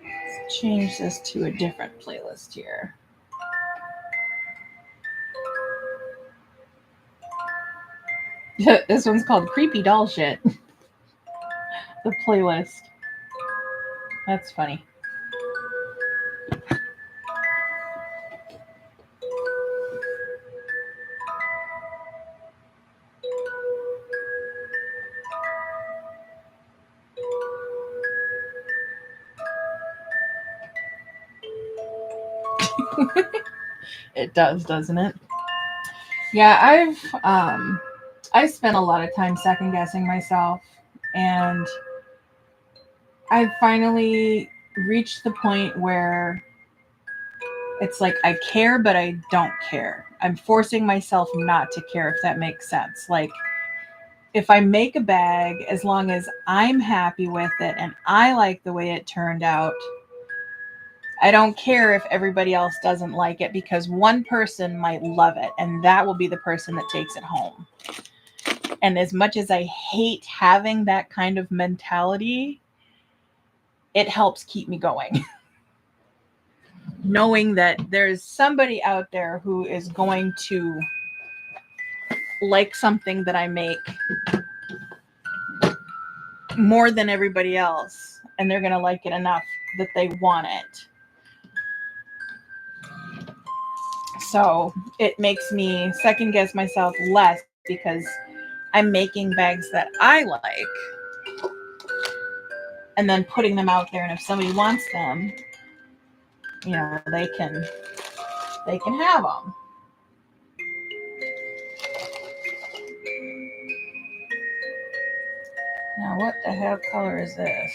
Let's change this to a different playlist here. This one's called Creepy Doll Shit. The playlist. That's funny. It does, doesn't it? Yeah, I've spent a lot of time second guessing myself, and I've finally reached the point where it's like I care, but I don't care. I'm forcing myself not to care, if that makes sense. Like, if I make a bag, as long as I'm happy with it and I like the way it turned out, I don't care if everybody else doesn't like it, because one person might love it, and that will be the person that takes it home. And as much as I hate having that kind of mentality, it helps keep me going. Knowing that there's somebody out there who is going to like something that I make more than everybody else, and they're going to like it enough that they want it. So it makes me second guess myself less, because I'm making bags that I like and then putting them out there. And if somebody wants them, you know, they can have them. Now, what the hell color is this?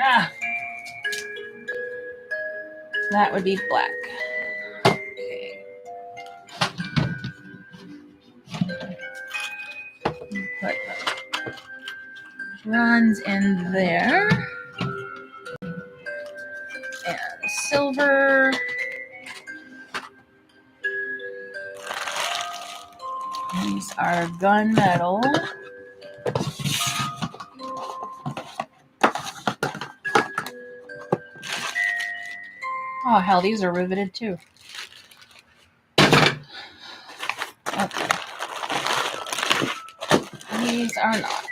Ah, that would be black. Okay. Put the bronze in there. and silver. These are gunmetal. Oh, hell, these are riveted too. Okay. These are not.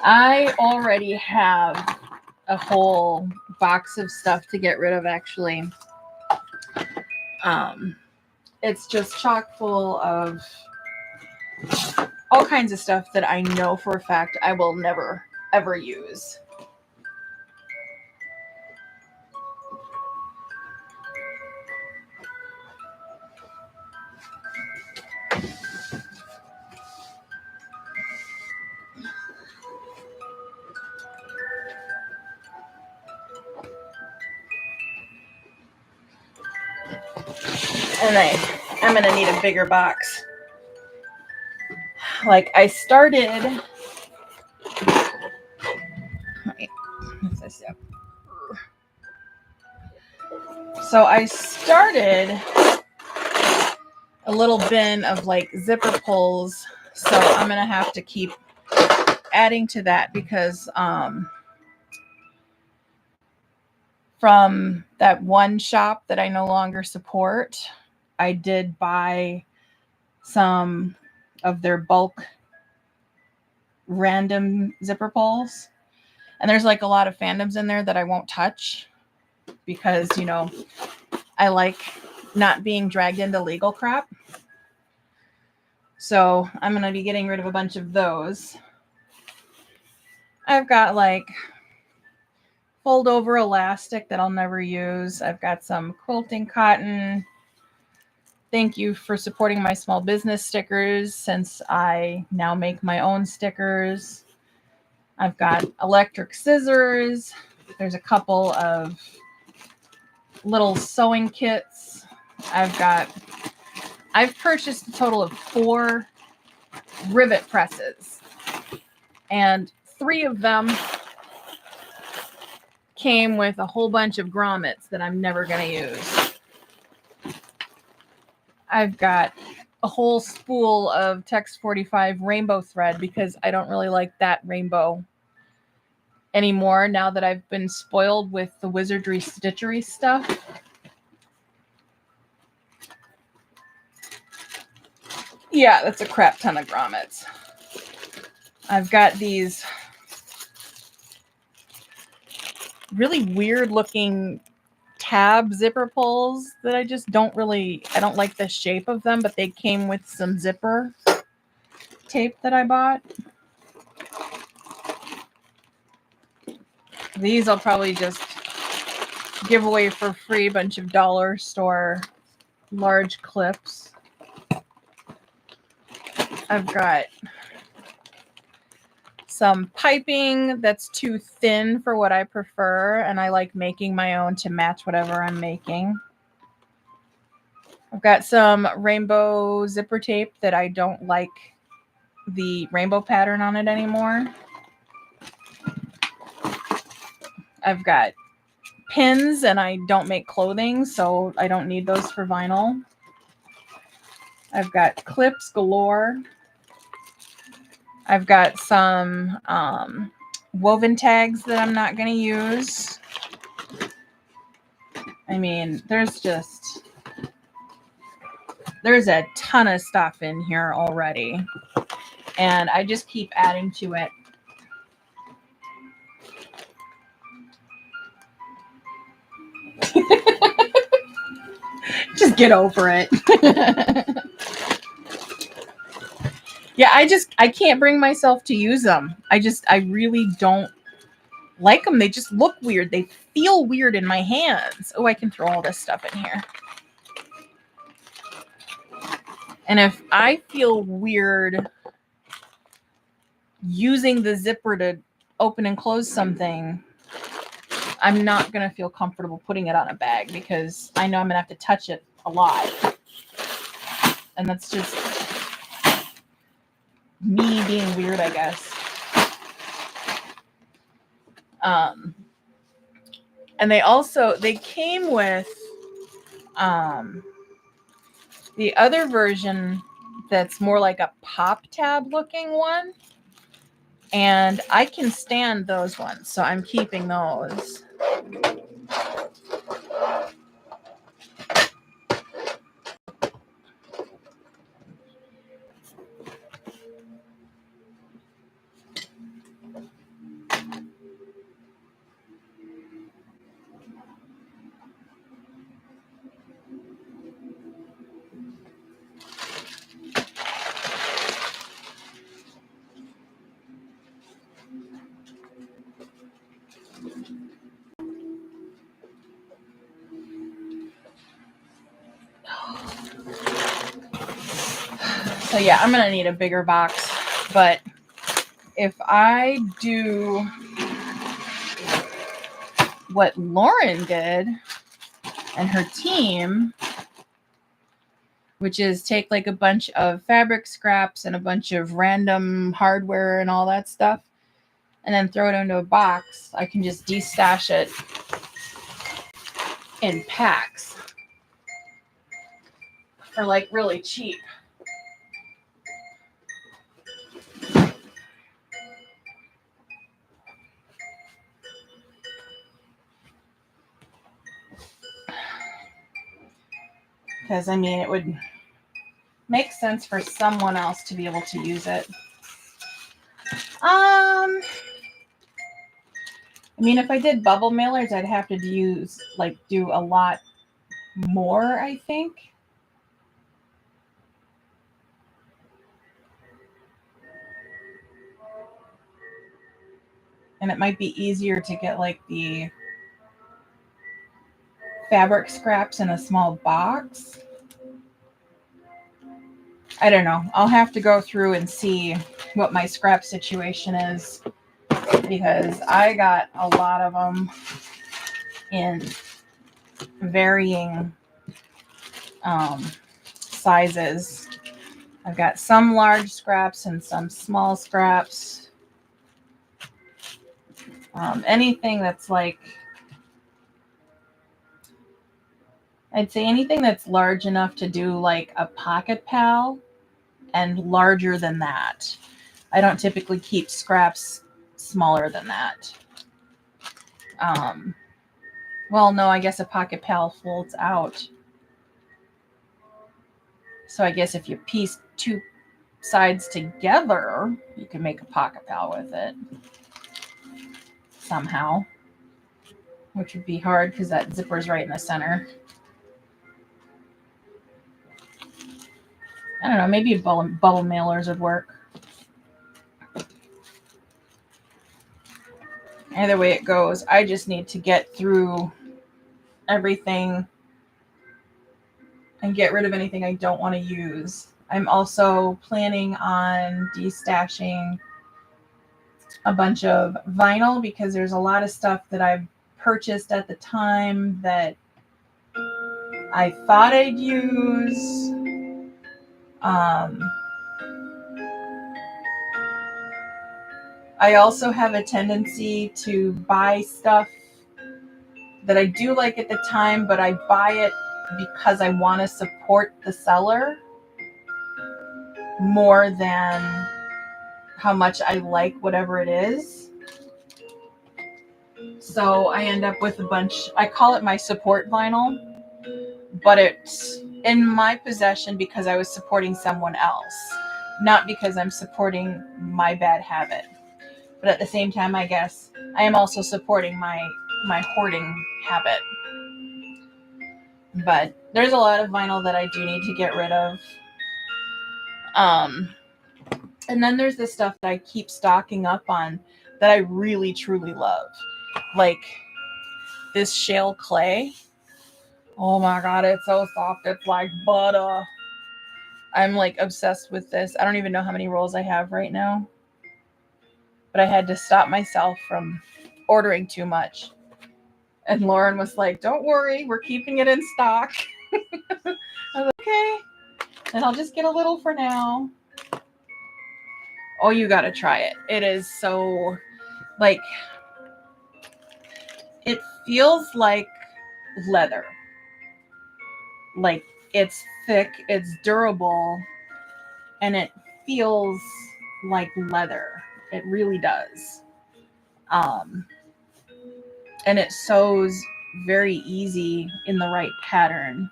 I already have a whole box of stuff to get rid of, actually. It's just chock full of all kinds of stuff that I know for a fact I will never, ever use. And I'm going to need a bigger box. Like, I started... Wait, what's this up? So I started a little bin of like zipper pulls, so I'm gonna have to keep adding to that because from that one shop that I no longer support, I did buy some of their bulk random zipper pulls, and there's like a lot of fandoms in there that I won't touch because, you know, I like not being dragged into legal crap. So I'm going to be getting rid of a bunch of those. I've got like fold over elastic that I'll never use. I've got some quilting cotton. Thank you for supporting my small business stickers, since I now make my own stickers. I've got electric scissors. There's a couple of little sewing kits. I've purchased a total of 4 rivet presses, and 3 of them came with a whole bunch of grommets that I'm never going to use. I've got a whole spool of Tex 45 rainbow thread because I don't really like that rainbow anymore now that I've been spoiled with the Wizardry Stitchery stuff. Yeah, that's a crap ton of grommets. I've got these really weird looking tab zipper pulls that I just don't like the shape of them, but they came with some zipper tape that I bought. These I'll probably just give away for free, a bunch of dollar store large clips. I've got some piping that's too thin for what I prefer, and I like making my own to match whatever I'm making. I've got some rainbow zipper tape that I don't like the rainbow pattern on it anymore. I've got pins, and I don't make clothing, so I don't need those for vinyl. I've got clips galore. I've got some woven tags that I'm not going to use. I mean, there's a ton of stuff in here already, and I just keep adding to it. Just get over it. Yeah, I can't bring myself to use them. I really don't like them. They just look weird. They feel weird in my hands. Oh, I can throw all this stuff in here. And if I feel weird using the zipper to open and close something, I'm not going to feel comfortable putting it on a bag because I know I'm going to have to touch it a lot. And that's just me being weird, I guess. And they came with the other version that's more like a pop tab looking one. And I can stand those ones, so I'm keeping those. So yeah, I'm going to need a bigger box. But if I do what Lauren did and her team, which is take like a bunch of fabric scraps and a bunch of random hardware and all that stuff, and then throw it into a box, I can just destash it in packs for like really cheap. Because, I mean, it would make sense for someone else to be able to use it. I mean, if I did bubble mailers, I'd have to do a lot more, I think. And it might be easier to get like the fabric scraps in a small box. I don't know. I'll have to go through and see what my scrap situation is, because I got a lot of them in varying sizes. I've got some large scraps and some small scraps. Anything that's like, I'd say anything that's large enough to do like a pocket pal and larger than that. I don't typically keep scraps smaller than that. Well, no, I guess a pocket pal folds out. So I guess if you piece two sides together, you can make a pocket pal with it somehow, which would be hard because that zipper's right in the center. I don't know, maybe bubble mailers would work. Either way it goes, I just need to get through everything and get rid of anything I don't want to use. I'm also planning on destashing a bunch of vinyl because there's a lot of stuff that I've purchased at the time that I thought I'd use. I also have a tendency to buy stuff that I do like at the time, but I buy it because I want to support the seller more than how much I like whatever it is. So I end up with a bunch, I call it my support vinyl, but it's in my possession because I was supporting someone else, not because I'm supporting my bad habit. But at the same time, I guess I am also supporting my hoarding habit. But there's a lot of vinyl that I do need to get rid of. And then there's the stuff that I keep stocking up on that I really, truly love. Like this shale clay. Oh my God, it's so soft. It's like butter. I'm like obsessed with this. I don't even know how many rolls I have right now. But I had to stop myself from ordering too much. And Lauren was like, don't worry, we're keeping it in stock. I was like, okay. And I'll just get a little for now. Oh, you got to try it. It is so, like, it feels like leather. Like, it's thick, it's durable, and it feels like leather. It really does. And it sews very easy in the right pattern.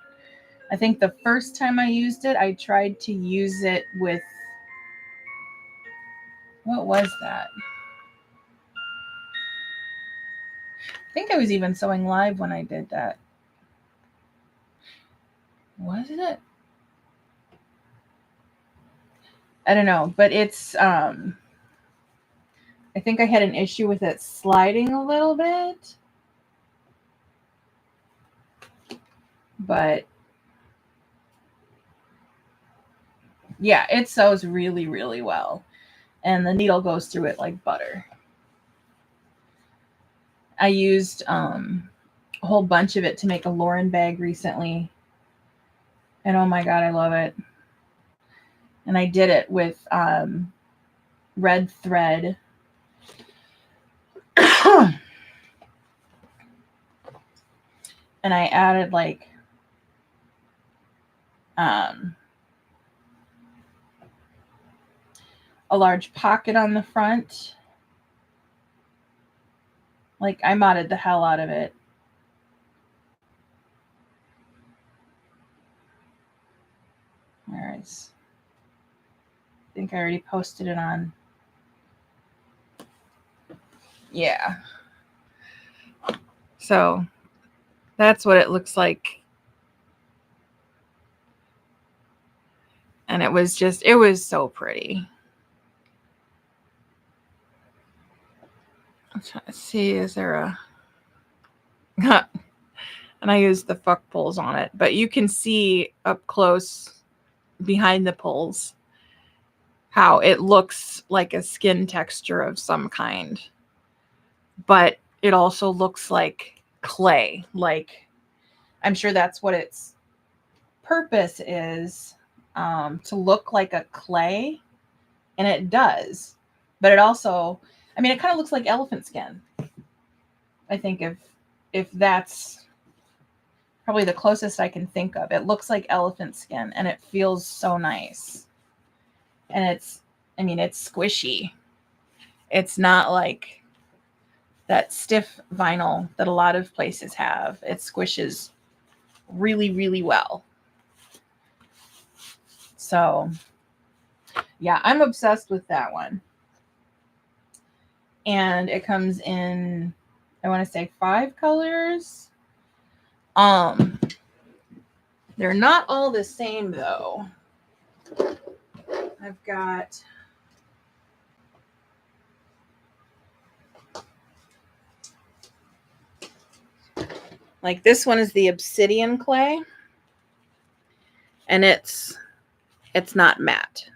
I think the first time I used it, I tried to use it with, what was that? I think I was even sewing live when I did that. Was it? I don't know, but it's I think I had an issue with it sliding a little bit. But yeah, it sews really, really well. And the needle goes through it like butter. I used a whole bunch of it to make a Lauren bag recently. And oh my God, I love it. And I did it with red thread. And I added like a large pocket on the front. Like, I modded the hell out of it. Where is? I think I already posted it on. Yeah. So that's what it looks like. And it was so pretty. I'm trying to see, is there a... And I used the fuck pulls on it. But you can see up close behind the pulls how it looks like a skin texture of some kind. But it also looks like clay. Like, I'm sure that's what its purpose is, to look like a clay. And it does. But it also, I mean, it kind of looks like elephant skin. I think if that's probably the closest I can think of. It looks like elephant skin and it feels so nice. And it's squishy. It's not like that stiff vinyl that a lot of places have. It squishes really, really well. So yeah, I'm obsessed with that one. And it comes in, I want to say 5 colors. They're not all the same though. I've got like, this one is the obsidian clay, and it's not matte.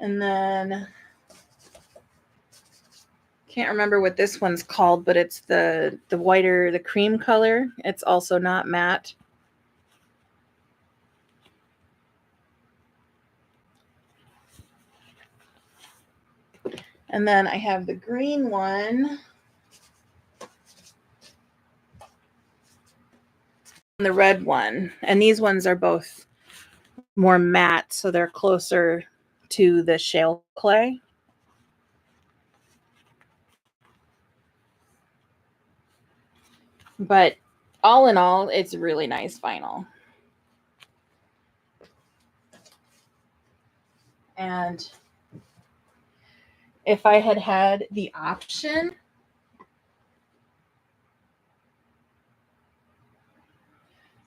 And then can't remember what this one's called, but it's the whiter, the cream color. It's also not matte. And then I have the green one. And the red one. And these ones are both more matte, so they're closer to the shale clay. But all in all, it's really nice vinyl. And if I had had the option,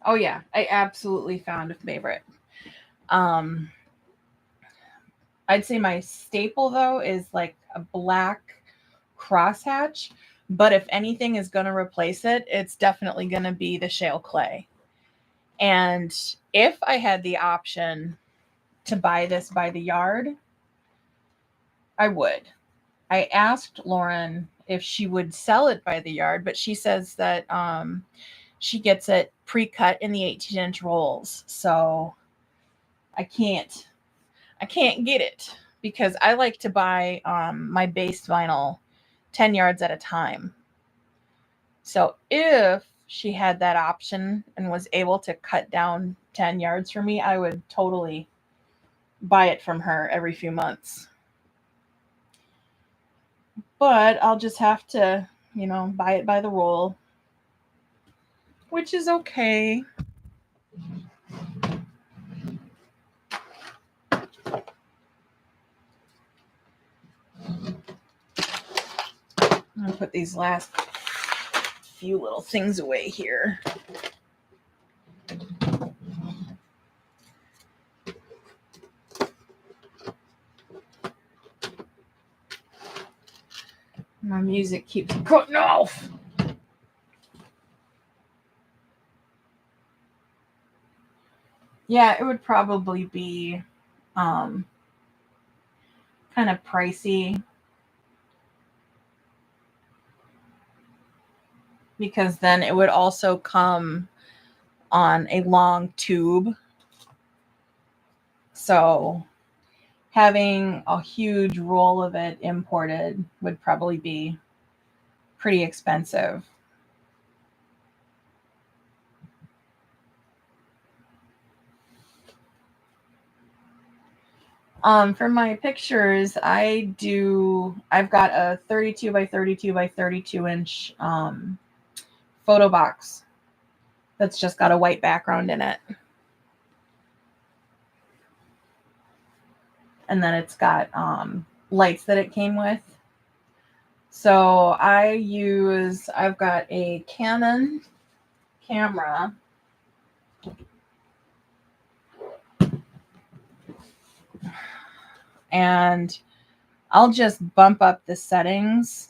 oh yeah, I absolutely found a favorite. I'd say my staple though is like a black crosshatch, but if anything is going to replace it, it's definitely going to be the shale clay. And if I had the option, to buy this by the yard, I would. I asked Lauren if she would sell it by the yard, but she says that she gets it pre-cut in the 18-inch rolls. So I can't get it because I like to buy my base vinyl 10 yards at a time. So if she had that option and was able to cut down 10 yards for me, I would totally buy it from her every few months. But I'll just have to, buy it by the roll, which is okay. I'm gonna put these last few little things away here. My music keeps cutting off. Yeah, it would probably be kind of pricey because then it would also come on a long tube. So having a huge roll of it imported would probably be pretty expensive. For my pictures, I've got a 32 by 32 by 32 inch photo box that's just got a white background in it. And then it's got lights that it came with. So I've got a Canon camera. And I'll just bump up the settings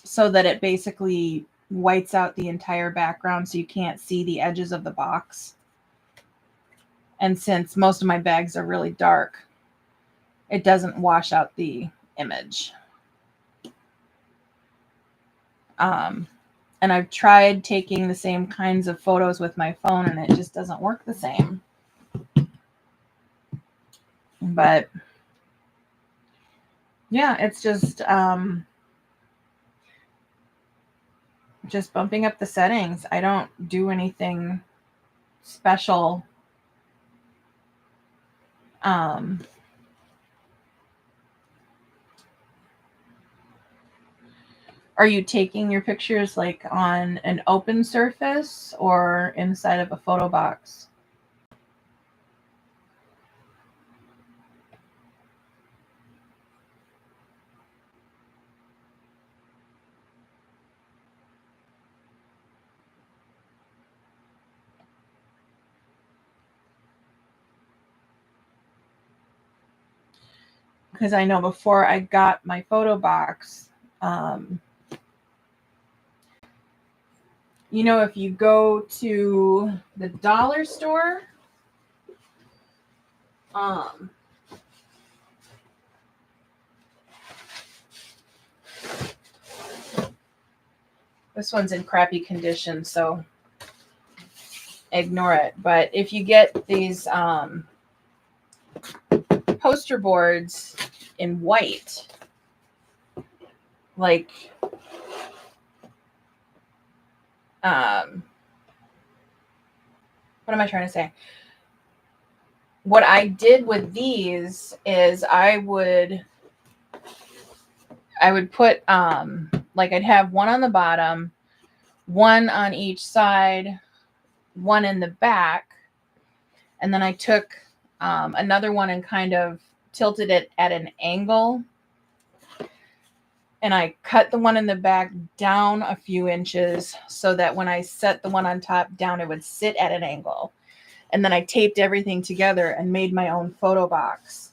so that it basically whites out the entire background so you can't see the edges of the box. And since most of my bags are really dark, it doesn't wash out the image. And I've tried taking the same kinds of photos with my phone and it just doesn't work the same. But yeah, it's just bumping up the settings. I don't do anything special. Are you taking your pictures like on an open surface or inside of a photo box? Because I know before I got my photo box, if you go to the dollar store, this one's in crappy condition, so ignore it. But if you get these poster boards in white, like what am I trying to say? What I did with these is I would put I'd have one on the bottom, one on each side, one in the back, and then I took another one and kind of tilted it at an angle, and I cut the one in the back down a few inches so that when I set the one on top down, it would sit at an angle. And then I taped everything together and made my own photo box.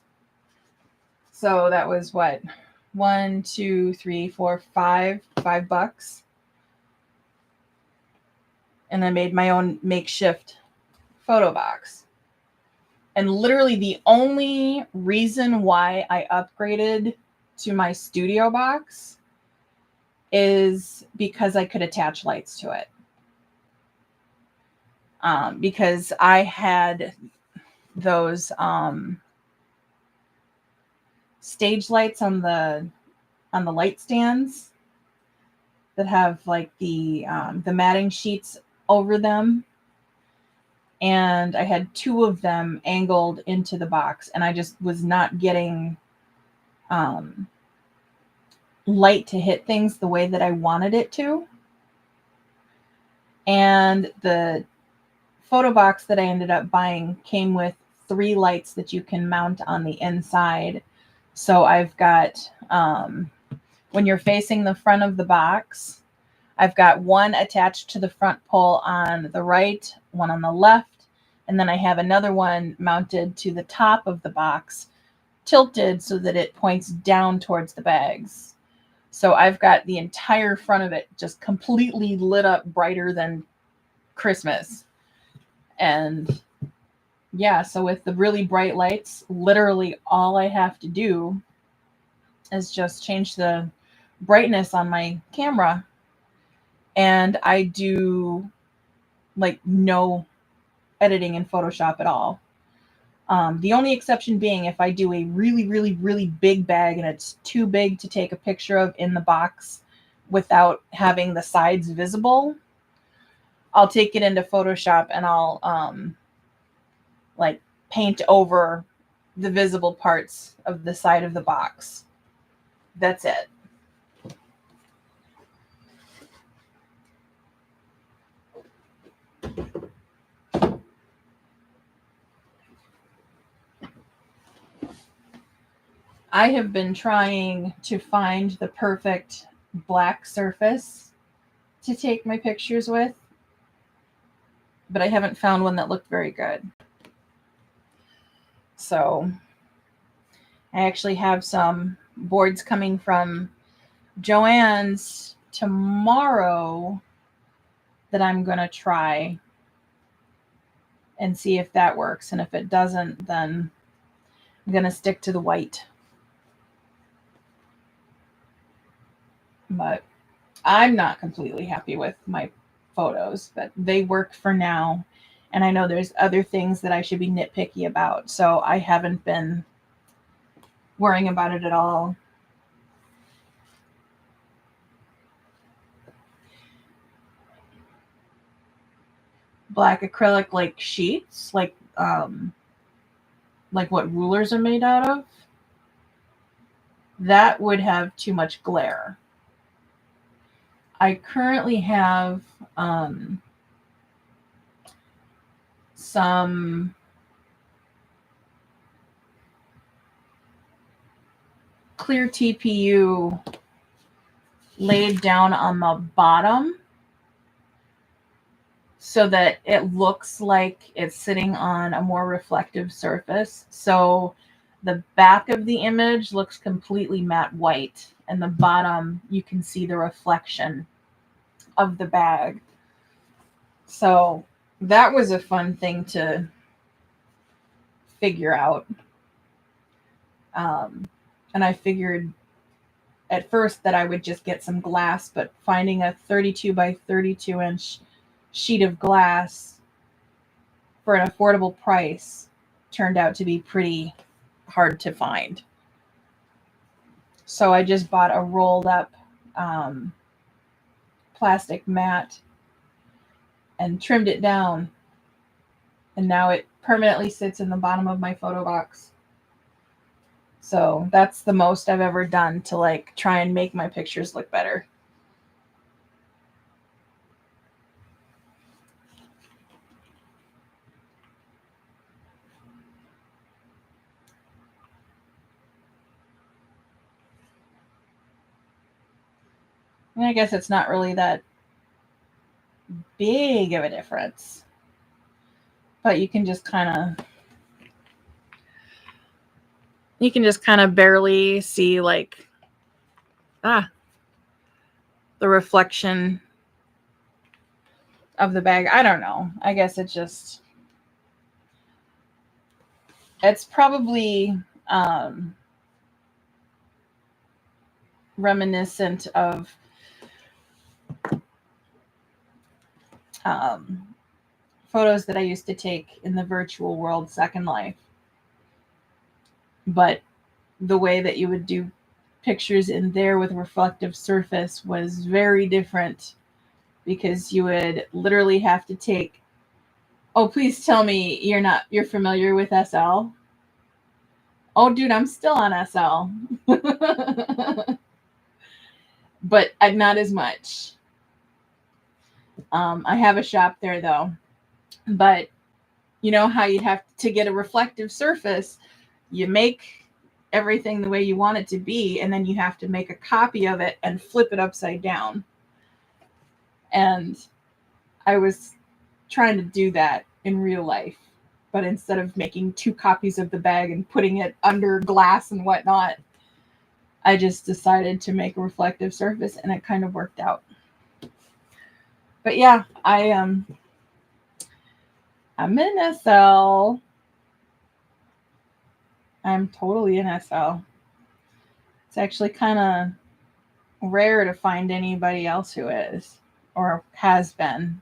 So that was what? $1, $2, $3, $4, $5. And I made my own makeshift photo box. And literally the only reason why I upgraded to my studio box is because I could attach lights to it. Because I had those stage lights on the light stands that have like the matting sheets over them, and I had two of them angled into the box, and I just was not getting light to hit things the way that I wanted it to. And the photo box that I ended up buying came with 3 lights that you can mount on the inside. So I've got, when you're facing the front of the box, I've got one attached to the front pole on the right, one on the left, and then I have another one mounted to the top of the box, tilted so that it points down towards the bags. So I've got the entire front of it just completely lit up brighter than Christmas. And yeah, so with the really bright lights, literally all I have to do is just change the brightness on my camera, and I do like no editing in Photoshop at all. The only exception being if I do a really, really, really big bag and it's too big to take a picture of in the box without having the sides visible, I'll take it into Photoshop and I'll like paint over the visible parts of the side of the box. That's it. I have been trying to find the perfect black surface to take my pictures with, but I haven't found one that looked very good. So I actually have some boards coming from Joann's tomorrow that I'm going to try and see if that works. And if it doesn't, then I'm going to stick to the white. But I'm not completely happy with my photos, but they work for now. And I know there's other things that I should be nitpicky about. So I haven't been worrying about it at all. Black acrylic like sheets, like what rulers are made out of, that would have too much glare. I currently have some clear TPU laid down on the bottom so that it looks like it's sitting on a more reflective surface. So the back of the image looks completely matte white, and the bottom you can see the reflection of the bag. So that was a fun thing to figure out. And I figured at first that I would just get some glass, but finding a 32 by 32 inch sheet of glass for an affordable price turned out to be pretty hard to find. So I just bought a rolled up plastic mat and trimmed it down. And now it permanently sits in the bottom of my photo box. So that's the most I've ever done to like try and make my pictures look better. And I guess it's not really that big of a difference, but you can just kind of barely see like the reflection of the bag. I don't know. I guess it just it's probably reminiscent of photos that I used to take in the virtual world Second Life. But the way that you would do pictures in there with reflective surface was very different, because you would literally have to take, oh, please tell me you're familiar with SL. Oh, dude, I'm still on SL. But not as much. I have a shop there though. But you know how you'd have to get a reflective surface, you make everything the way you want it to be, and then you have to make a copy of it and flip it upside down. And I was trying to do that in real life, but instead of making 2 copies of the bag and putting it under glass and whatnot, I just decided to make a reflective surface, and it kind of worked out. But yeah, I'm in SL. I'm totally in SL. It's actually kind of rare to find anybody else who is or has been.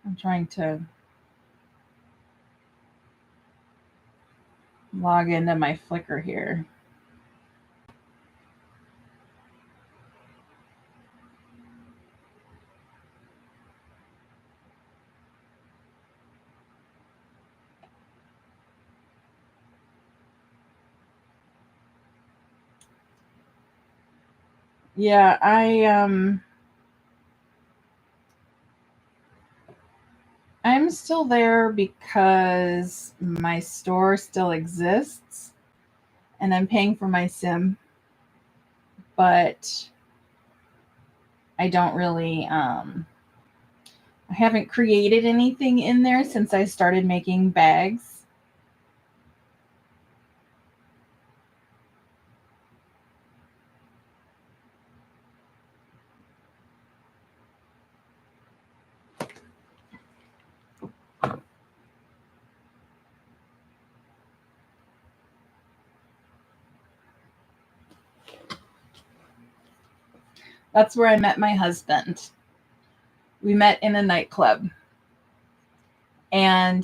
I'm trying to log into my Flickr here. Yeah, I'm still there because my store still exists and I'm paying for my sim, but I don't really I haven't created anything in there since I started making bags. That's where I met my husband. We met in a nightclub. And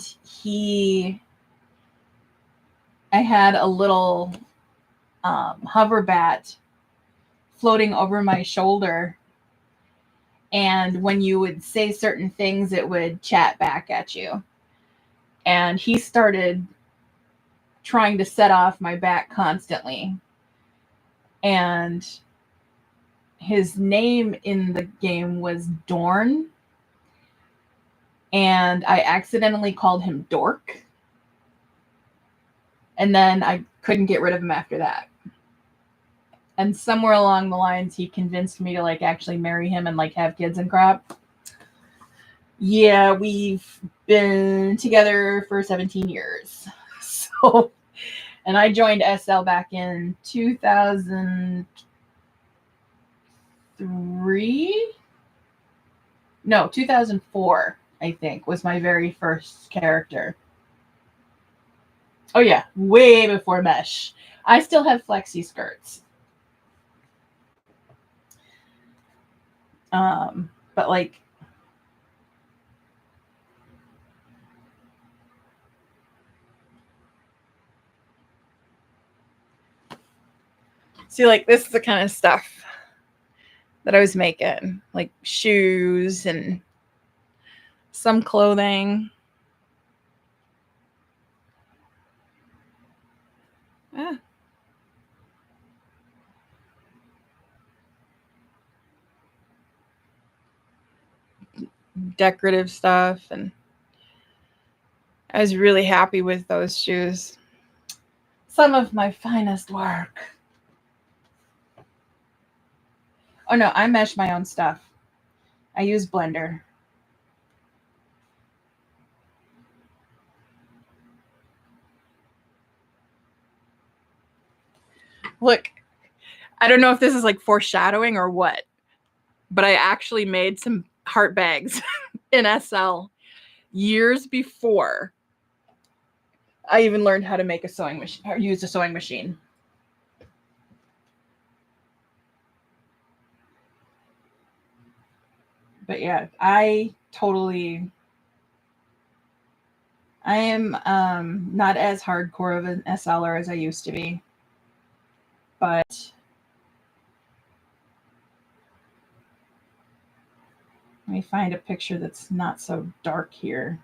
I had a little hover bat floating over my shoulder. And when you would say certain things, it would chat back at you. And he started trying to set off my back constantly. And his name in the game was Dorn. And I accidentally called him Dork. And then I couldn't get rid of him after that. And somewhere along the lines, he convinced me to like actually marry him and like have kids and crap. Yeah, we've been together for 17 years. So, and I joined SL back in 2003. No, 2004, I think, was my very first character. Oh yeah, way before Mesh. I still have flexi skirts. But like, see, like this is the kind of stuff that I was making, like shoes and some clothing. Ah. Decorative stuff, and I was really happy with those shoes. Some of my finest work. Oh no, I mesh my own stuff. I use Blender. Look, I don't know if this is like foreshadowing or what, but I actually made some heart bags in SL years before I even learned how to make a sewing machine or use a sewing machine. But yeah, I am not as hardcore of an SLer as I used to be, but let me find a picture that's not so dark here.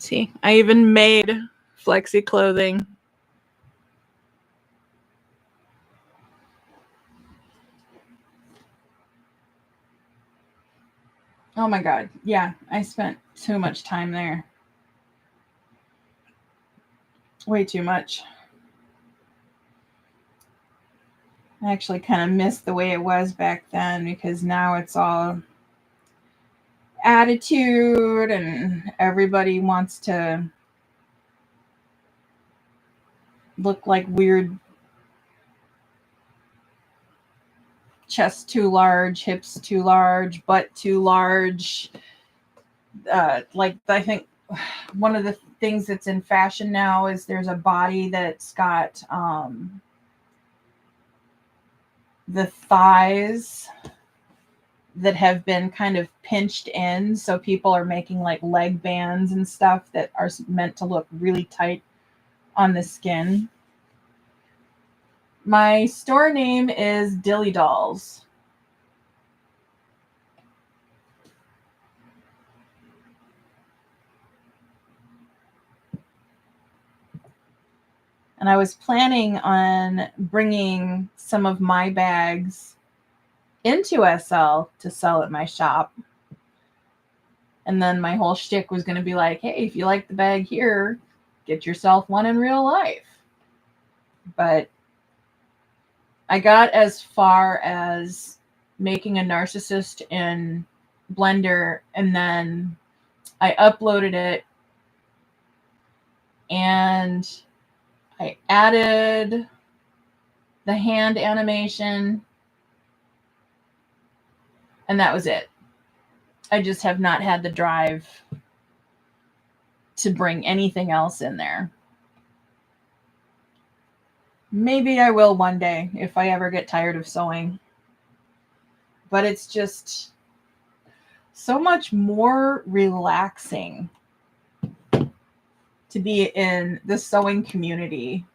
See, I even made flexi clothing. Oh my God. Yeah, I spent too much time there. Way too much. I actually kind of miss the way it was back then because now it's all attitude and everybody wants to look like weird chest too large, hips too large, butt too large. Like I think one of the things that's in fashion now is there's a body that's got the thighs that have been kind of pinched in, so people are making like leg bands and stuff that are meant to look really tight on the skin. My store name is Dilly Dolls. And I was planning on bringing some of my bags into SL to sell at my shop. And then my whole shtick was going to be like, hey, if you like the bag here, get yourself one in real life. But I got as far as making a narcissist in Blender, and then I uploaded it and I added the hand animation, and that was it. I just have not had the drive to bring anything else in there. Maybe I will one day if I ever get tired of sewing. But it's just so much more relaxing to be in the sewing community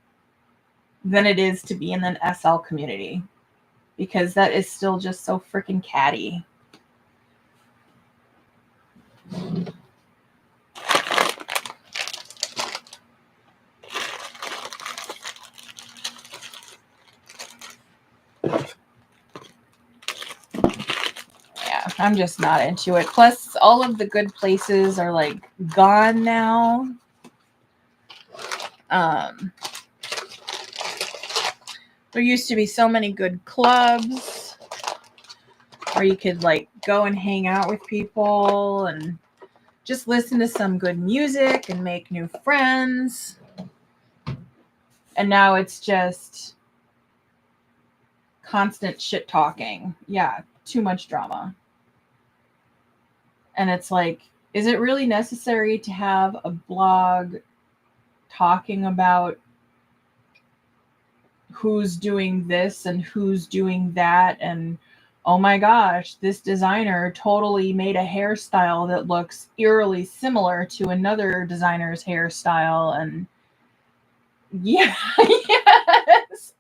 than it is to be in an SL community, because that is still just so freaking catty. Yeah, I'm just not into it. Plus, all of the good places are like gone now. There used to be so many good clubs where you could like go and hang out with people and just listen to some good music and make new friends. And now it's just constant shit talking. Yeah, too much drama. And it's like, is it really necessary to have a blog talking about who's doing this and who's doing that? And oh my gosh, this designer totally made a hairstyle that looks eerily similar to another designer's hairstyle. And yeah, yes.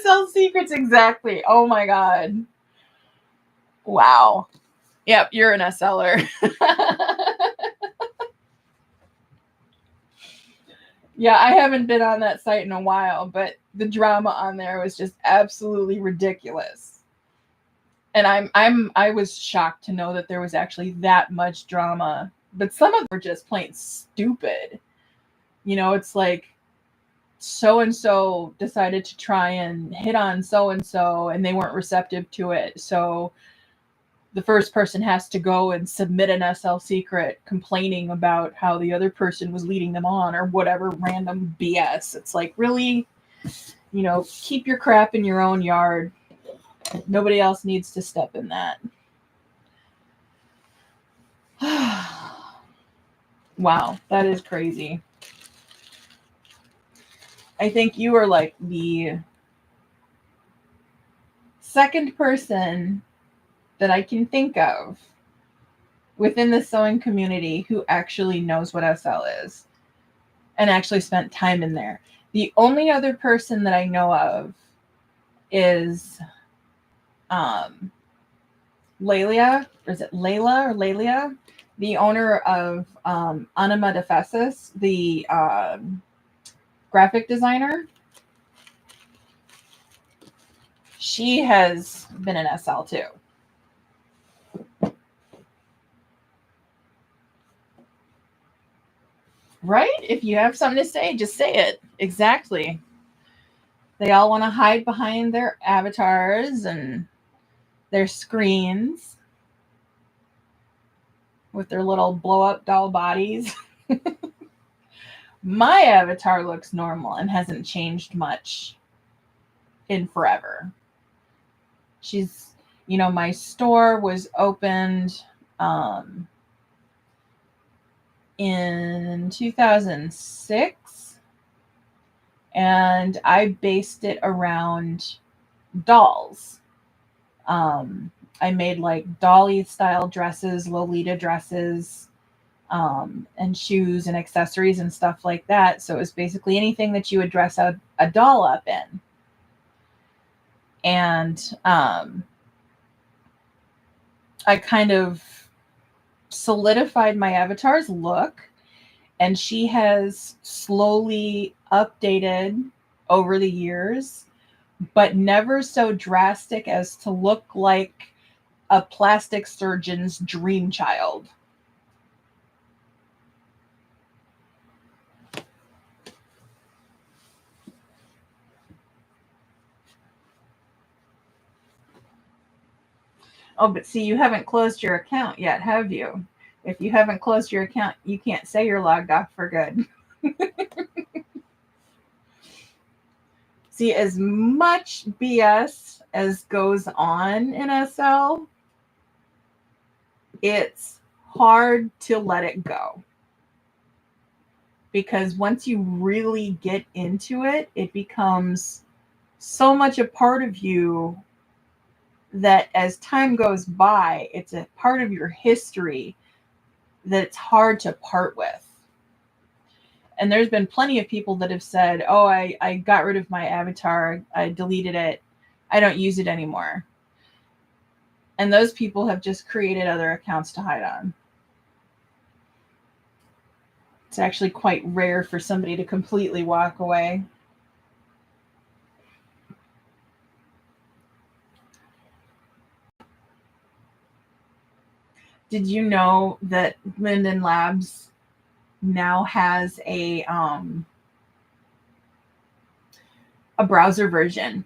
SL Secrets, exactly. Oh my God. Wow. Yep, you're an SLer. Yeah, I haven't been on that site in a while, but The drama on there was just absolutely ridiculous. And I was shocked to know that there was actually that much drama. But some of them were just plain stupid. You know, it's like so and so decided to try and hit on so and they weren't receptive to it. So the first person has to go and submit an SL secret complaining about how the other person was leading them on or whatever random BS. It's like, really, you know, keep your crap in your own yard. Nobody else needs to step in that. Wow, that is crazy. I think you are like the second person that I can think of within the sewing community who actually knows what SL is and actually spent time in there. The only other person that I know of is Lelia, or is it Layla or Lelia? The owner of Anima Defesis, the graphic designer. She has been an SL too. Right? If you have something to say, just say it. Exactly. They all want to hide behind their avatars and their screens with their little blow up doll bodies. My avatar looks normal and hasn't changed much in forever. She's, you know, my store was opened in 2006, and I based it around dolls. I made like Dolly style dresses, Lolita dresses, and shoes and accessories and stuff like that. So it was basically anything that you would dress a doll up in. And I kind of solidified my avatar's look, and she has slowly updated over the years, but never so drastic as to look like a plastic surgeon's dream child. Oh, but see, you haven't closed your account yet, have you? If you haven't closed your account, you can't say you're logged off for good. See, as much BS as goes on in SL, it's hard to let it go. Because once you really get into it, it becomes so much a part of you that as time goes by, it's a part of your history that it's hard to part with. And there's been plenty of people that have said, oh, I got rid of my avatar. I deleted it. I don't use it anymore. And those people have just created other accounts to hide on. It's actually quite rare for somebody to completely walk away. Did you know that Linden Labs now has a browser version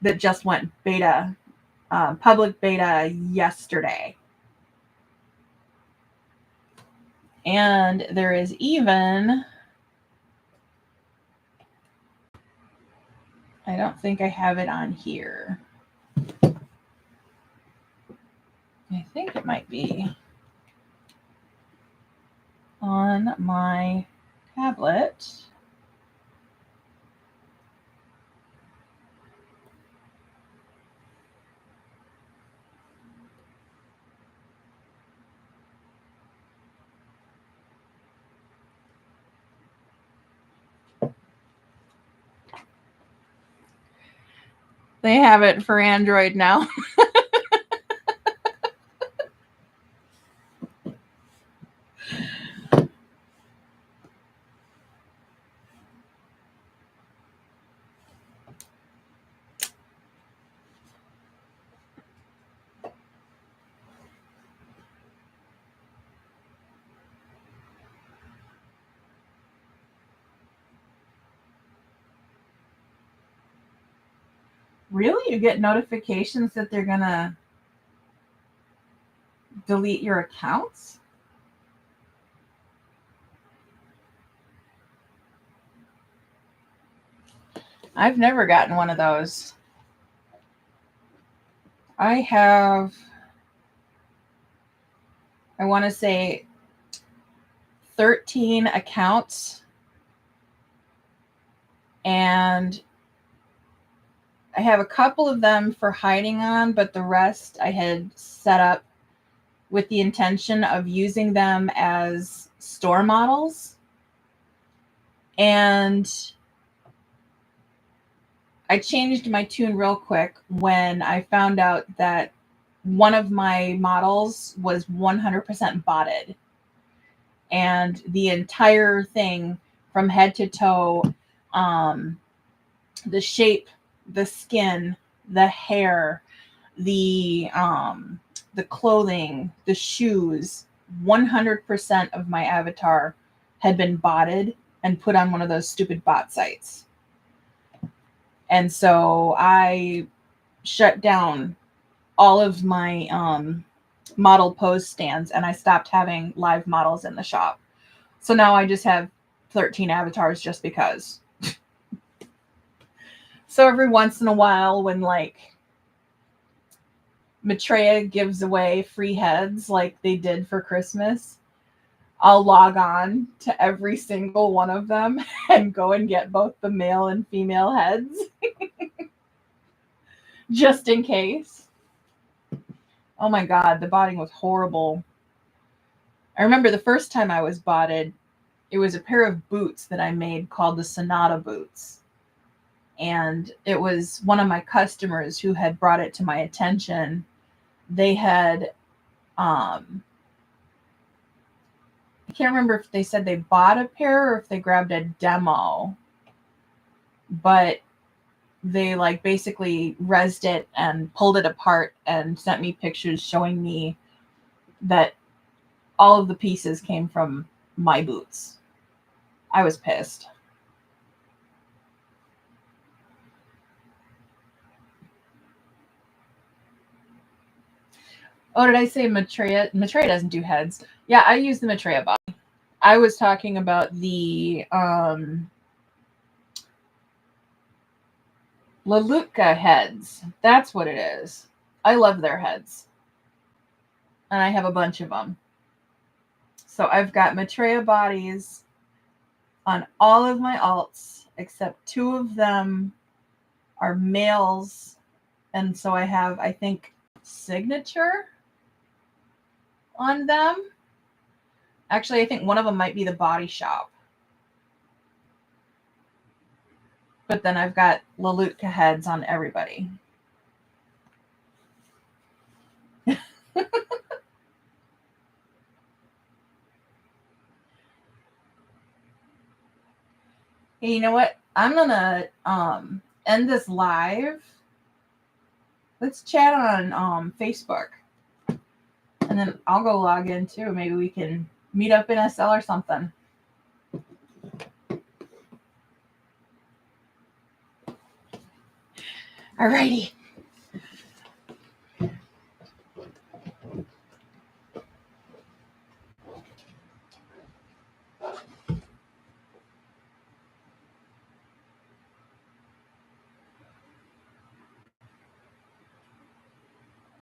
that just went beta, public beta yesterday? And there is even, I don't think I have it on here. I think it might be on my tablet. They have it for Android now. Really? You get notifications that they're going to delete your accounts? I've never gotten one of those. I have, I want to say 13 accounts, and I have a couple of them for hiding on, but the rest I had set up with the intention of using them as store models. And I changed my tune real quick when I found out that one of my models was 100% botted. And the entire thing from head to toe, the shape, the skin, the hair, the clothing, the shoes, 100% of my avatar had been botted and put on one of those stupid bot sites. And so I shut down all of my model pose stands, and I stopped having live models in the shop. So now I just have 13 avatars just because. So every once in a while, when like Maitreya gives away free heads like they did for Christmas, I'll log on to every single one of them and go and get both the male and female heads just in case. Oh my God, the botting was horrible. I remember the first time I was botted, it was a pair of boots that I made called the Sonata boots. And it was one of my customers who had brought it to my attention. They had, I can't remember if they said they bought a pair or if they grabbed a demo, but they like basically rezzed it and pulled it apart and sent me pictures showing me that all of the pieces came from my boots. I was pissed. Oh, did I say Maitreya? Maitreya doesn't do heads. Yeah, I use the Maitreya body. I was talking about the Lelutka heads. That's what it is. I love their heads. And I have a bunch of them. So I've got Maitreya bodies on all of my alts, except 2 of them are males. And so I have, I think, signature on them. Actually, I think one of them might be the Body Shop. But then I've got Lelutka heads on everybody. Hey, you know what? I'm going to end this live. Let's chat on Facebook. And then I'll go log in too. Maybe we can meet up in SL or something. Alrighty.